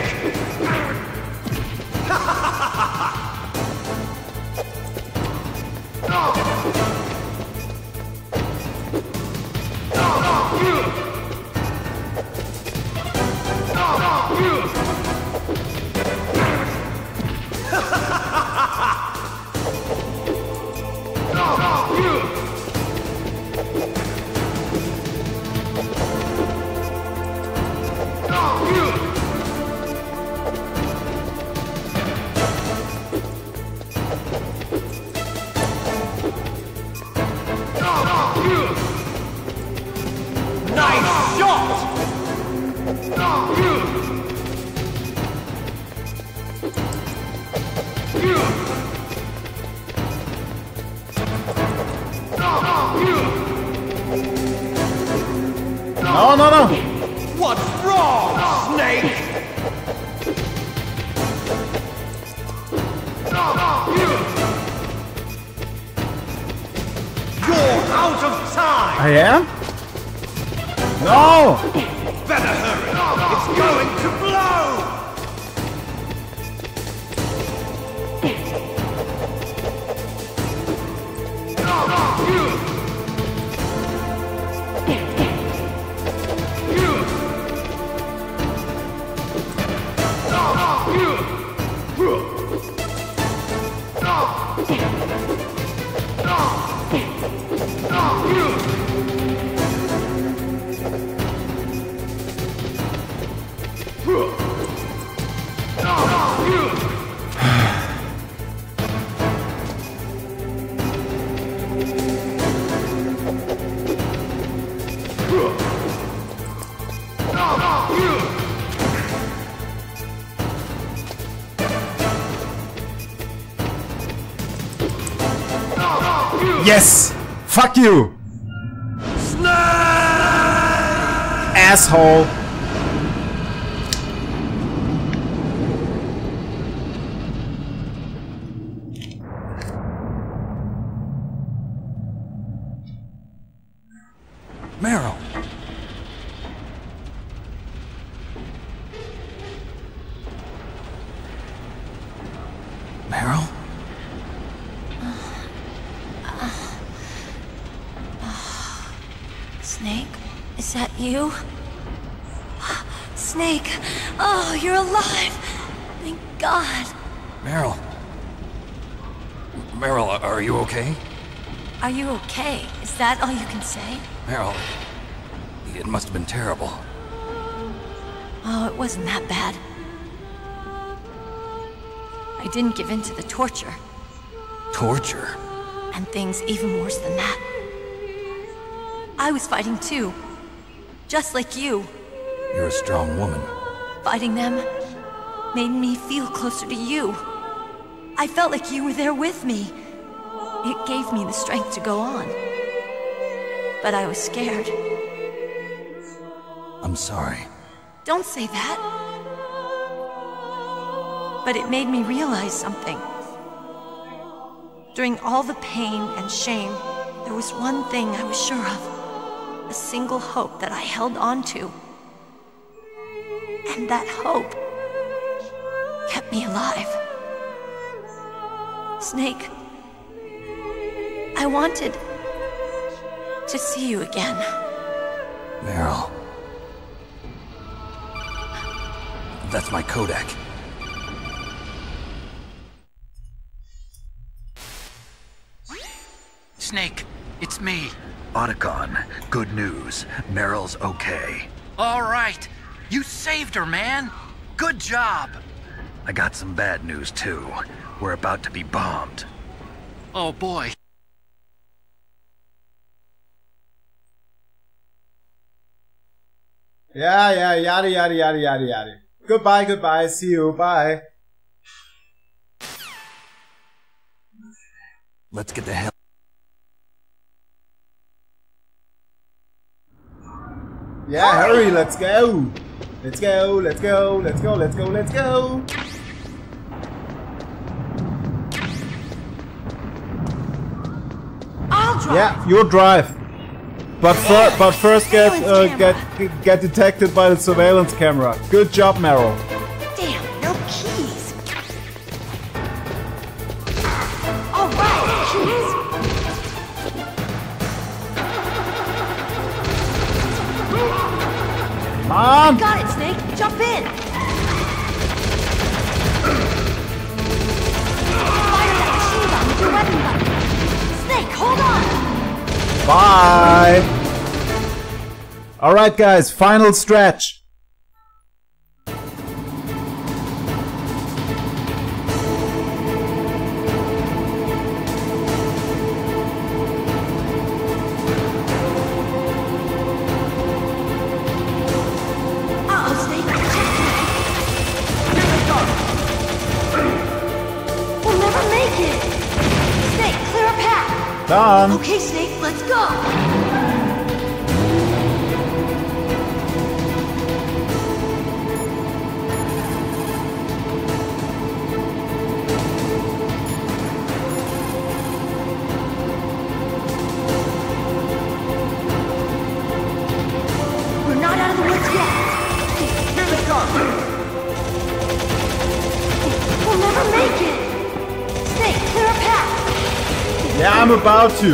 Nice shot! No, no, no! What's wrong, Snake? You're out of time! I am? No! Better hurry! It's going to blow! Yes! Fuck you! Asshole! Meryl! Meryl? Snake? Is that you? Snake! Oh, you're alive! Thank God! Meryl? Meryl, are you okay? Are you okay? Is that all you can say? Meryl, it must have been terrible. Oh, it wasn't that bad. I didn't give in to the torture. Torture? And things even worse than that. I was fighting too. Just like you. You're a strong woman. Fighting them made me feel closer to you. I felt like you were there with me. It gave me the strength to go on. But I was scared. I'm sorry. Don't say that. But it made me realize something. During all the pain and shame, there was one thing I was sure of. A single hope that I held on to. And that hope kept me alive. Snake, I wanted to see you again. Meryl. That's my codec. Snake, it's me. Otacon, good news. Meryl's okay. All right. You saved her, man. Good job. I got some bad news, too. We're about to be bombed. Oh, boy. Yeah, yada yada yada yada yada. Goodbye, goodbye, see you, bye. Let's get the hell... Yeah, hurry, let's go! Let's go, let's go, let's go, let's go, let's go! I'll drive! Yeah, you'll drive. But first get detected by the surveillance camera. Good job, Meryl. Damn, no keys. All right, keys. Come on! Got it, Snake. Jump in. Fire that machine gun with your weapon button. Snake, hold on. Bye! Alright guys, final stretch! We'll never make it! Snake, clear a path! Done! Okay, Snake, let's go! We're not out of the woods yet! Here they come! We'll never make it! Snake, clear a path! Yeah, I'm about to.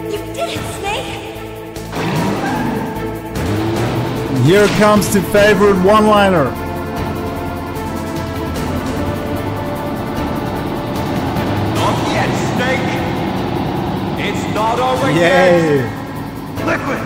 You did it, Snake! And here comes the favorite one-liner. Not yet, Snake! It's not over Yay! yet! Liquid!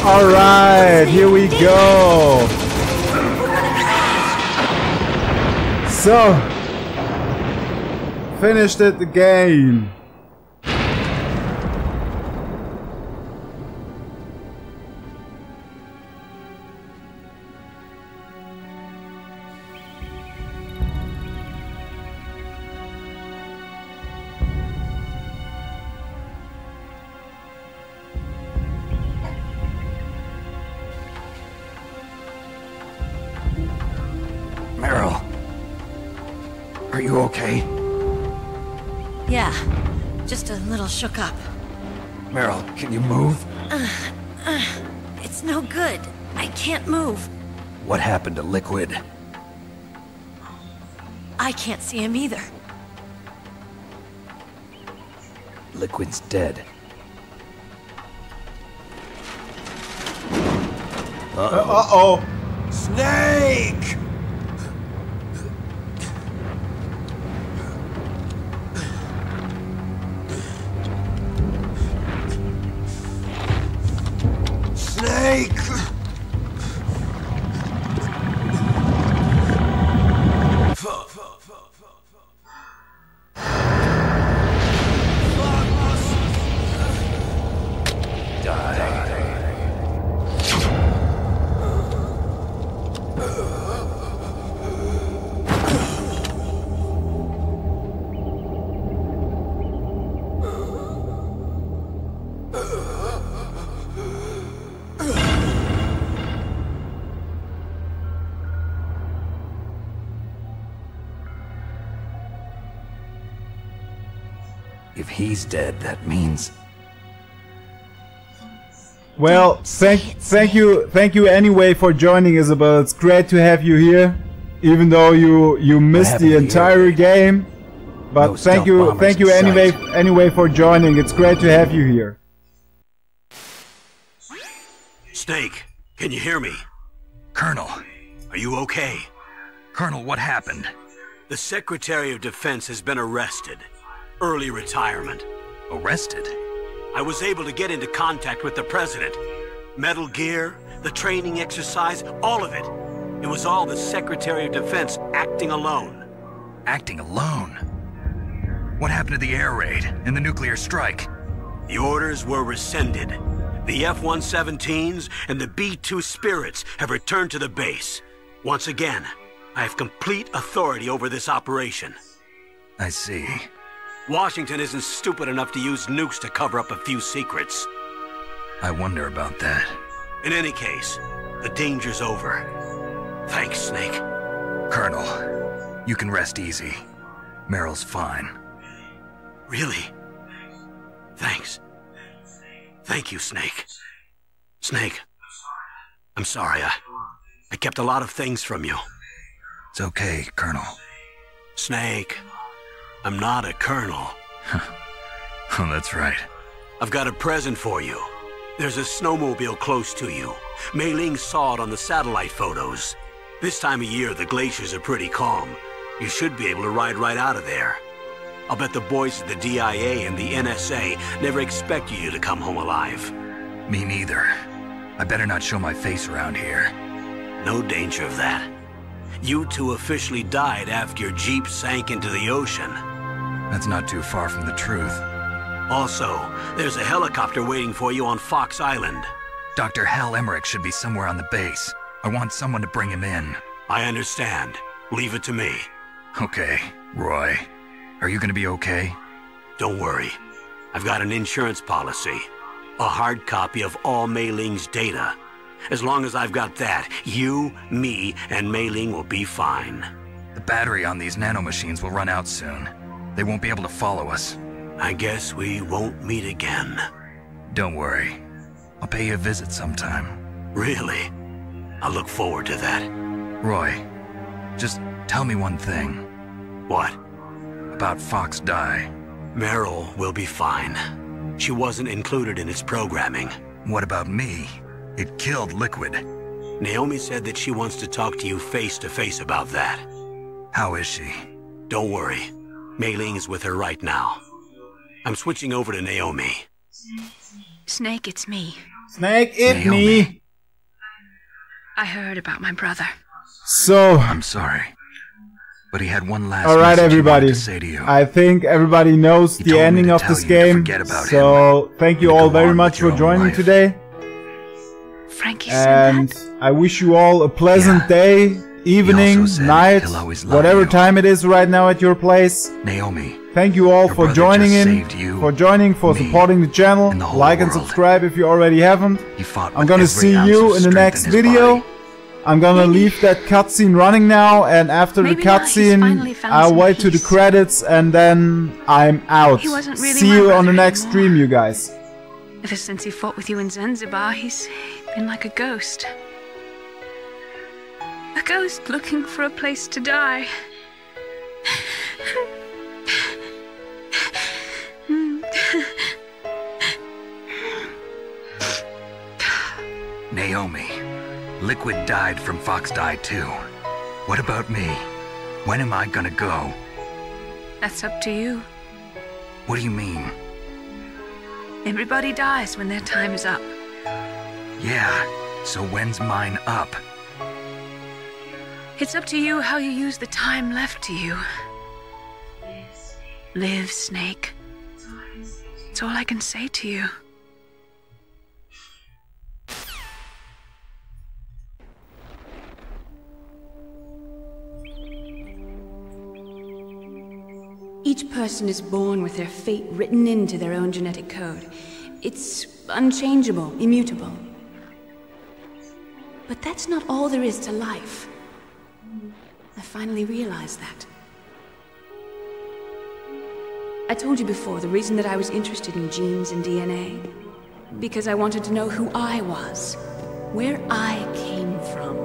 Alright, here we go. So, finished it the game. Meryl, are you okay? Yeah, just a little shook up. Meryl, can you move? It's no good. I can't move. What happened to Liquid? I can't see him either. Liquid's dead. Uh-oh. Snake! Snake! If he's dead, that means... Well, thank you anyway for joining, Isabel. It's great to have you here, even though you missed the entire game. But thank you anyway for joining. It's great to have you here. Snake, can you hear me? Colonel. Are you okay? Colonel, what happened? The Secretary of Defense has been arrested. Early retirement. Arrested? I was able to get into contact with the President. Metal Gear, the training exercise, all of it. It was all the Secretary of Defense acting alone. Acting alone? What happened to the air raid and the nuclear strike? The orders were rescinded. The F-117s and the B-2 Spirits have returned to the base. Once again, I have complete authority over this operation. I see. Washington isn't stupid enough to use nukes to cover up a few secrets. I wonder about that. In any case, the danger's over. Thanks, Snake. Colonel, you can rest easy. Meryl's fine. Really? Thanks. Thank you, Snake. Snake, I'm sorry. I kept a lot of things from you. It's okay, Colonel. Snake, I'm not a colonel. Oh, that's right. I've got a present for you. There's a snowmobile close to you. Mei Ling saw it on the satellite photos. This time of year, the glaciers are pretty calm. You should be able to ride right out of there. I'll bet the boys at the DIA and the NSA never expected you to come home alive. Me neither. I better not show my face around here. No danger of that. You two officially died after your Jeep sank into the ocean. That's not too far from the truth. Also, there's a helicopter waiting for you on Fox Island. Dr. Hal Emmerich should be somewhere on the base. I want someone to bring him in. I understand. Leave it to me. Okay, Roy. Are you gonna be okay? Don't worry. I've got an insurance policy. A hard copy of all Mei Ling's data. As long as I've got that, you, me, and Mei Ling will be fine. The battery on these nanomachines will run out soon. They won't be able to follow us. I guess we won't meet again. Don't worry. I'll pay you a visit sometime. Really? I look forward to that. Roy, just tell me one thing. What? About Fox Die. Meryl will be fine. She wasn't included in its programming. What about me? It killed Liquid. Naomi said that she wants to talk to you face to face about that. How is she? Don't worry. Mei Ling is with her right now. I'm switching over to Naomi. Snake, it's me. Snake, eat me! I heard about my brother. So... I'm sorry. But he had one last Alright, message everybody. he wanted to say to you. I think everybody knows He the told me ending to of tell this you to game. forget about So, thank you and all go very on much with your for own joining life. today. Frankie said And I wish you all a pleasant day, evening, said night, he'll always love whatever you. time it is right now at your place. Naomi, Thank you all your for brother joining just in, saved you, for me, supporting the channel. and the whole Like and world. subscribe if you already haven't. he fought I'm with gonna every see ounce you of in the strength next in his video. body. I'm gonna leave that cutscene running now, and after Maybe the now he's cutscene, finally found I'll some wait to the peace. credits, and then I'm out. He wasn't really See my you on brother the next anymore. stream, you guys. Ever since he fought with you in Zanzibar, he's been like a ghost. A ghost looking for a place to die. Naomi, Liquid died from Fox died too. What about me? When am I gonna go? That's up to you. What do you mean? Everybody dies when their time is up. Yeah, so when's mine up? It's up to you how you use the time left to you. Live, Snake. That's all I can say to you. Each person is born with their fate written into their own genetic code. It's unchangeable, immutable. But that's not all there is to life. I finally realized that. I told you before the reason that I was interested in genes and DNA. Because I wanted to know who I was, where I came from.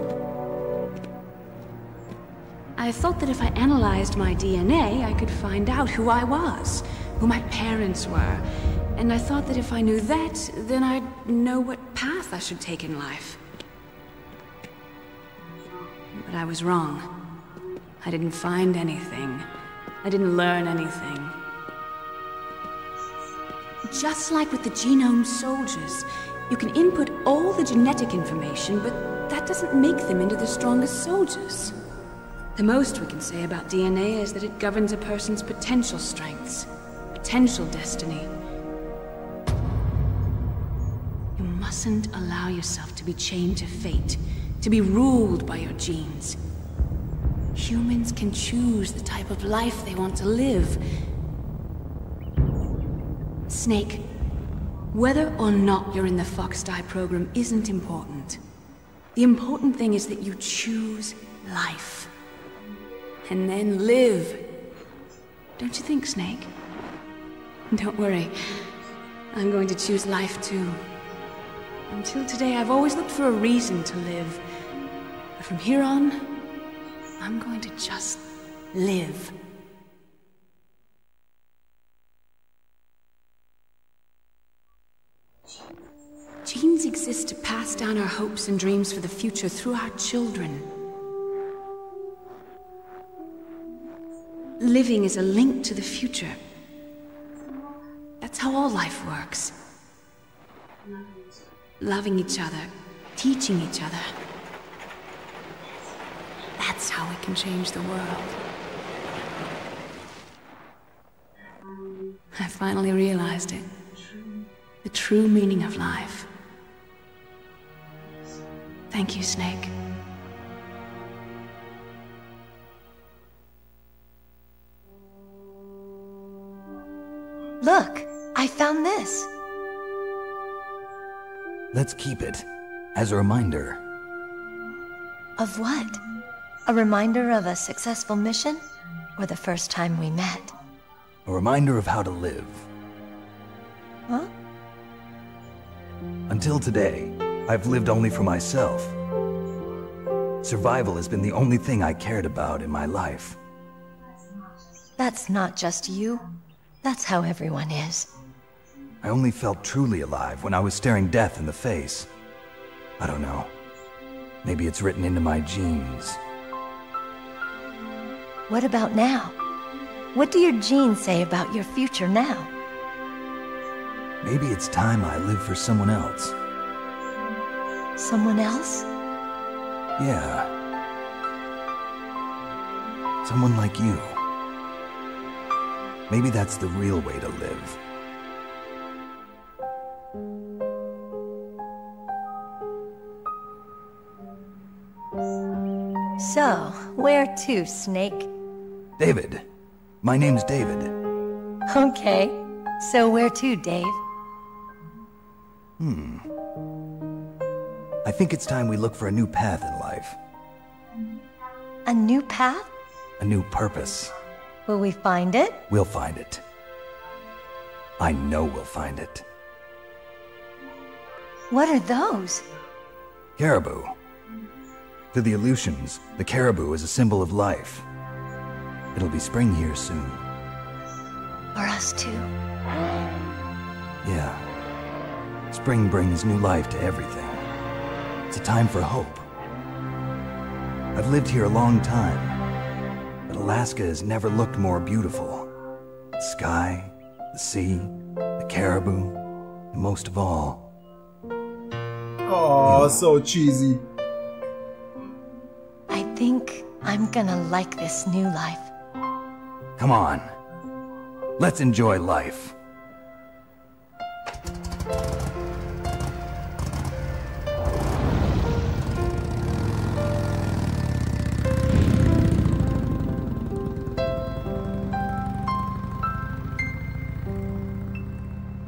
I thought that if I analyzed my DNA, I could find out who I was, who my parents were. And I thought that if I knew that, then I'd know what path I should take in life. But I was wrong. I didn't find anything. I didn't learn anything. Just like with the genome soldiers, you can input all the genetic information, but that doesn't make them into the strongest soldiers. The most we can say about DNA is that it governs a person's potential strengths, potential destiny. You mustn't allow yourself to be chained to fate, to be ruled by your genes. Humans can choose the type of life they want to live. Snake, whether or not you're in the FOXHOUND program isn't important. The important thing is that you choose life. And then live. Don't you think, Snake? Don't worry. I'm going to choose life too. Until today, I've always looked for a reason to live. But from here on, I'm going to just live. Genes exist to pass down our hopes and dreams for the future through our children. Living is a link to the future. That's how all life works. Loving each other, teaching each other. That's how we can change the world. I finally realized it. The true meaning of life. Thank you, Snake. Look, I found this. Let's keep it as a reminder. Of what? A reminder of a successful mission? Or the first time we met? A reminder of how to live. Huh? Until today, I've lived only for myself. Survival has been the only thing I cared about in my life. That's not just you. That's how everyone is. I only felt truly alive when I was staring death in the face. I don't know. Maybe it's written into my genes. What about now? What do your genes say about your future now? Maybe it's time I live for someone else. Someone else? Yeah. Someone like you. Maybe that's the real way to live. So, where to, Snake? David. My name's David. Okay. So where to, Dave? I think it's time we look for a new path in life. A new path? A new purpose. Will we find it? We'll find it. I know we'll find it. What are those? Caribou. To the Aleutians, the caribou is a symbol of life. It'll be spring here soon. For us too? Yeah. Spring brings new life to everything. It's a time for hope. I've lived here a long time, but Alaska has never looked more beautiful. The sky, the sea, the caribou, and most of all... Oh, so cheesy. I think I'm gonna like this new life. Come on. Let's enjoy life.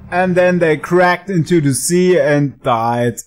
And then they cracked into the sea and died.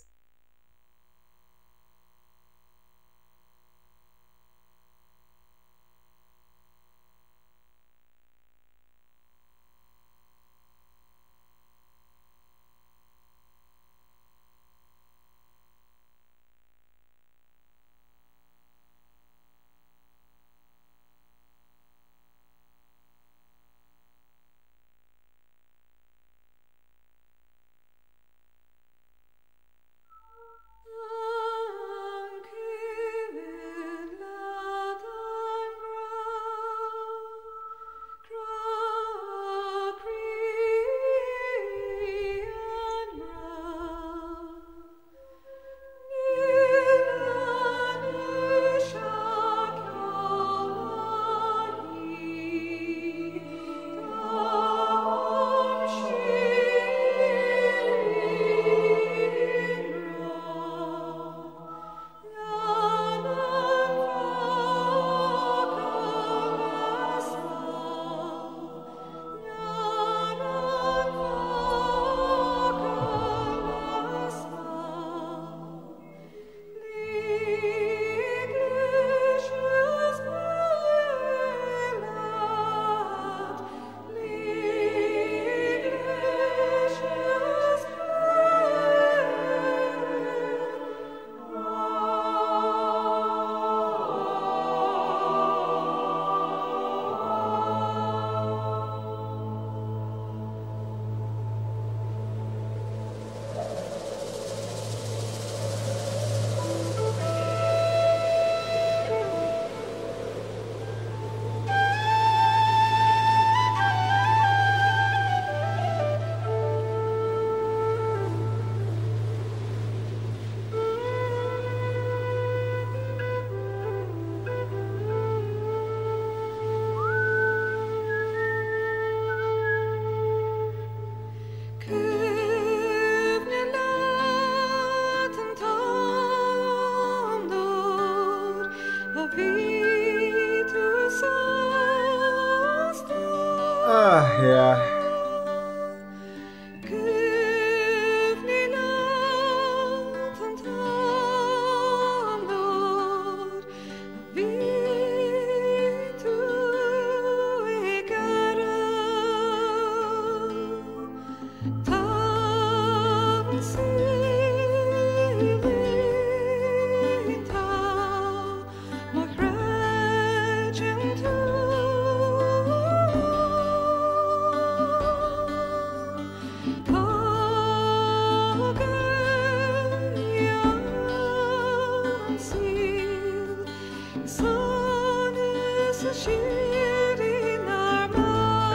Yeah.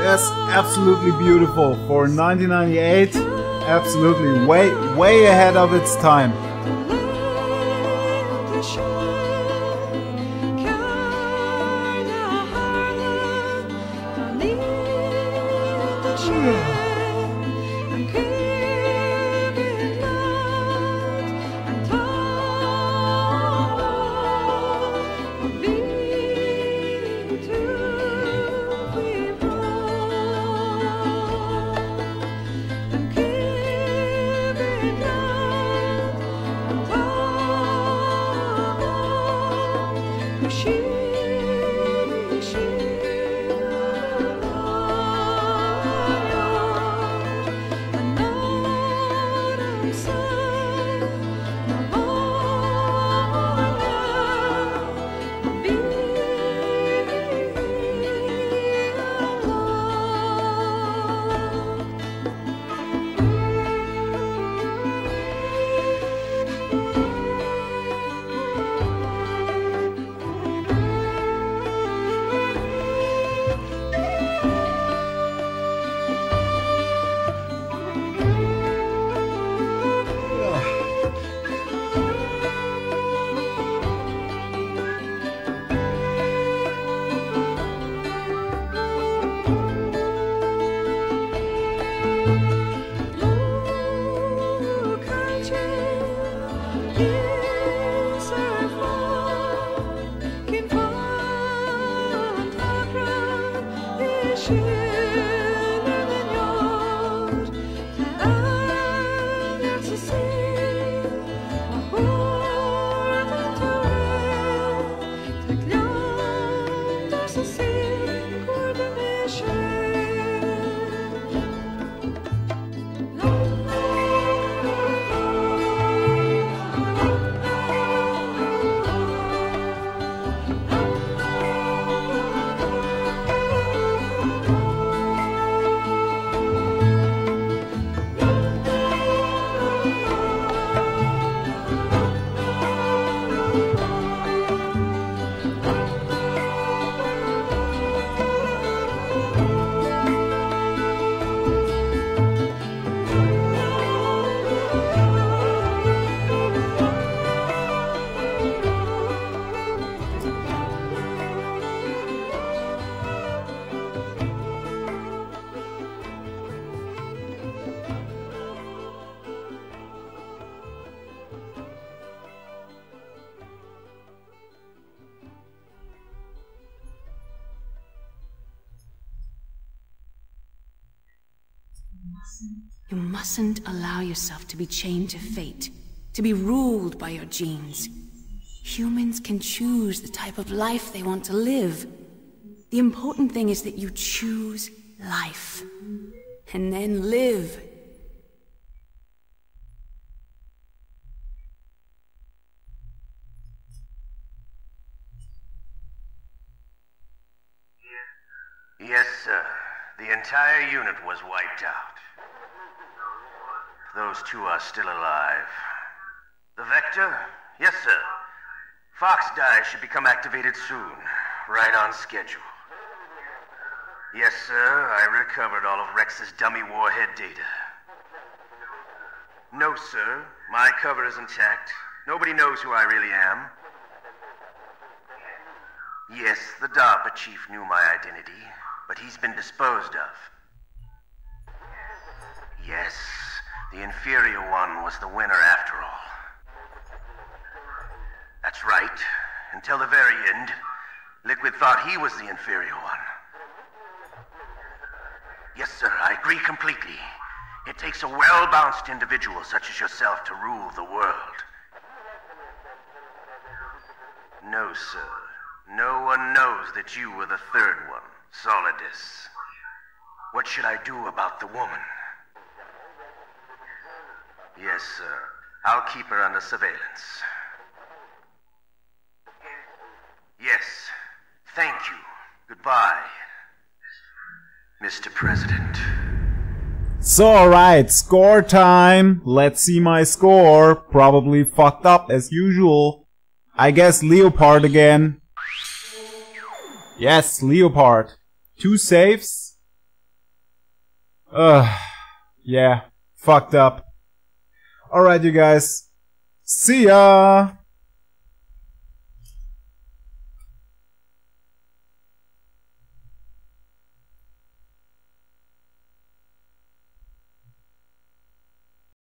Yes, absolutely beautiful. For 1998, absolutely way ahead of its time. You mustn't allow yourself to be chained to fate, to be ruled by your genes. Humans can choose the type of life they want to live. The important thing is that you choose life, and then live. Yes, sir. The entire unit was wiped out. Those two are still alive. The Vector? Yes, sir. Fox Die should become activated soon. Right on schedule. Yes, sir. I recovered all of Rex's dummy warhead data. No, sir. My cover is intact. Nobody knows who I really am. Yes, the DARPA chief knew my identity, but he's been disposed of. Yes, the inferior one was the winner after all. That's right. Until the very end, Liquid thought he was the inferior one. Yes, sir, I agree completely. It takes a well-balanced individual such as yourself to rule the world. No, sir. No one knows that you were the third one, Solidus. What should I do about the woman? Yes, sir. I'll keep her under surveillance. Yes. Thank you. Goodbye, Mr. President. So, alright, score time. Let's see my score. Probably fucked up as usual. I guess Leopard again. Yes, Leopard. 2 saves. Yeah, fucked up. Alright, you guys. See ya!